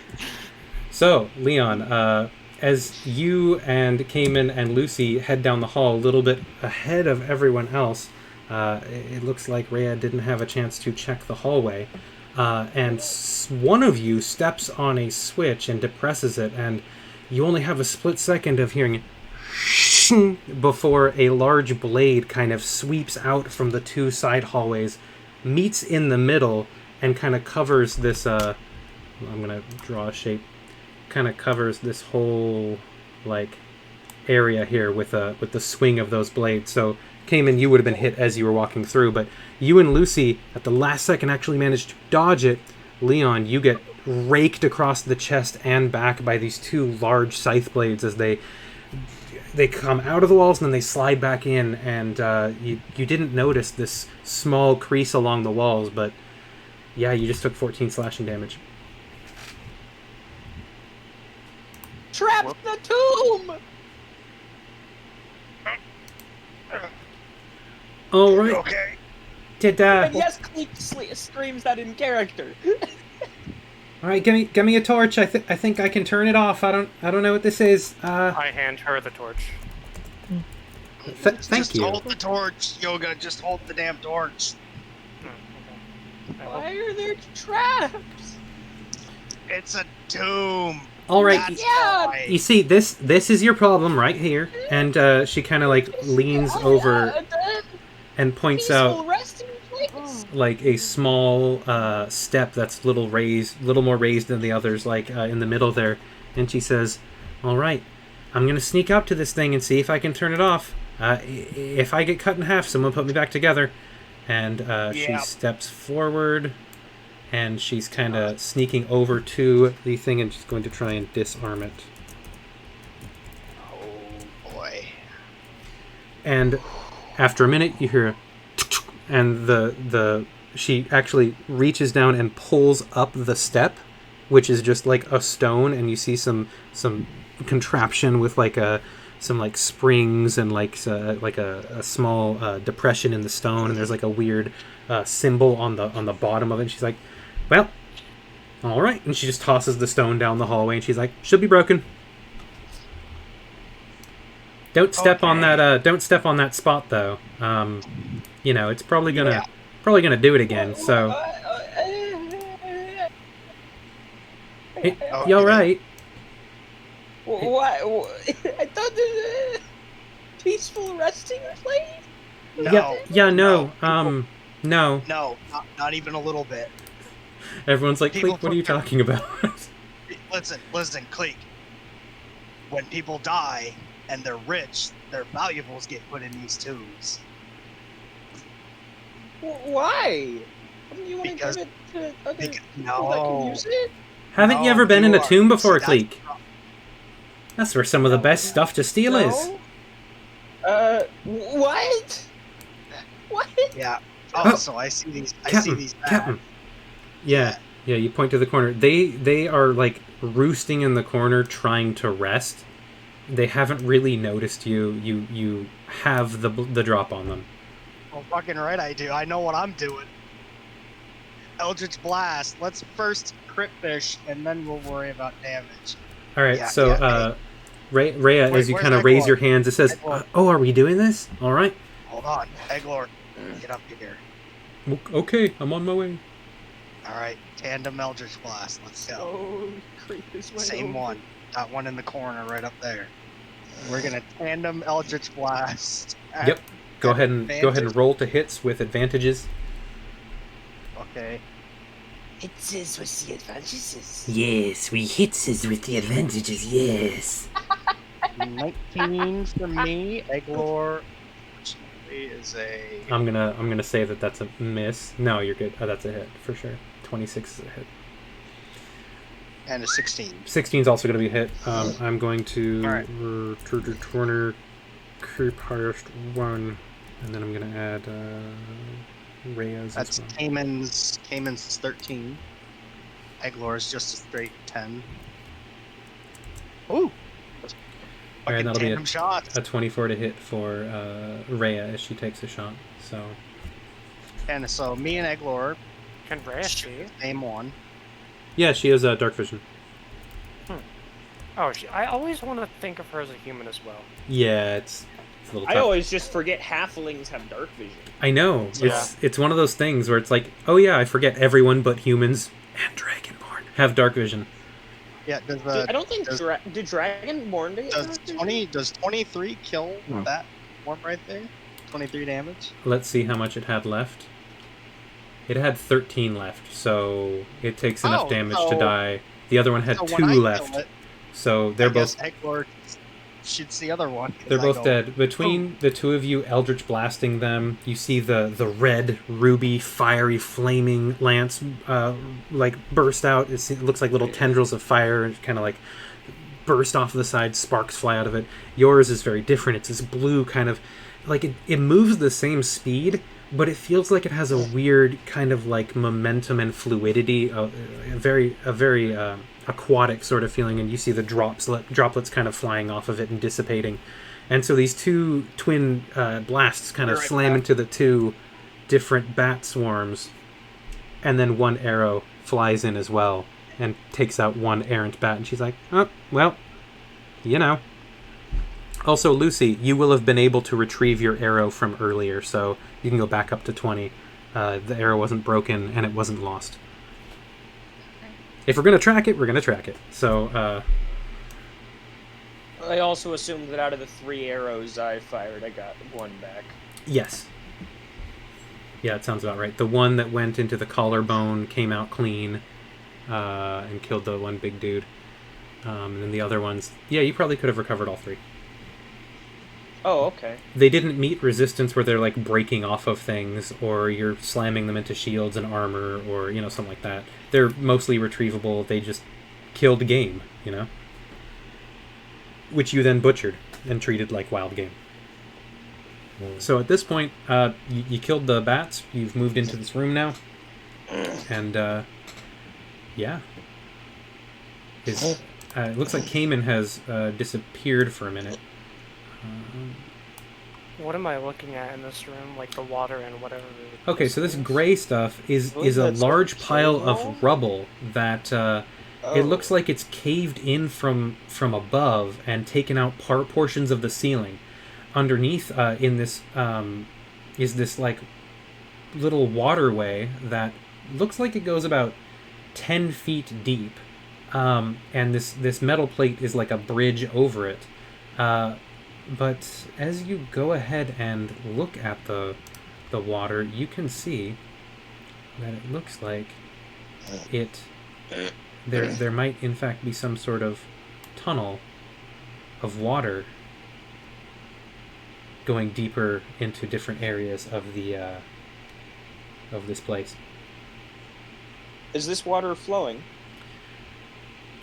So, Leon, as you and Cayman and Lucy head down the hall a little bit ahead of everyone else, it looks like Rhea didn't have a chance to check the hallway. And one of you steps on a switch and depresses it, and you only have a split second of hearing it before a large blade kind of sweeps out from the 2 side hallways, meets in the middle, and kind of covers this, I'm going to draw a shape, kind of covers this whole, like, area here with the swing of those blades. So, Cayman, you would have been hit as you were walking through, but you and Lucy, at the last second, actually managed to dodge it. Leon, you get raked across the chest and back by these 2 large scythe blades as they come out of the walls and then they slide back in, and you didn't notice this small crease along the walls, but yeah, you just took 14 slashing damage. Trap the tomb! All right. Okay. Did And yes, Cleek screams that in character. all right, give me a torch. I think I can turn it off. I don't know what this is. I hand her the torch. Thank Just you. hold the torch, Yoga. Just hold the damn torch. Why are there traps? It's a tomb. All right. That's Yeah. why. You see, this is your problem right here, and she kind of like leans over and points out resting place. like a small step that's little more raised than the others, like in the middle there, and she says, "All right, I'm gonna sneak up to this thing and see if I can turn it off. If I get cut in half, someone put me back together." And she Yeah. steps forward, and she's kind of sneaking over to the thing, and she's going to try and disarm it. Oh boy. And after a minute, you hear a and she actually reaches down and pulls up the step, which is just like a stone, and you see some contraption with like some like springs and like a small depression in the stone, and there's like a weird symbol on the bottom of it. And she's like, "Well, all right," and she just tosses the stone down the hallway, and she's like, "Should be broken. Don't step on that. Don't step on that spot, though. It's probably gonna do it again. So, hey, you all right? What? I thought this was a peaceful resting place. No. Yeah. No. People- No. No, not even a little bit. Everyone's like, People Cleek, what are you put their- talking about? Listen, Cleek. When people die and they're rich, their valuables get put in these tombs. Why? You want to Because- give it to other Because, people that can use it? Haven't you No, ever been in a you are- tomb before, see, Cleek? That's where some of the best stuff to steal is. No? What? What? Yeah. Oh. So I see these. Captain. Yeah. You point to the corner. They are like roosting in the corner, trying to rest. They haven't really noticed you. You have the drop on them. Well, fucking right, I do. I know what I'm doing. Eldritch Blast. Let's first crit fish, and then we'll worry about damage. All right. Yeah, so, yeah, Rhea, Wait, as you where's kind of raise Eglor? your hands, it says, Eglor. "Oh, are we doing this? All right. Hold on, Eglor, get up here. Okay, I'm on my way." All right, tandem Eldritch Blast. Let's go. Oh, creep this way. Same one. That one in the corner, right up there. We're gonna tandem Eldritch Blast. Yep. Go ahead and roll to hits with advantages. Okay. It is with the advantages. Yes, we hits with the advantages. Yes. 19 for me. Eglor, unfortunately, is a. I'm gonna say that's a miss. No, you're good. Oh, that's a hit for sure. 26 is a hit. And a 16. 16 is also gonna be a hit. I'm going to All right. corner creep highest one, and then I'm gonna add Rhea's That's as well. Cayman's 13. Eglor's just a straight 10. Ooh! All right, Fucking that'll be tandem shots. a 24 to hit for Rhea as she takes a shot. So And so me and Eglor, Can Rhea see? same one. yeah, she has dark vision. Oh, I always want to think of her as a human as well. Yeah, it's a little tough. I always just forget halflings have dark vision. I know. Yeah. It's one of those things where it's like, oh yeah, I forget everyone but humans and Dragonborn have dark vision. Yeah, I don't think does- did Dragonborn get does dark vision? 20 does 23 kill No. that one right there? 23 damage. Let's see how much it had left. It had 13 left, so it takes enough Oh, damage so- to die. The other one had So 2 when I kill left, it, so they're I guess both Eglor shoots the other one. they're I both go, dead. Between the two of you, Eldritch blasting them, you see the red, ruby, fiery, flaming lance like burst out. It looks like little tendrils of fire, and kind of like burst off the side. Sparks fly out of it. Yours is very different. It's this blue kind of like it moves the same speed, but it feels like it has a weird kind of like momentum and fluidity, a very aquatic sort of feeling, and you see the droplets kind of flying off of it and dissipating. And so these two twin blasts kind of Right slam back. into the two different bat swarms, and then one arrow flies in as well and takes out one errant bat, and she's like, oh, well, you know. Also, Lucy, you will have been able to retrieve your arrow from earlier, so you can go back up to 20. The arrow wasn't broken, and it wasn't lost. If we're going to track it, we're going to track it. So, I also assumed that out of the 3 arrows I fired, I got 1 back. yes. Yeah, it sounds about right. The one that went into the collarbone came out clean and killed the one big dude. And then the other ones, yeah, you probably could have recovered all 3. Oh, okay. They didn't meet resistance where they're like breaking off of things, or you're slamming them into shields and armor, or something like that. They're mostly retrievable. They just killed game, which you then butchered and treated like wild game. So at this point, you killed the bats. You've moved into this room now, and yeah, it looks like Cayman has disappeared for a minute. What am I looking at in this room? Like the water and whatever. Okay, so this is? gray stuff is believe a that's a large pile cable. of rubble that it looks like it's caved in from above and taken out portions of the ceiling. Underneath in this is this like little waterway that looks like it goes about 10 feet deep, and this metal plate is like a bridge over it. But as you go ahead and look at the water, you can see that it looks like there might in fact be some sort of tunnel of water going deeper into different areas of the of this place. Is this water flowing?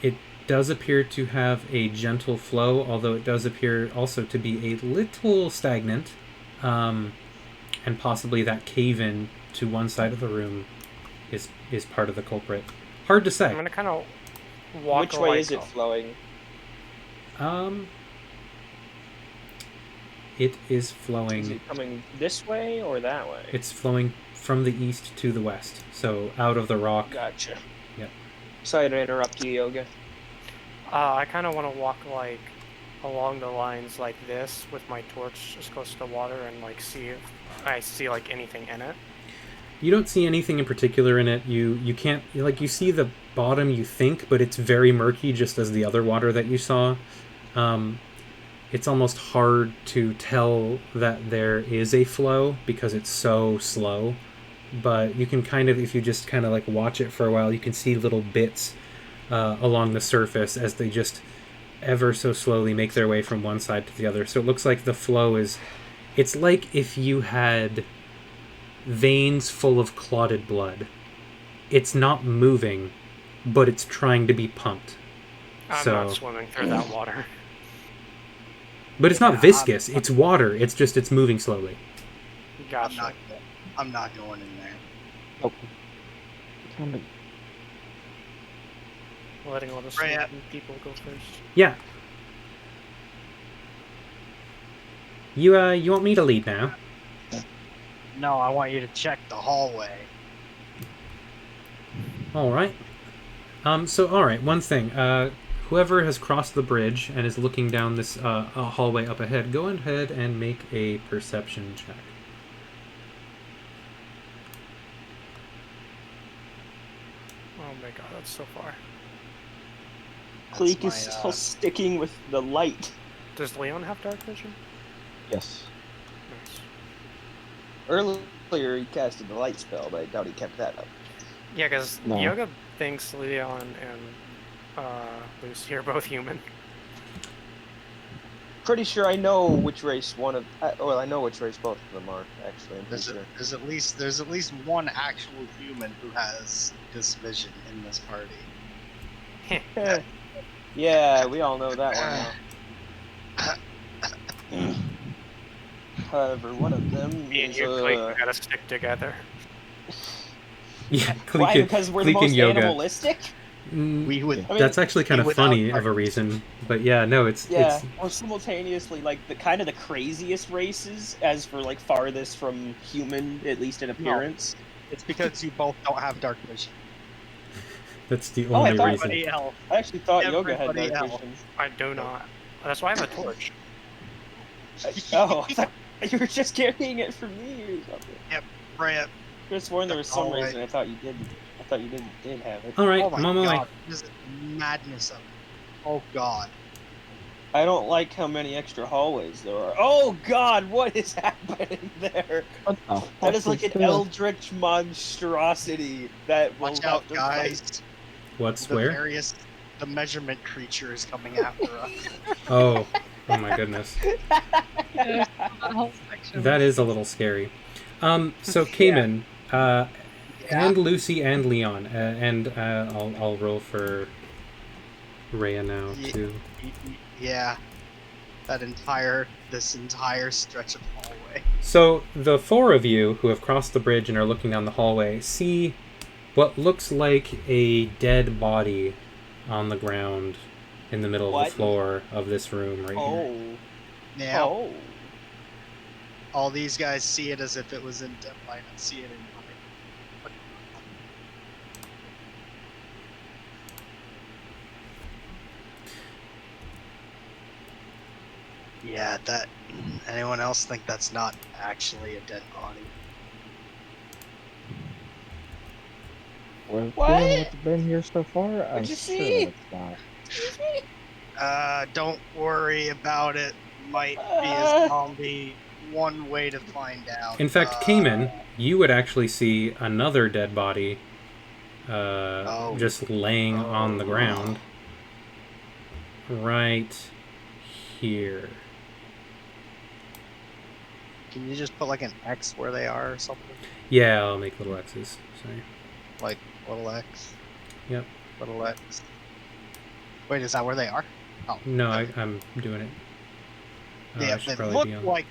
It does appear to have a gentle flow, although it does appear also to be a little stagnant, and possibly that cave-in to one side of the room is part of the culprit. Hard to I'm say. gonna kind of walk. Which way is it flowing? It is flowing. Is it coming this way or that way? It's flowing from the east to the west, so out of the rock. Gotcha. Yep. Sorry to interrupt you, Yoga. I kind of want to walk like along the lines like this with my torch just close to the water and like see if I see like anything in it. You don't see anything in particular in it. You can't, like, you see the bottom, you think, but it's very murky, just as the other water that you saw. It's almost hard to tell that there is a flow because it's so slow. But you can kind of, if you just kind of like watch it for a while, you can see little bits along the surface as they just ever so slowly make their way from one side to the other. So it looks like the flow is, it's like if you had veins full of clotted blood. It's not moving, but it's trying to be pumped. I'm not swimming through that water. But it's not viscous. It's water. It's just it's moving slowly. Gotcha. I'm not going in there. Oh. Letting all the Right. sneaky people go first. Yeah. You want me to lead now? No, I want you to check the hallway. All right. So all right. One thing. Whoever has crossed the bridge and is looking down this hallway up ahead, go ahead and make a perception check. Oh my god, that's so far. Cleek is still sticking with the light. Does Leon have dark vision? Yes. Nice. Earlier he casted the light spell, but I doubt he kept that up. Yeah, because No. Yoga thinks Leon and Lucy are both human. Pretty sure I know which race one of. Well, I know which race both of them are. Actually, I'm pretty sure. There's at least one actual human who has this vision in this party. Yeah, we all know that one now. However, one of them Me and is you, Clayton, gotta stick together. Yeah. why? Because we're the Cleek and most Yoga. animalistic. We would. I mean, That's actually kind of without funny our- of a reason, but yeah, no, it's Yeah, or simultaneously like the kind of the craziest races, as for like farthest from human, at least in appearance. It's because you both don't have dark vision. that's the Oh, I only thought- reason. Everybody else. I actually thought Yoga had Everybody dark else. vision. I do not. That's why I have a torch. Oh, I thought you were just carrying it from me or something. Right. I could have sworn there was some Oh, reason I thought you didn't. I thought you did have it. All right, Oh my I'm on my way. god. This is madness of it. Oh god. I don't like how many extra hallways there are. Oh god, what is happening there? What the That is fuck like an this? eldritch monstrosity that will Watch out, have to guys. fight. What's The where? the measurement creature is coming after us. Oh my goodness. Yeah, that whole section. That is a little scary. So Cayman, and Lucy and Leon, and I'll roll for Rhea now Ye- too. Yeah. This entire stretch of hallway. So the four of you who have crossed the bridge and are looking down the hallway see what looks like a dead body on the ground in the middle of What? the floor of this room right here. Oh. Yeah. Oh. All these guys see it as if it was in dim light and see it in light. Yeah, that. Anyone else think that's not actually a dead body? Well, What? given what's been here so far, I'm What'd you certain see? it's not. Excuse me? Don't worry about it. Might be a zombie. One way to find out. In fact, Cayman, you would actually see another dead body just laying on the ground. Right here. Can you just put like an X where they are or something? Yeah, I'll make little X's. Sorry. Like little X. Yep. Little X. Wait, is that where they are? Oh. No, okay. I'm doing it. Yeah, I should they probably look be on. like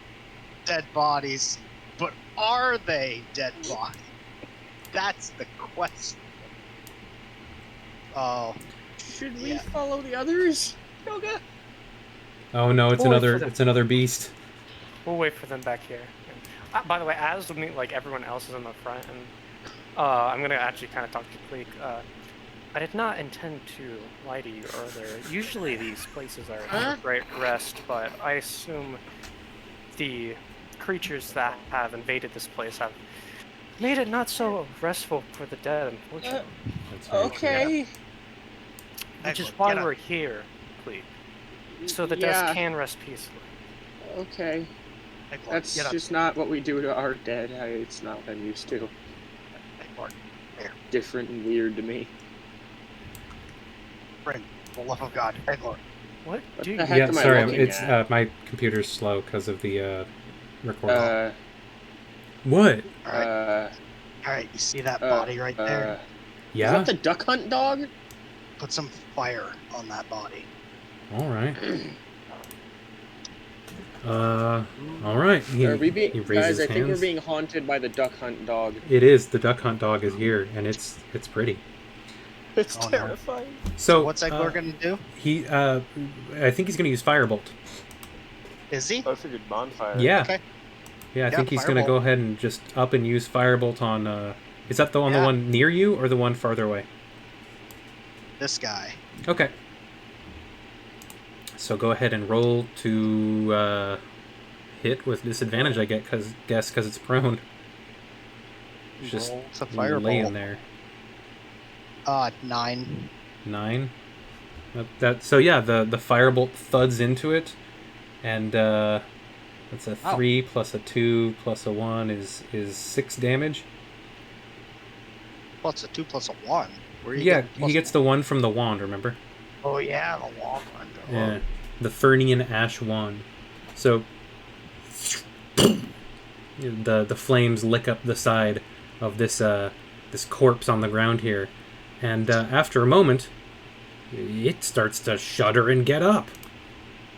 dead bodies, but are they dead bodies? That's the question. Oh, Should we Yeah. follow the others, Yoga? Oh no, it's We'll wait another for them. it's another beast. We'll wait for them back here. By the way, as like everyone else is in the front, and I'm gonna actually kind of talk to Cleek. I did not intend to lie to you earlier. Usually these places are a great rest, but I assume the creatures that have invaded this place have made it not so restful for the dead, unfortunately. That's very true. Okay. Which is Eggler, why get up. we're here, Cleek. So the Yeah. dead can rest peacefully. Okay. Eggler, That's get up. just not what we do to our dead. It's not what I'm used to. Eggler, Different and weird to me. friend, for the love of God, Eggler. What What do the you? heck Yeah, am I sorry, looking it's at? my computer's slow because of the recording. What? All right, you see that body right there? Is Yeah. that the duck hunt dog? Put some fire on that body. All right. All right. He Are we being, he raises guys, his I think we're hands. being haunted by the duck hunt dog. It is. The duck hunt dog is here, and it's pretty. It's Oh, no. terrifying. So What's Eggler gonna do? He I think he's gonna use firebolt. Is he? I figured bonfire. Yeah. Okay. Yeah, I Yeah, think he's gonna firebolt. go ahead and just up and use firebolt on. Is that the Yeah. one near you or the one farther away? This guy. Okay. So go ahead and roll to hit with disadvantage. I guess because it's prone. It's just Roll to laying firebolt. there. 9. 9. So yeah, the firebolt thuds into it, and that's a 3 plus a 2 plus a 1 is 6 damage. Plus a 2 plus a 1. Where are you Yeah, getting he plus gets the 1 from the wand. Remember? Oh yeah, the wall one. Yeah, the Fernian Ash wand. So the flames lick up the side of this this corpse on the ground here, and after a moment, it starts to shudder and get up.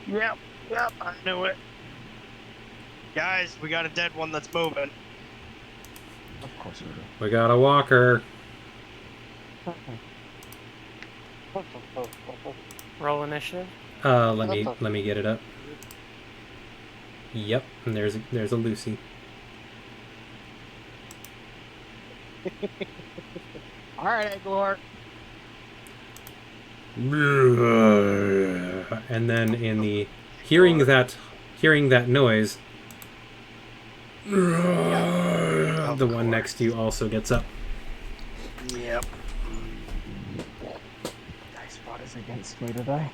Yep, I knew it. Guys, we got a dead one that's moving. Of course we do. We got a walker. Roll initiative. Let me get it up. Yep, and there's a Lucy. All right, Eggler. And then in the hearing that noise, the one next to you also gets up. Yep. Dice brought us against me today.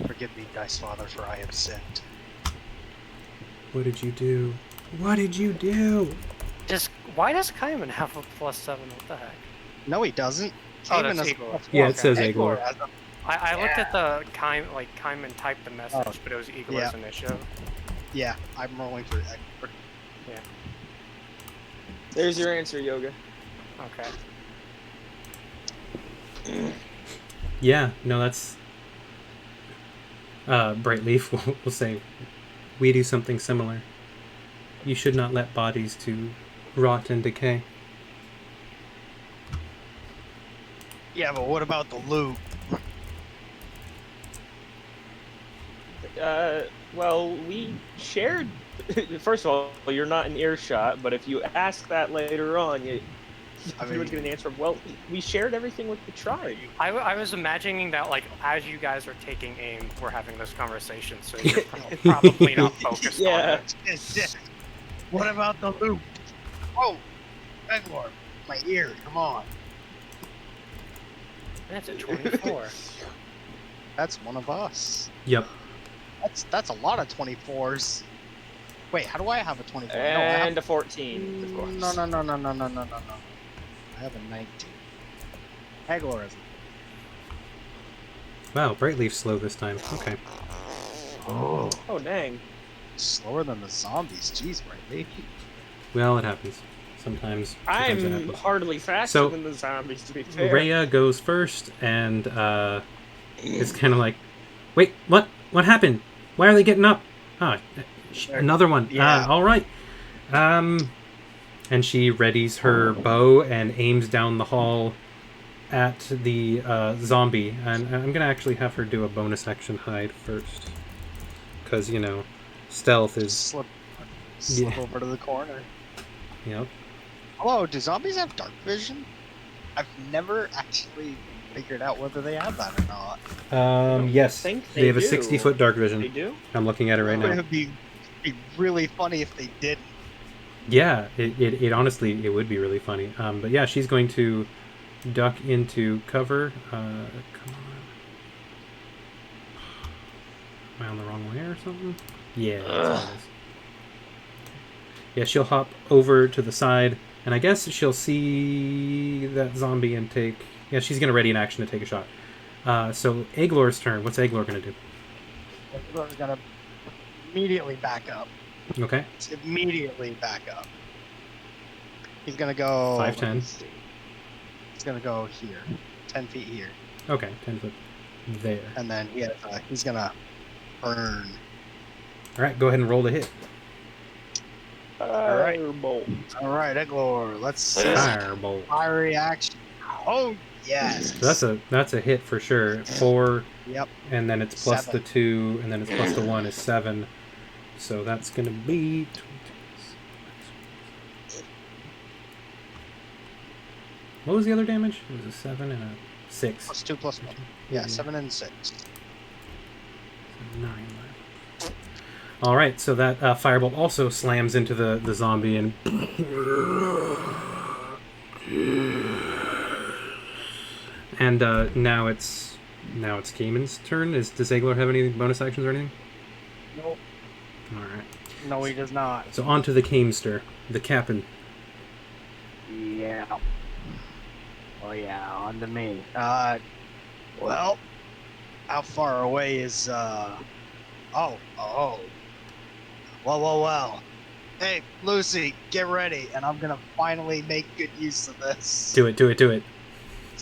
Forgive me, Dice Father, for I have sinned. What did you do? What did you do? Why does Kaiman have a +7? What the heck? No, he doesn't. Oh, Cayman that's has a Igor. plus Yeah, one. it says Eggler Igor. has a- I looked at the Kaiman typed the message, Oh. but it was Igor's Yeah. initiative. Yeah, I'm rolling for Eggler. There's your answer, Yoga. Okay. Yeah, no, that's Brightleaf will say, we do something similar. You should not let bodies to rot and decay. Yeah, but what about the loot? Well, we shared. First of all, you're not in earshot, but if you ask that later on, you pretty much get an answer of, well, we shared everything with the tribe. I was imagining that, like, as you guys are taking aim, we're having this conversation, so you're probably not focused on Yeah. it. What about the loop? Oh, Eglor, my ear, come on. That's a 24. That's one of us. Yep. That's a lot of 24s. Wait, how do I have a 24? And a 14, of course. No. I have a 19. Eglor is. Wow, Brightleaf's slow this time. Okay. Oh. Oh, dang. Slower than the zombies. Jeez, Brightleaf. Well, it happens. Sometimes it I'm happens. hardly faster So, than the zombies, to be fair. Rhea goes first, and it's kind of like, wait, what? What happened? Why are they getting up? Ah, another one. Yeah. All right. And she readies her bow and aims down the hall at the zombie. And I'm gonna actually have her do a bonus action hide first, because stealth is. Slip Yeah. over to the corner. Yep. Hello, do zombies have dark vision? I've never actually figured out whether they have that or not. Yes. think They they have a do. 60-foot dark vision. They do? I'm looking at it right It now. would be really funny if they didn't. Yeah, it honestly, it would be really funny. But yeah, she's going to duck into cover. Come on. Am I on the wrong way or something? Yeah, that's what it is. Yeah, she'll hop over to the side, and I guess she'll see that zombie and take... Yeah, she's going to ready an action to take a shot. So, Eglor's turn. What's Eglor going to do? We're gonna immediately back up. Okay. Immediately back up. He's gonna go 5'10". let me see. He's gonna go here, 10 feet here, Okay, 10 foot there. and then he's gonna burn. Alright, go ahead and roll the hit. right. Firebolt. All right, Eglor, let's see. Firebolt. Fiery action. Oh yes. So that's a hit for sure. 4, Yep. and then it's plus 7. the 2, and then it's plus the 1 is 7. So that's gonna be 22. What was the other damage? It was a 7 and a 6. Plus 2 plus 1. Yeah, 7 and 6. 9 left. All right, so that firebolt also slams into the zombie, and now it's Cayman's turn. Does Eglor have any bonus actions or anything? Nope. All right. No, he does not. So on to the Camester, the captain. Yeah. Oh yeah, on to me. Well, how far away is Oh. Well. Hey, Lucy, get ready, and I'm gonna finally make good use of this. Do it.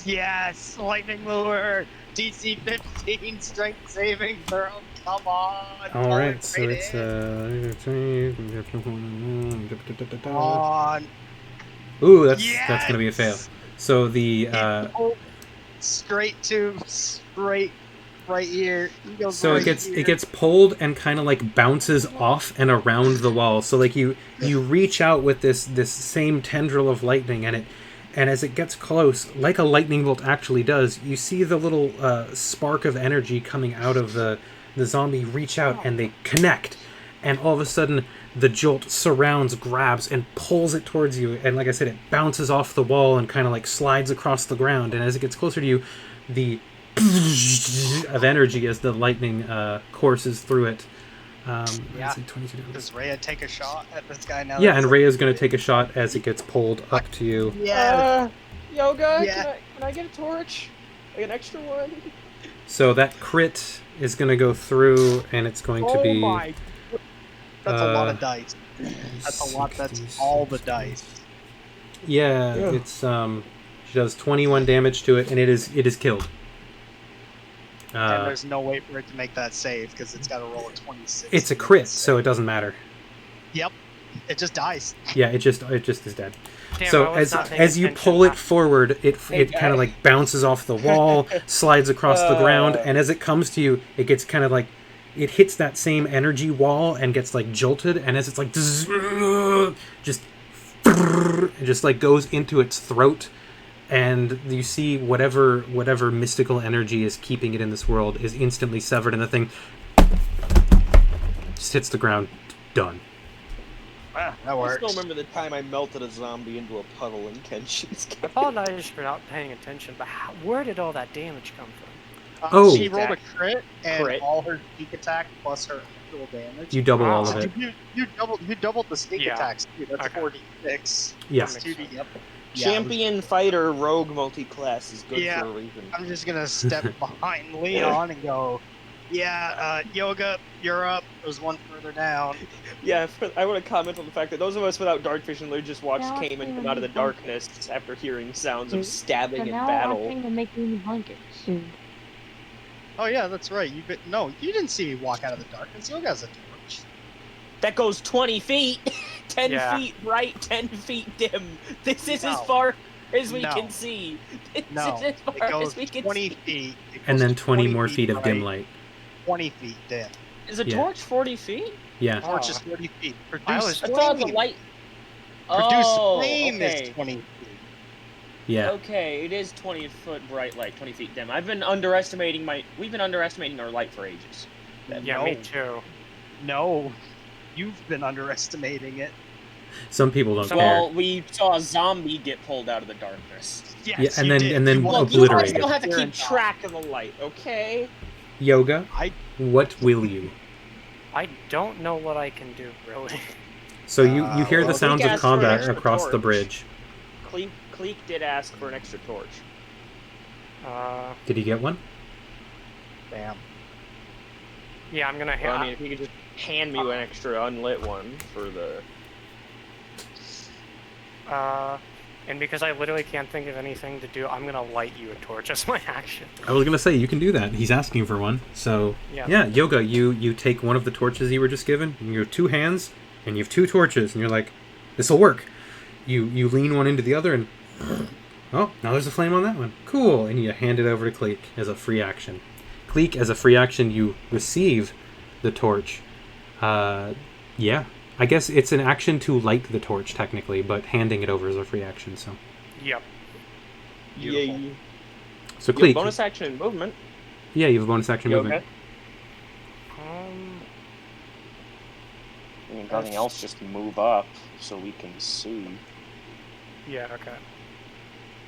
Yes, lightning lure, DC 15, strength saving throw. Come on. All right, so right it's Come on. Ooh, that's gonna be a fail. So the straight right here. He goes so right it here. gets pulled and kind of like bounces off and around the wall. So like you reach out with this same tendril of lightning, and as it gets close, like a lightning bolt actually does, you see the little spark of energy coming out of the zombie reach out, and they connect, and all of a sudden the jolt surrounds, grabs, and pulls it towards you, and like I said, it bounces off the wall and kind of like slides across the ground, and as it gets closer to you, the of energy as the lightning courses through it. Yeah. let's see, 22 damage. Does Rhea take a shot at this guy now? Yeah, and Rhea's going to take a shot as it gets pulled up to you. Yeah. Yoga, Yeah. can I get a torch? Like an extra one? So that crit is going to go through, and it's going to be... my. That's a lot of uh, dice. That's a lot. That's all the dice. Yeah, it's she does 21 damage to it, and it is killed. And there's no way for it to make that save because it's got to roll a 26. It's a to make crit, it so it doesn't matter. Yep. It just dies. Yeah, it just is dead. Damn, I So was not paying as you attention. pull it forward, it kind of like bounces off the wall, slides across the ground, and as it comes to you, it gets kind of like it hits that same energy wall and gets like jolted, and as it's like just it just like goes into its throat, and you see whatever mystical energy is keeping it in this world is instantly severed, and the thing just hits the ground. Done. That I works. still remember the time I melted a zombie into a puddle in Kenshin's I apologize for not paying attention, but where did all that damage come from? Oh. She rolled a crit, and Crit. all her sneak attack plus her actual damage. You double Wow. all of it. You doubled the sneak Yeah. attacks too. That's Okay. 46. Yeah. That's 2D. Yep. Champion fighter rogue multi-class is good Yeah. for a reason. I'm just gonna step behind Leon and go, Yoga, you're up. There's one further down. Yeah, I want to comment on the fact that those of us without dark vision literally just watched Now I Cayman can come out of the make darkness after hearing sounds of So stabbing and now battle. I came to make me blankets soon. Oh yeah, that's right. You didn't see me walk out of the darkness. Yoga has a torch. That goes 20 feet! 10 Yeah. feet bright, 10 feet dim. This is as No. far as we No. can see. This No, is as it far goes as we can 20 see. feet. It And goes then 20 more feet feet of dim bright, light. 20 feet dim. Is a Yeah. torch 40 feet? Yeah. Torch Oh. is 40 feet. I Produce was- I thought the flame. light. Produce Oh, flame okay. is 20 feet. Yeah. Okay, it is 20-foot bright light, 20 feet dim. We've been underestimating our light for ages. Yeah, No. me too. No, you've been underestimating it. Some people don't care. Well, we saw a zombie get pulled out of the darkness. Yes, Yeah, and you then- did. and then You Well, walked Look, you guys obliterated. don't have to there keep and saw. track of the light, okay? Yoga, I what will you? I don't know what I can do, really. So you hear well, the we sounds of asked for an combat extra across the torch. bridge. Cleek did ask for an extra torch. Did he get one? Damn. Yeah, I'm gonna hit. Well, I mean, if you could just hand me an extra unlit one for the... And because I literally can't think of anything to do, I'm gonna light you a torch as my action. I was gonna say you can do that. He's asking for one. So Yeah. Yoga, you take one of the torches you were just given, and you have two hands, and you have two torches, and you're like, this'll work. You lean one into the other, and oh, now there's a flame on that one. Cool, and you hand it over to Cleek as a free action. Cleek, as a free action, you receive the torch. Yeah. I guess it's an action to light the torch, technically, but handing it over is a free action, so. Yep. Beautiful. Yay. So You have Cleek, bonus action and movement. yeah, you have a bonus action You movement. okay? I mean, if nothing else, just move up so we can see. Yeah, okay.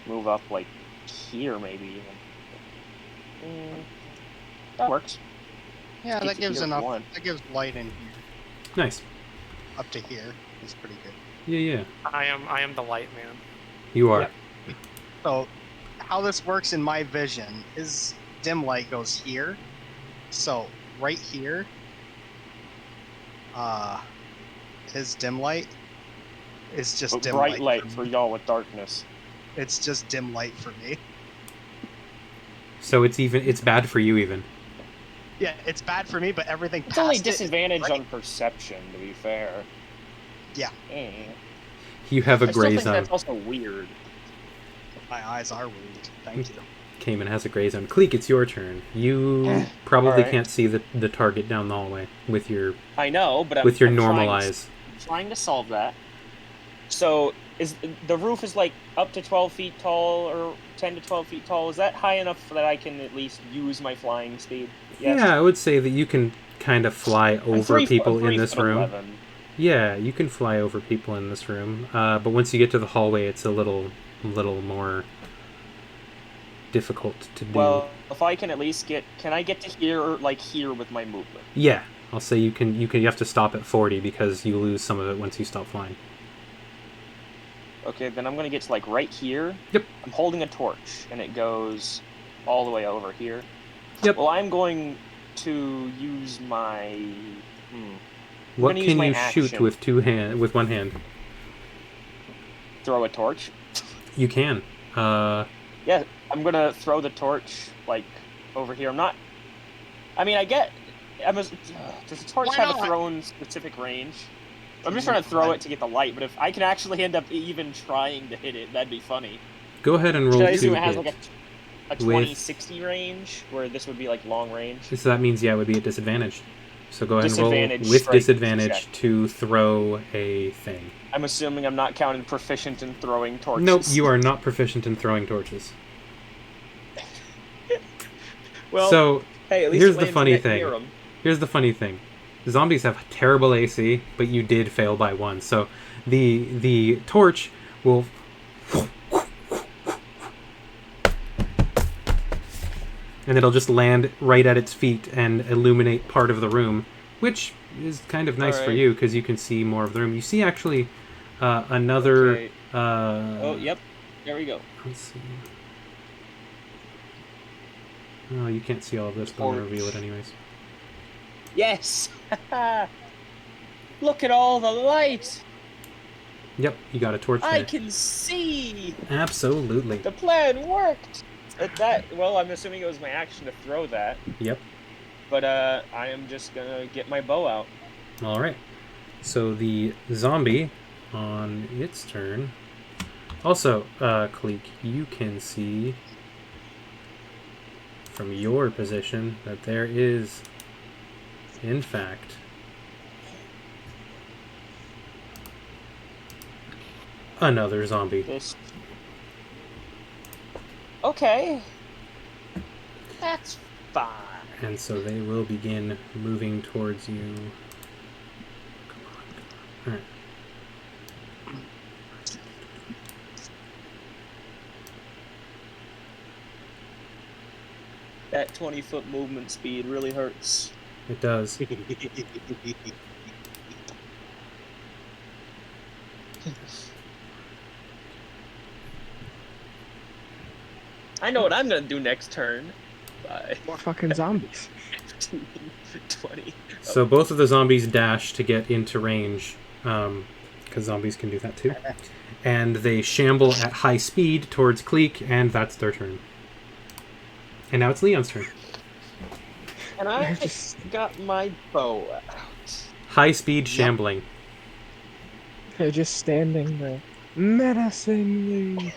Move up, like, here, maybe. That works. Yeah, Keeps that it gives here if you enough. want. That gives light in here. Nice. Up to here is pretty good. Yeah. I am the light man. You are. Yep. So, how this works in my vision is dim light goes here. So, right here is dim light. It's just But dim bright light. light for y'all with darkness. It's just dim light for me. So it's bad for you even. Yeah, it's bad for me, but everything It's only past it is disadvantage bright. on perception, to be fair. Yeah. Eh. You have a I still gray think zone. that's also weird. My eyes are weird. Thank you. Cayman has a gray zone. Cleek, it's your turn. You probably Alright. can't see the target down the hallway with your I know, but with your I'm normal trying to- eyes. trying to solve that. So, is the roof is like up to 12 feet tall or 10 to 12 feet tall? Is that high enough that I can at least use my flying speed? Yes. Yeah, I would say that you can kind of fly I'm over 3 people foot- in this 3 foot room. 11. Yeah, you can fly over people in this room. But once you get to the hallway, it's a little more difficult to do. Well, if I can at least can I get to here with my movement? Yeah, I'll say you have to stop at 40 because you lose some of it once you stop flying. Okay, then I'm gonna get to like right here. Yep. I'm holding a torch, and it goes all the way over here. Yep. Well, I'm going to use my. What gonna use can my you shoot action. with one hand? Throw a torch. You can. Yeah, I'm gonna throw the torch like over here. I'm not. I mean, does the torch Why have not? a thrown specific range? I'm just trying to throw it to get the light, but if I can actually end up even trying to hit it, that'd be funny. Go ahead and roll Should I assume to it has hit. like a 20-60 range, where this would be like long range. So that means, yeah, it would be at disadvantage. So go ahead and roll Disadvantage, with strike disadvantage check. to throw a thing. I'm assuming I'm not counting proficient in throwing torches. Nope, you are not proficient in throwing torches. Well, so hey, at least here's it the lands funny net thing. near 'em. Here's the funny thing. Zombies have terrible AC, but you did fail by 1. So the torch will and it'll just land right at its feet and illuminate part of the room, which is kind of nice for Alright. you because you can see more of the room. You see actually another. Okay. Oh, yep. There we go. Let's see. Oh, you can't see all of this, but I'm gonna reveal it anyways. Yes! Look at all the light! Yep, you got a torch there. I can see! Absolutely. The plan worked! Well, I'm assuming it was my action to throw that. Yep. But I am just gonna get my bow out. All right. So the zombie on its turn. Also, Cleek, you can see from your position that there is, in fact, another zombie. This. Okay. That's fine. And so they will begin moving towards you. Come on. All right. That 20-foot movement speed really hurts. It does. I know what I'm gonna do next turn. Bye. More fucking zombies. 15, 20. So both of the zombies dash to get into range, because zombies can do that too. And they shamble at high speed towards Cleek, and that's their turn. And now it's Leon's turn. And I They're just- got my bow out. High speed shambling. They're just standing there menacingly.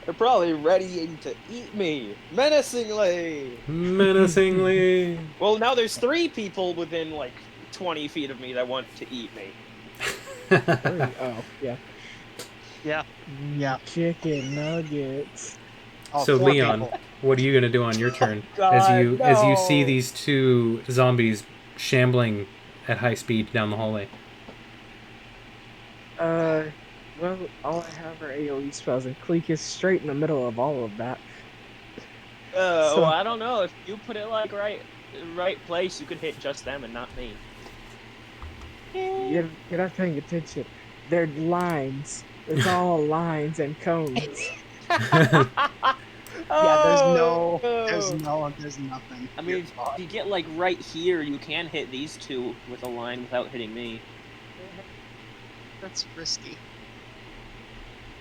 They're probably ready to eat me menacingly. Menacingly. Well, now there's 3 people within like 20 feet of me that want to eat me. Oh, yeah. Yeah. Yeah. Chicken nuggets. Oh, So 4 Leon, people. what are you gonna do on your turn God, as you see no. these 2 zombies shambling at high speed down the hallway? Well, all I have are AoE spells, and Cleek is straight in the middle of all of that. So- Well, I don't know. If you put it like right place, you could hit just them and not me. You're not paying attention. They're lines. It's all lines and cones. Yeah, Oh, there's nothing. I mean, if you get like right here, you can hit these 2 with a line without hitting me. That's risky.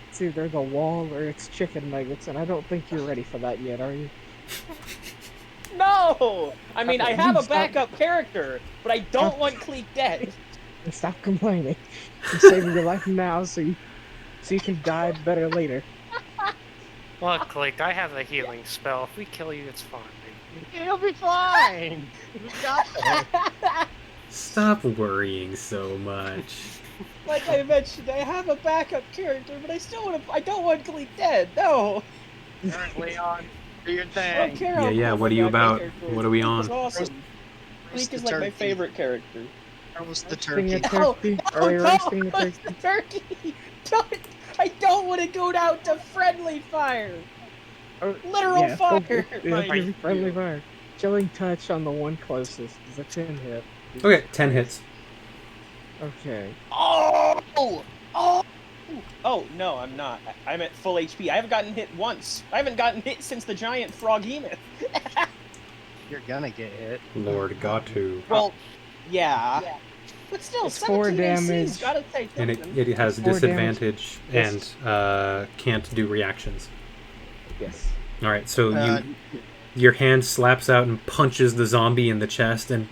It's either the wall or it's chicken nuggets, and I don't think you're ready for that yet, are you? No! I mean, I Okay, have a stop. backup character, but I don't want Cleek dead. Stop complaining. I'm saving your life now so you can die better later. Look, Click, I have a healing spell. If we kill you, it's fine. It'll be fine. We got this. Stop worrying so much. Like I mentioned, I have a backup character, but I don't want Cleek dead. No. Alright, Leon, do your I don't thing. care. how Yeah, cool what my are you backup about? character is. What are we Cleek on? is awesome. Roast Cleek is the like my turkey. favorite character. Roast the Roasting a turkey. turkey. Are we no, roasting the it's turkey? the turkey. I don't want to go down to friendly fire. Or- Literal yeah, fire. Yeah, mind friendly you. fire. Chilling touch on the one closest is a 10 hit. Okay, 10 hits. Okay. Oh no, I'm not. I'm at full HP. I haven't gotten hit once. I haven't gotten hit since the giant froghemoth. You're gonna get hit. Lord Gatu. Well, yeah. But still, It's 4 17 AC's damage. gotta take And something. it has 4 disadvantage damage. and can't do reactions. Yes. Alright, so Uh, your hand slaps out and punches the zombie in the chest and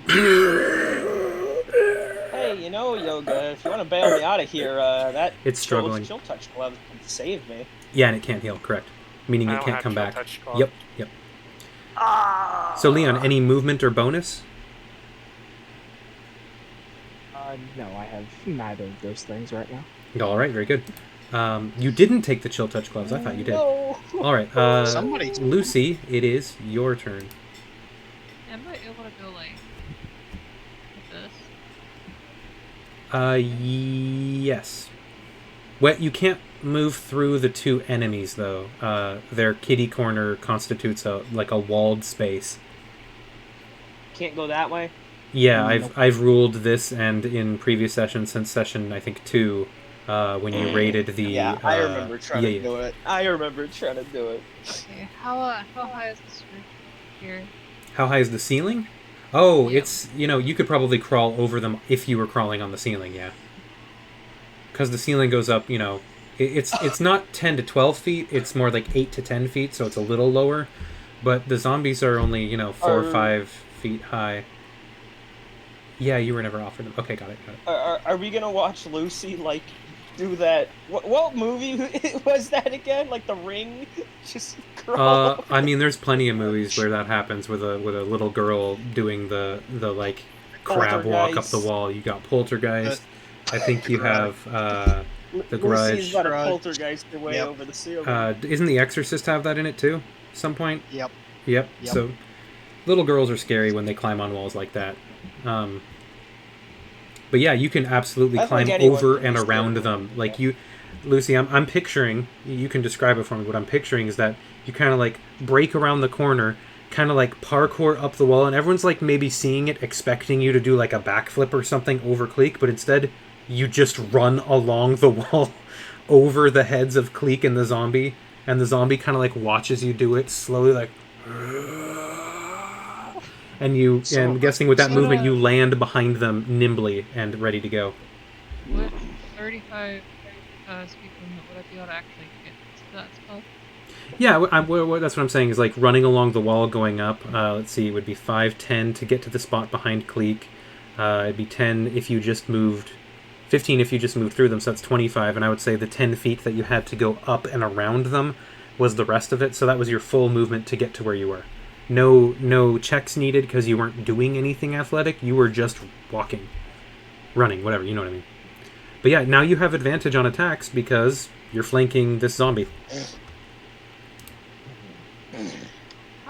Hey, you know, Yoga, if you want to bail me out of here, that it's struggling. chill touch glove can save me. Yeah, and it can't heal, correct. meaning I it don't can't have come chill back. touch glove. Yep. So Leon, any movement or bonus? No, I have neither of those things right now. All right, very good. You didn't take the chill touch gloves. I thought you did. No. All right, Somebody. Lucy, it is your turn. Am I able to go like this? Yes. Well, you can't move through the two enemies though. Their kitty corner constitutes a walled space. Can't go that way. Yeah, Nope. I've ruled this, and in previous sessions, since session I think 2, when you raided the Yeah, I remember trying yeah, to do it. I remember trying to do it. Okay, how high is this roof here? How high is the ceiling? Oh, Yeah. it's you could probably crawl over them if you were crawling on the ceiling, yeah. Because the ceiling goes up, it's not 10 to 12 feet. It's more like 8 to 10 feet, so it's a little lower. But the zombies are only 4 or 5 feet high. Yeah, you were never offered them. Okay, got it. Are we gonna watch Lucy like do that? What movie was that again? Like The Ring? Just crawl. I mean, there's plenty of movies where that happens with a little girl doing the like crab walk up the Poltergeist. wall. You got Poltergeist. I think you have The Grudge. Lucy's got a Grudge. poltergeist her way Yep. over the ceiling. Isn't The Exorcist have that in it too? Some point. Yep. Yep. Yep. So little girls are scary when they climb on walls like that. But yeah, you can absolutely I think climb anyone over can and be around scared. them. Like you, Lucy, I'm picturing. You can describe it for me. What I'm picturing is that you kind of like break around the corner, kind of like parkour up the wall, and everyone's like maybe seeing it, expecting you to do like a backflip or something over Cleek, but instead you just run along the wall over the heads of Cleek and the zombie kind of like watches you do it slowly, like. And I'm guessing with that So, movement, you land behind them nimbly and ready to go. With 35 speed movement, would I be able to actually get to that spell? Yeah, that's what I'm saying is like running along the wall, going up. Let's see, it would be 5, 10 to get to the spot behind Cleek. It'd be 10 if you just moved, 15 if you just moved through them, so that's 25. And I would say the 10 feet that you had to go up and around them was the rest of it. So that was your full movement to get to where you were. No checks needed because you weren't doing anything athletic. You were just walking, running, whatever, you know what I mean. But yeah, now you have advantage on attacks because you're flanking this zombie.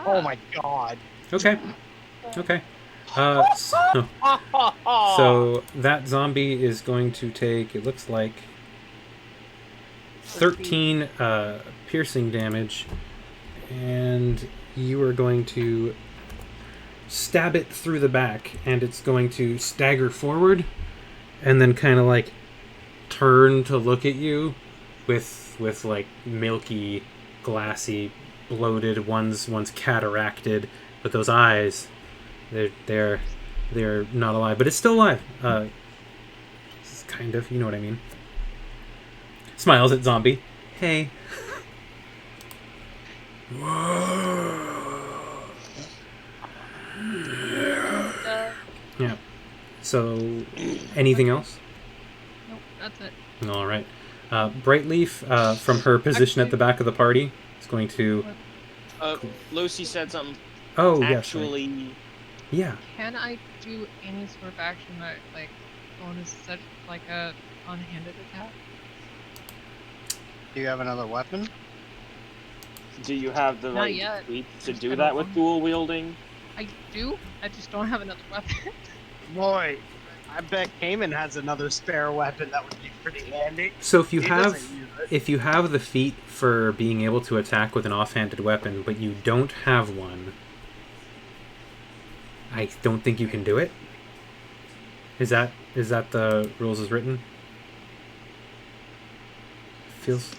Oh my god. Okay. So that zombie is going to take, it looks like, 13 piercing damage, and you are going to stab it through the back, and it's going to stagger forward, and then kind of like turn to look at you with like milky, glassy, bloated, one's cataracted, but those eyes, they're not alive, but it's still alive. Kind of, you know what I mean. Smiles at zombie. Hey. Yeah. So, anything else? Nope, that's it. All right. Brightleaf, from her position at the back of the party, is going to. Lucy said something. Oh, Actually, yeah. Can I do any sort of action that, like, bonus such like a unhanded attack? Do you have another weapon? do you have the Not like yet. feat to Just do kinda that with long. dual wielding? I do. I just don't have another weapon. Boy, I bet Cayman has another spare weapon that would be pretty handy. So if you He have doesn't use it. if you have the feat for being able to attack with an offhanded weapon, but you don't have one, I don't think you can do it. Is that the rules as written? Feels.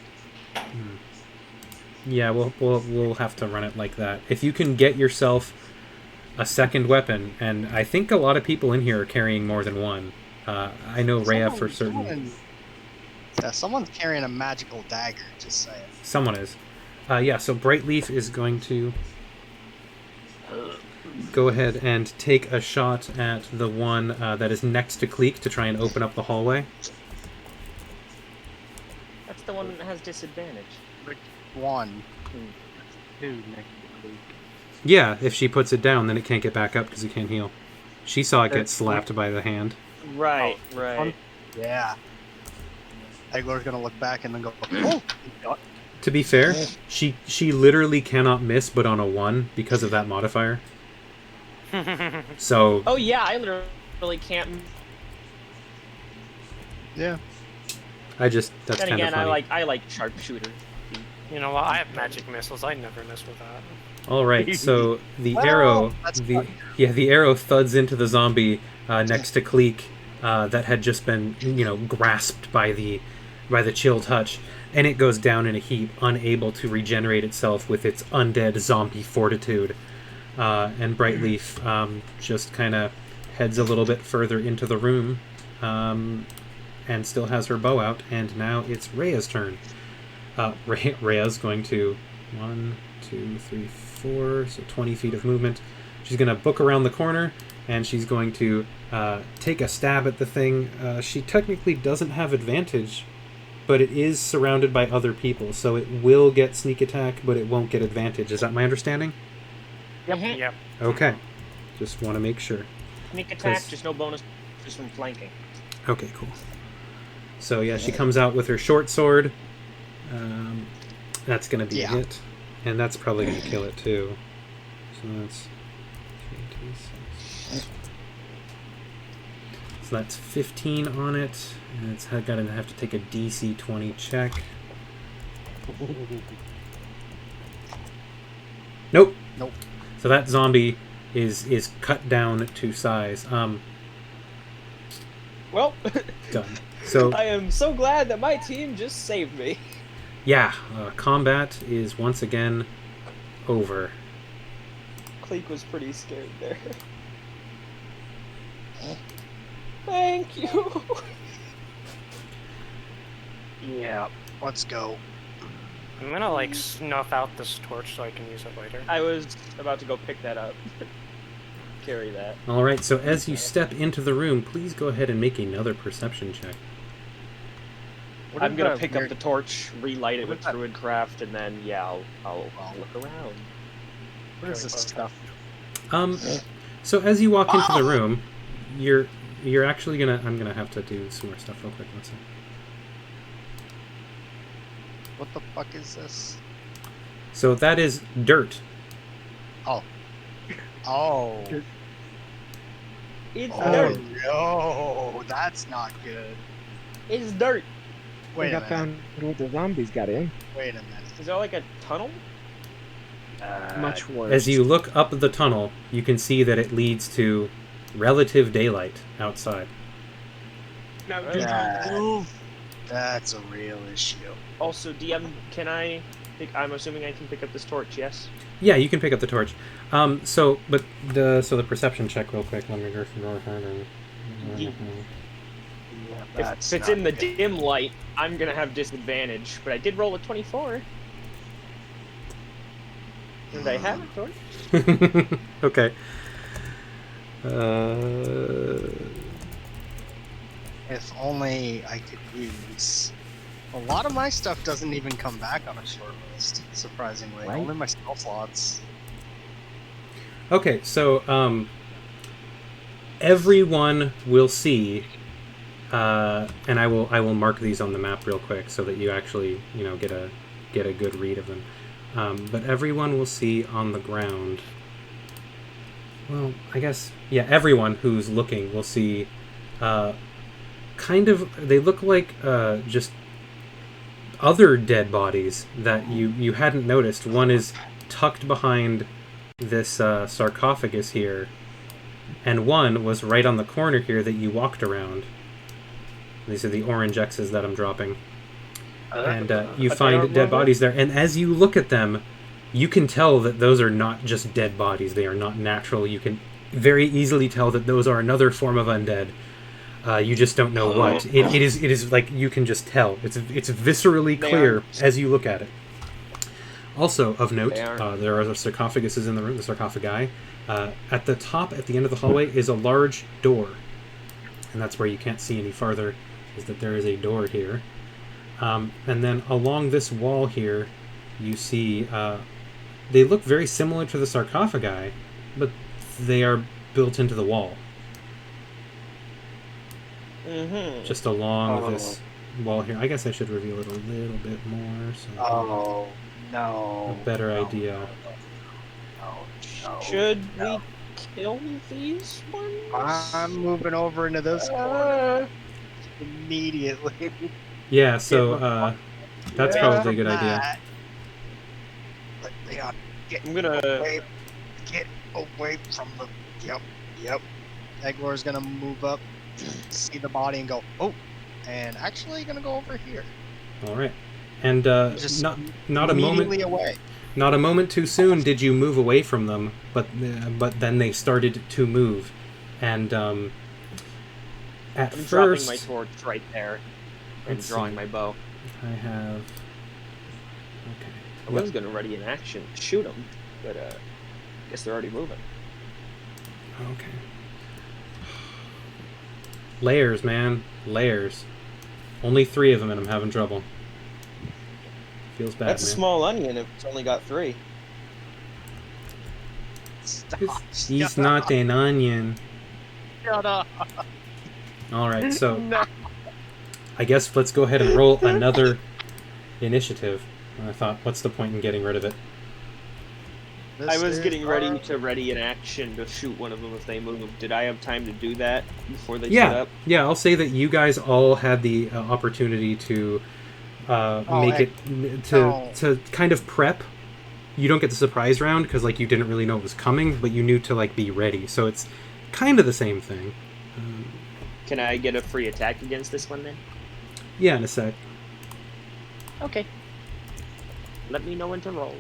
Yeah, we'll have to run it like that. If you can get yourself a second weapon, and I think a lot of people in here are carrying more than one. I know Rhea for certain. Someone's carrying a magical dagger, just saying. Someone is. Yeah, so Brightleaf is going to go ahead and take a shot at the one that is next to Cleek to try and open up the hallway. That's the one that has disadvantage. one. Two next to me. Yeah, if she puts it down, then it can't get back up because it can't heal. She saw it get That's slapped by the hand. Right, Oh, right. Yeah. Egler's gonna look back and then go, oh! To be fair, she literally cannot miss, but on a 1 because of that modifier. So Oh yeah, I literally can't. Yeah. that's Then kind of again, funny. I like sharpshooter. You know what? I have magic missiles. I never miss with that. All right, so the Well, arrow, that's the fun. the arrow thuds into the zombie next to Cleek that had just been grasped by the chill touch, and it goes down in a heap, unable to regenerate itself with its undead zombie fortitude. And Brightleaf just kind of heads a little bit further into the room, and still has her bow out. And now it's Rhea's turn. Rhea's going to 1, 2, 3, 4, so 20 feet of movement. She's going to book around the corner, and she's going to take a stab at the thing. She technically doesn't have advantage, but it is surrounded by other people, so it will get sneak attack, but it won't get advantage. Is that my understanding? Yep. Yep. Okay. Just want to make sure. Sneak attack, 'Cause- just no bonus, just from flanking. Okay, cool. So yeah, she comes out with her short sword. That's going to be a Yeah. hit, and that's probably going to kill it too. So that's 3d6. So that's 15 on it, and it's going to have to take a DC 20 check. Nope. Nope. So that zombie is cut down to size. Well, Done. So I am so glad that my team just saved me. yeah, combat is once again over. Cleek was pretty scared there. Thank you. Yeah. Let's go. I'm gonna like snuff out this torch so I can use it later. I was about to go pick that up. Carry that. All right. So as you step into the room, please go ahead and make another perception check. What I'm is gonna that pick weird- up the torch, relight it What with is that? Druidcraft, and then yeah, I'll look around. What is this stuff? So as you walk into the room, you're actually gonna. I'm gonna have to do some more stuff real quick. One second. What the fuck is this? So that is dirt. Oh. It's Oh dirt. no, that's not good. It's dirt. Wait a I minute. found what the zombies got in. Wait a minute. Is there like a tunnel? Much worse. As you look up the tunnel, you can see that it leads to relative daylight outside. No. That's a real issue. Also, DM, can I? I'm assuming I can pick up this torch. Yes. Yeah, you can pick up the torch. So the perception check real quick. Let me go through If it's in the dim light, I'm gonna have disadvantage. But I did roll a 24. And I have a torch. Okay. If only I could use. A lot of my stuff doesn't even come back on a short list, surprisingly. Right. Only my spell slots. Okay, so everyone will see, and I will mark these on the map real quick so that you actually get a good read of them. But everyone will see on the ground. Well, I guess everyone who's looking will see. They look like just other dead bodies that you hadn't noticed. One is tucked behind this sarcophagus here, and one was right on the corner here that you walked around. These are the orange X's that I'm dropping. And you find dead bodies there, and as you look at them, you can tell that those are not just dead bodies. They are not natural. You can very easily tell that those are another form of undead. You just don't know what. It is like you can just tell. It's viscerally clear as you look at it. Also of note, there are sarcophaguses in the room. The sarcophagi. At the top, at the end of the hallway, is a large door, and that's where you can't see any farther. Is that there is a door here, and then along this wall here, you see they look very similar to the sarcophagi, but they are built into the wall. Mm-hmm. Just along this wall here. I guess I should reveal it a little bit more so Oh no! a better No, idea. No. Should we kill these ones? I'm moving over into this corner immediately. Yeah, so that's probably a good idea. But Leon, I'm gonna. get away from the. Yep. Eglor's gonna move up, see the body, and go. Oh, and actually gonna go over here. All right, and Just not a immediately moment. away. Not a moment too soon did you move away from them, but then they started to move, and at I'm first dropping my torch right there and Let's drawing see. my bow. I have. Okay. I was gonna ready in action, shoot them, but guess they're already moving. Okay. Layers, man, layers. Only 3 of them, and I'm having trouble. Feels bad, That's a man. small onion if it's only got 3. He's not an onion. Shut up. All right, so No. I guess let's go ahead and roll another initiative. I thought, what's the point in getting rid of it? I was getting ready to ready in action to shoot one of them if they move. Did I have time to do that before they set up? Yeah. I'll say that you guys all had the opportunity to make it to kind of prep. You don't get the surprise round because like you didn't really know it was coming, but you knew to like be ready. So it's kind of the same thing. Can I get a free attack against this one then? Yeah, in a sec. Okay. Let me know when to roll.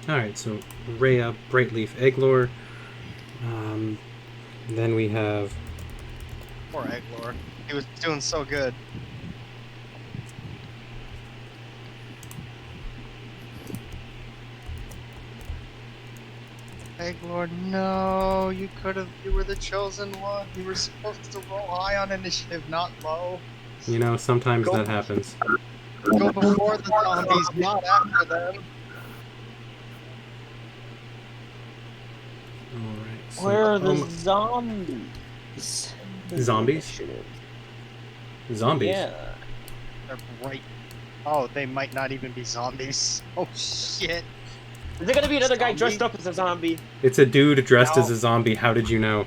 Alright, so Rhea, Brightleaf, Eglor. Then we have... Poor Eglor. He was doing so good. Eglor, no, you were the chosen one. You were supposed to roll high on initiative, not low. You know, sometimes that happens. Go before the zombies, not after them. Alright, so, Where are the zombies? Zombies? Zombies? Yeah. They're right. Oh, they might not even be zombies. Oh shit. Is there gonna be another guy Zombie? dressed up as a zombie? It's a dude dressed No. as a zombie. How did you know?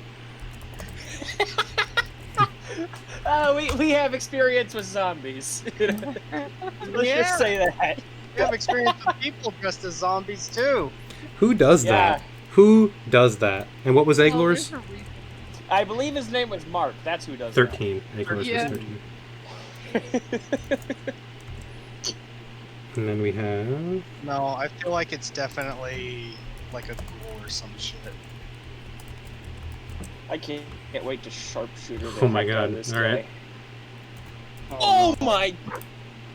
We have experience with zombies. Let's Yeah. just say that. We have experience with people dressed as zombies too. Who does Yeah. that? Who does that? And what was Well, Eglor's? there's a reason. I believe his name was Mark. That's who does 13. Eglor's Yeah. was 13. that. And then we have... No, I feel like it's definitely like a ghoul or some shit. I can't wait to sharpshooter. Oh my god, This alright. guy. Oh my!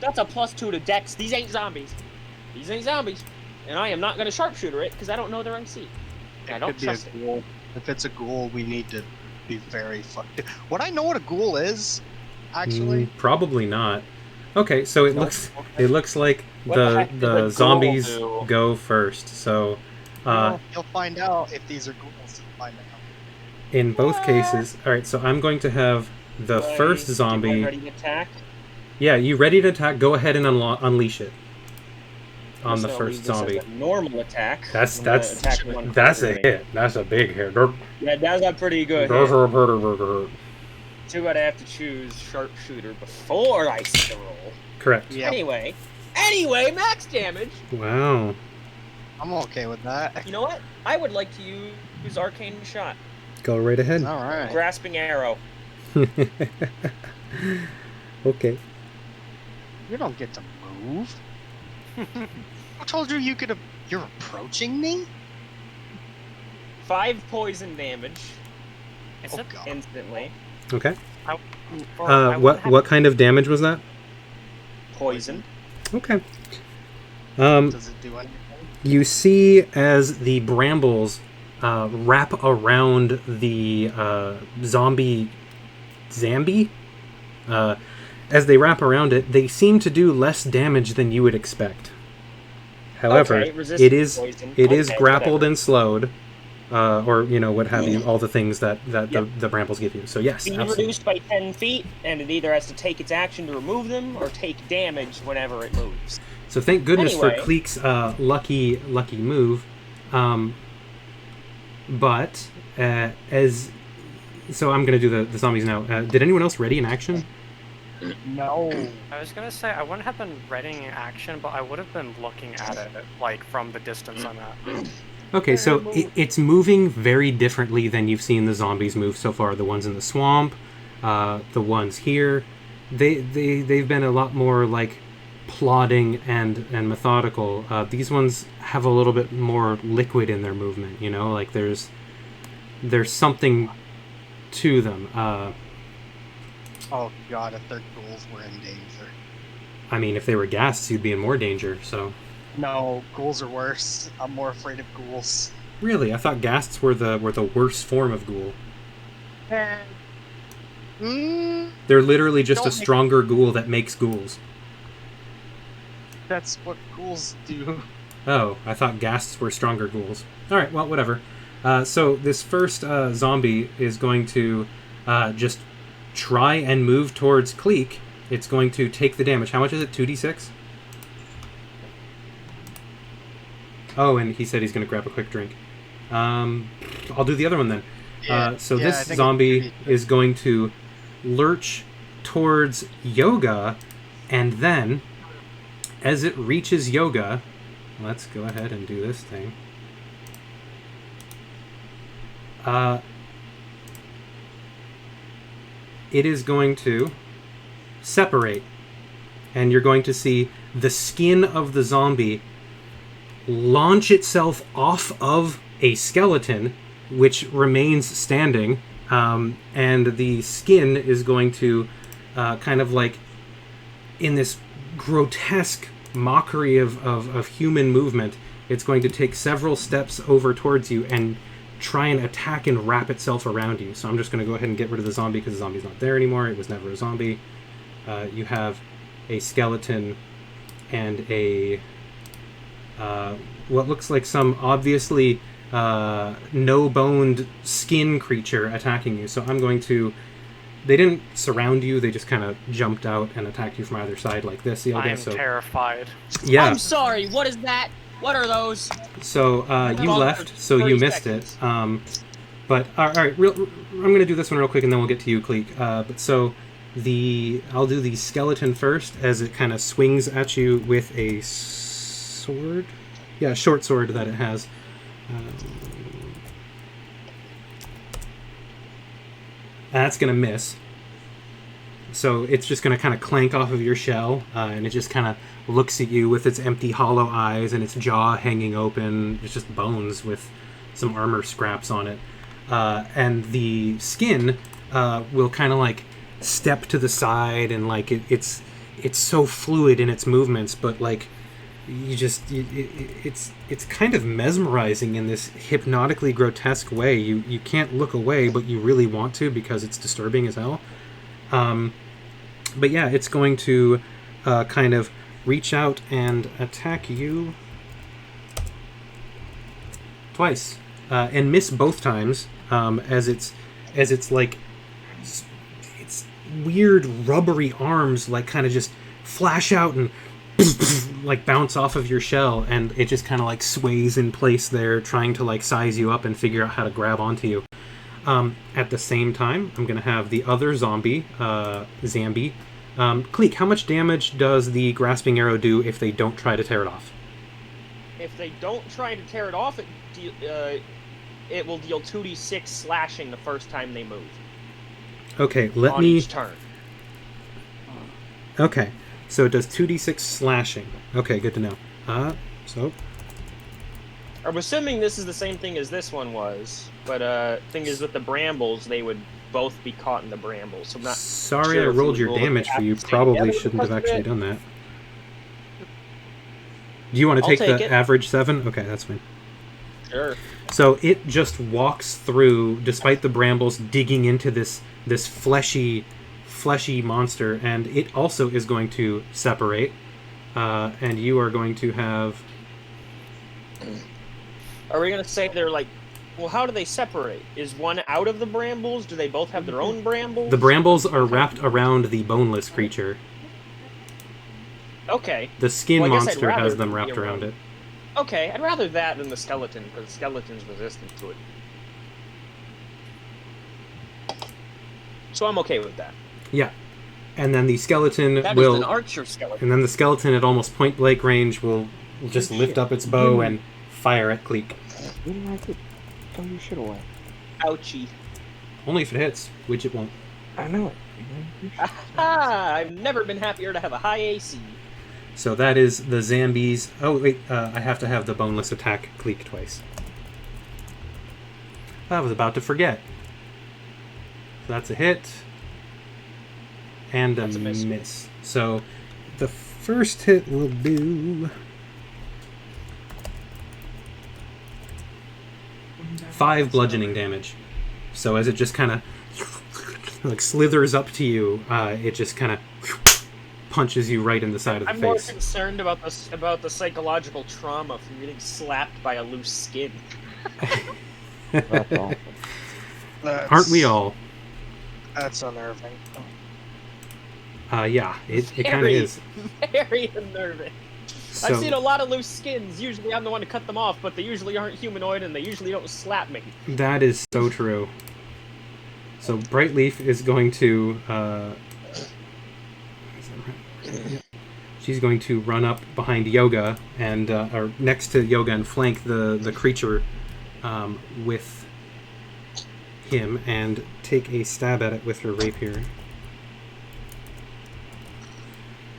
That's a +2 to Dex. These ain't zombies. These ain't zombies. And I am not gonna sharpshooter it because I don't know their MC. I don't Could be trust a it. ghoul. If it's a ghoul, we need to be very fucked. Would I know what a ghoul is? Actually, probably not. Okay, so it Nope. looks like What the heck the does a ghoul zombies do? go first. So well, you'll find out if these are ghouls. You'll find out. in both cases, all right. So I'm going to have the Do I first get my zombie. ready to attack? Yeah, you ready to attack? Go ahead and unleash it on I'm the just gonna first leave this as zombie. a normal attack. That's I'm gonna attack the one that's a closer to me. hit. That's a big hit. Yeah, that's a pretty good Those hit. are pretty. Too bad I have to choose sharpshooter before I see the roll. Correct. Yep. Anyway, max damage. Wow. I'm okay with that. You know what? I would like to use arcane shot, Go right ahead. All right. grasping arrow. Okay. You don't get to move. I told you you could. You're approaching me. 5 poison damage Is Oh it? god. instantly. Okay. Well, I would have- What kind of damage was that? Poison. Okay. Does it do anything? You see as the brambles wrap around the Zambi. As they wrap around it, they seem to do less damage than you would expect. However, Okay, resist it is poison. grappled whatever. and slowed, or what have you, all the things that the brambles give you. So yes, Be absolutely. reduced by 10 feet, and it either has to take its action to remove them or take damage whenever it moves. So thank goodness for Anyway. Cleek's lucky move. But so I'm going to do the zombies now. Did anyone else ready in action? No. I was gonna say I wouldn't have been readying in action, but I would have been looking at it like from the distance I'm at. Okay, so it's moving very differently than you've seen the zombies move so far. The ones in the swamp, the ones here, they've been a lot more like plodding and methodical. These ones have a little bit more liquid in their movement. Like there's something to them. Oh god, if their ghouls were in danger. I mean, if they were ghasts, you'd be in more danger. So No, ghouls are worse. I'm more afraid of ghouls. really, I thought ghasts were the worst form of ghoul. They're literally just a Don't make- stronger ghoul that makes ghouls. That's what ghouls do. Oh, I thought ghasts were stronger ghouls. All right, well, whatever. So this first zombie is going to just try and move towards Cleek. It's going to take the damage. How much is it? 2d6? Oh, and he said he's going to grab a quick drink. I'll do the other one then. So I this think zombie it's is going to lurch towards Yoga, and then, as it reaches Yoga, let's go ahead and do this thing. It is going to separate, and you're going to see the skin of the zombie launch itself off of a skeleton, which remains standing, and the skin is going to kind of like, in this grotesque mockery of human movement, it's going to take several steps over towards you and try and attack and wrap itself around you. So I'm just going to go ahead and get rid of the zombie because the zombie's not there anymore. It was never a zombie. You have a skeleton and a what looks like some obviously no-boned skin creature attacking you. So I'm going to... They didn't surround you. They just kind of jumped out and attacked you from either side like this. I'm terrified. Yeah. I'm sorry, what is that? What are those? So you Gone left, for so you 30 missed seconds. it. But all right, I'm going to do this one real quick, and then we'll get to you, Cleek. But so I'll do the skeleton first, as it kind of swings at you with a sword. Yeah, a short sword that it has. That's going to miss. So it's just going to kind of clank off of your shell, and it just kind of looks at you with its empty, hollow eyes and its jaw hanging open. It's just bones with some armor scraps on it. And the skin will kind of like step to the side, and like it's so fluid in its movements, but like it's kind of mesmerizing in this hypnotically grotesque way. You can't look away, but you really want to because it's disturbing as hell. But yeah, it's going to kind of reach out and attack you twice, and miss both times, as it's like its weird rubbery arms like kind of just flash out and like bounce off of your shell, and it just kind of like sways in place there, trying to like size you up and figure out how to grab onto you. At the same time, I'm going to have the other zombie, Zambi. Cleek, how much damage does the grasping arrow do if they don't try to tear it off? If they don't try to tear it off, it will deal 2d6 slashing the first time they move. Okay, on each turn. Okay, so it does 2d6 slashing. Okay, good to know. So... I'm assuming this is the same thing as this one was, but thing is with the brambles, they would both be caught in the brambles. So I'm not Sorry sure I if rolled we your rolled damage it for you. at the same Probably damage shouldn't have because of actually it. done that. Do you want to I'll take take the it. average 7? Okay, that's fine. Sure. So it just walks through, despite the brambles digging into this fleshy monster, and it also is going to separate. And you are going to have... Are we gonna say they're like? Well, how do they separate? Is one out of the brambles? Do they both have their own brambles? The brambles are wrapped around the boneless creature. Okay. The skin Well, I guess I'd monster rather has them be wrapped around it. Okay, I'd rather that than the skeleton, because the skeleton's resistant to it. So I'm okay with that. Yeah. And then the skeleton That will... is an archer skeleton. And then the skeleton at almost point-blank range will just lift up its bow and fire at Cleek. You didn't have to throw your shit away. Ouchie. Only if it hits, which it won't. I know it. I've never been happier to have a high AC. So that is the Zambies. Oh, wait, I have to have the boneless attack Cleek twice. I was about to forget. So that's a hit. And a miss. So the first hit will do 5 bludgeoning damage. So as it just kind of like slithers up to you, it just kind of punches you right in the side of the I'm more face. concerned about the psychological trauma from getting slapped by a loose skin. That's awful. Aren't we all? That's unnerving. Yeah, it kind of is. Very unnerving. So, I've seen a lot of loose skins. Usually I'm the one to cut them off, but they usually aren't humanoid and they usually don't slap me. that is so true. So Brightleaf is going to... she's going to run up behind Yoga and or next to Yoga and flank the creature with him and take a stab at it with her rapier.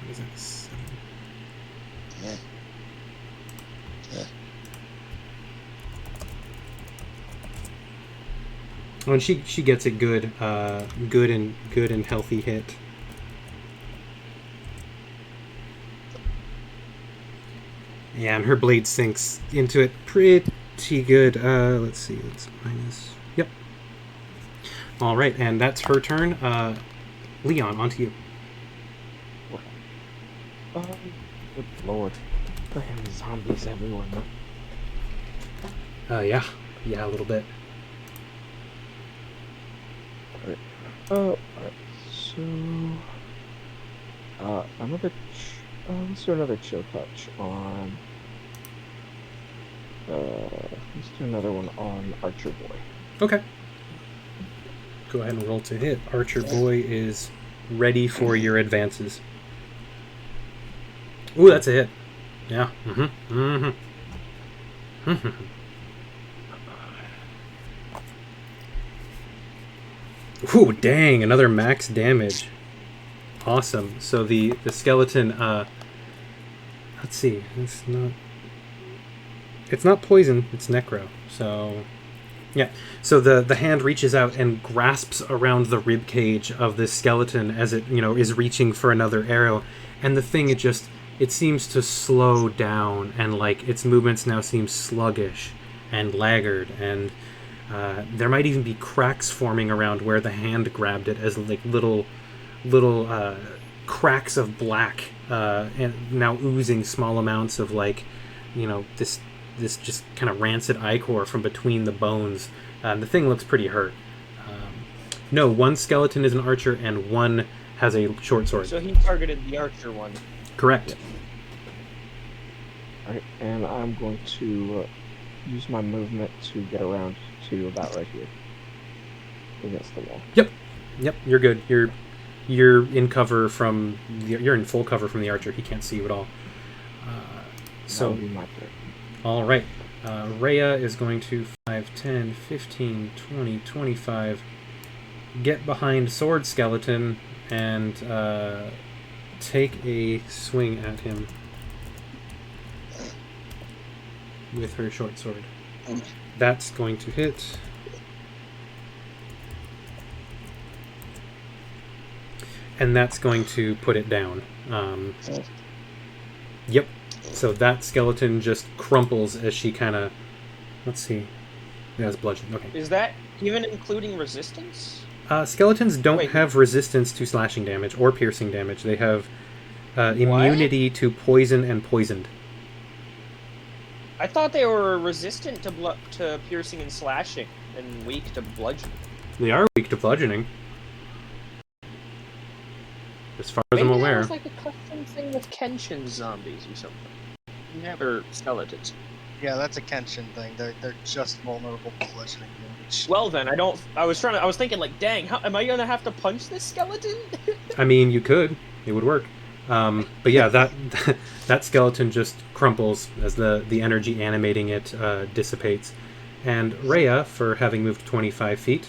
What is that? 7? Oh, and she gets a good and healthy hit. Yeah, and her blade sinks into it pretty good. Let's see, it's minus. Yep. All right, and that's her turn. Leon, onto you. Good lord. There are zombies everywhere now. Yeah, a little bit. Alright, so... let's do another chill touch on... let's do another one on Archer Boy. Okay. Go ahead and roll to hit. Archer Boy is ready for your advances. Ooh, that's a hit. Yeah. Ooh, dang, another max damage. Awesome. So the skeleton, let's see, it's not poison, it's necro. So yeah. So the hand reaches out and grasps around the rib cage of this skeleton as it, is reaching for another arrow, and the thing it seems to slow down, and like its movements now seem sluggish and laggard, and there might even be cracks forming around where the hand grabbed it, as like little cracks of black, and now oozing small amounts of this just kind of rancid ichor from between the bones. The thing looks pretty hurt. No, one skeleton is an archer and one has a short sword. So he targeted the archer one. Correct. Yeah. Alright, and I'm going to use my movement to get around to about right here. Against the wall. Yep, you're good. You're in cover from you're in full cover from the archer. He can't see you at all. That would be my turn. All right. Rhea is going to 5, 10, 15, 20, 25 get behind Sword Skeleton and take a swing at him with her short sword. That's going to hit. And that's going to put it down. Yep. So that skeleton just crumples as she kind of... Let's see. Yeah, it's bludgeoning. Okay. Is that even including resistance? Skeletons don't Wait. have resistance to slashing damage or piercing damage. They have immunity to poison and poisoned. I thought they were resistant to piercing and slashing, and weak to bludgeoning. They are weak to bludgeoning. As far as I'm Maybe aware. that was like a custom thing with Kenshin zombies or something. Never skeletons. Yeah, that's a Kenshin thing. They're just vulnerable to bludgeoning damage. Well then, I was thinking like, dang, how am I gonna have to punch this skeleton? I mean, you could. It would work. But yeah, that skeleton just crumples as the energy animating it dissipates. And Rhea, for having moved 25 feet,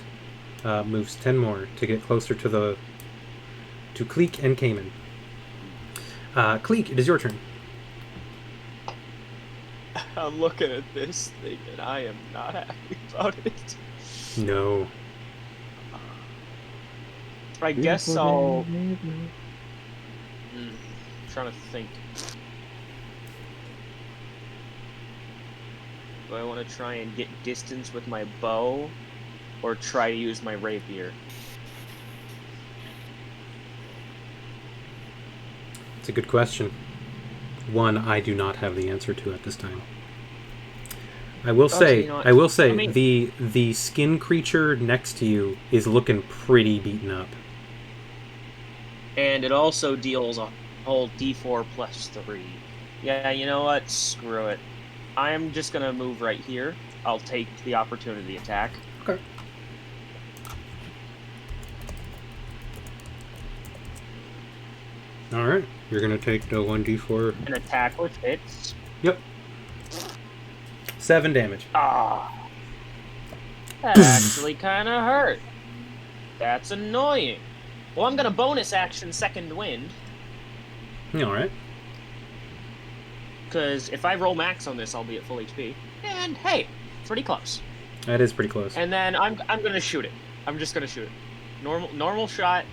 moves 10 more to get closer to Cleek and Cayman. Cleek, it is your turn. I'm looking at this thing and I am not happy about it. No. I guess I'll... trying to think. Do I want to try and get distance with my bow, or try to use my rapier? It's a good question. One I do not have the answer to at this time. I will say, the skin creature next to you is looking pretty beaten up. And it also deals a whole D4 plus 3. Yeah, you know what? Screw it. I'm just gonna move right here. I'll take the opportunity attack. Okay. Alright, you're gonna take the 1d4. An attack with hits. Yep. 7 damage. Ah. That actually kind of hurt. That's annoying. Well, I'm gonna bonus action Second Wind. Alright. Because if I roll max on this, I'll be at full HP. And hey, pretty close. That is pretty close. And then I'm gonna shoot it. I'm just gonna shoot it. Normal shot.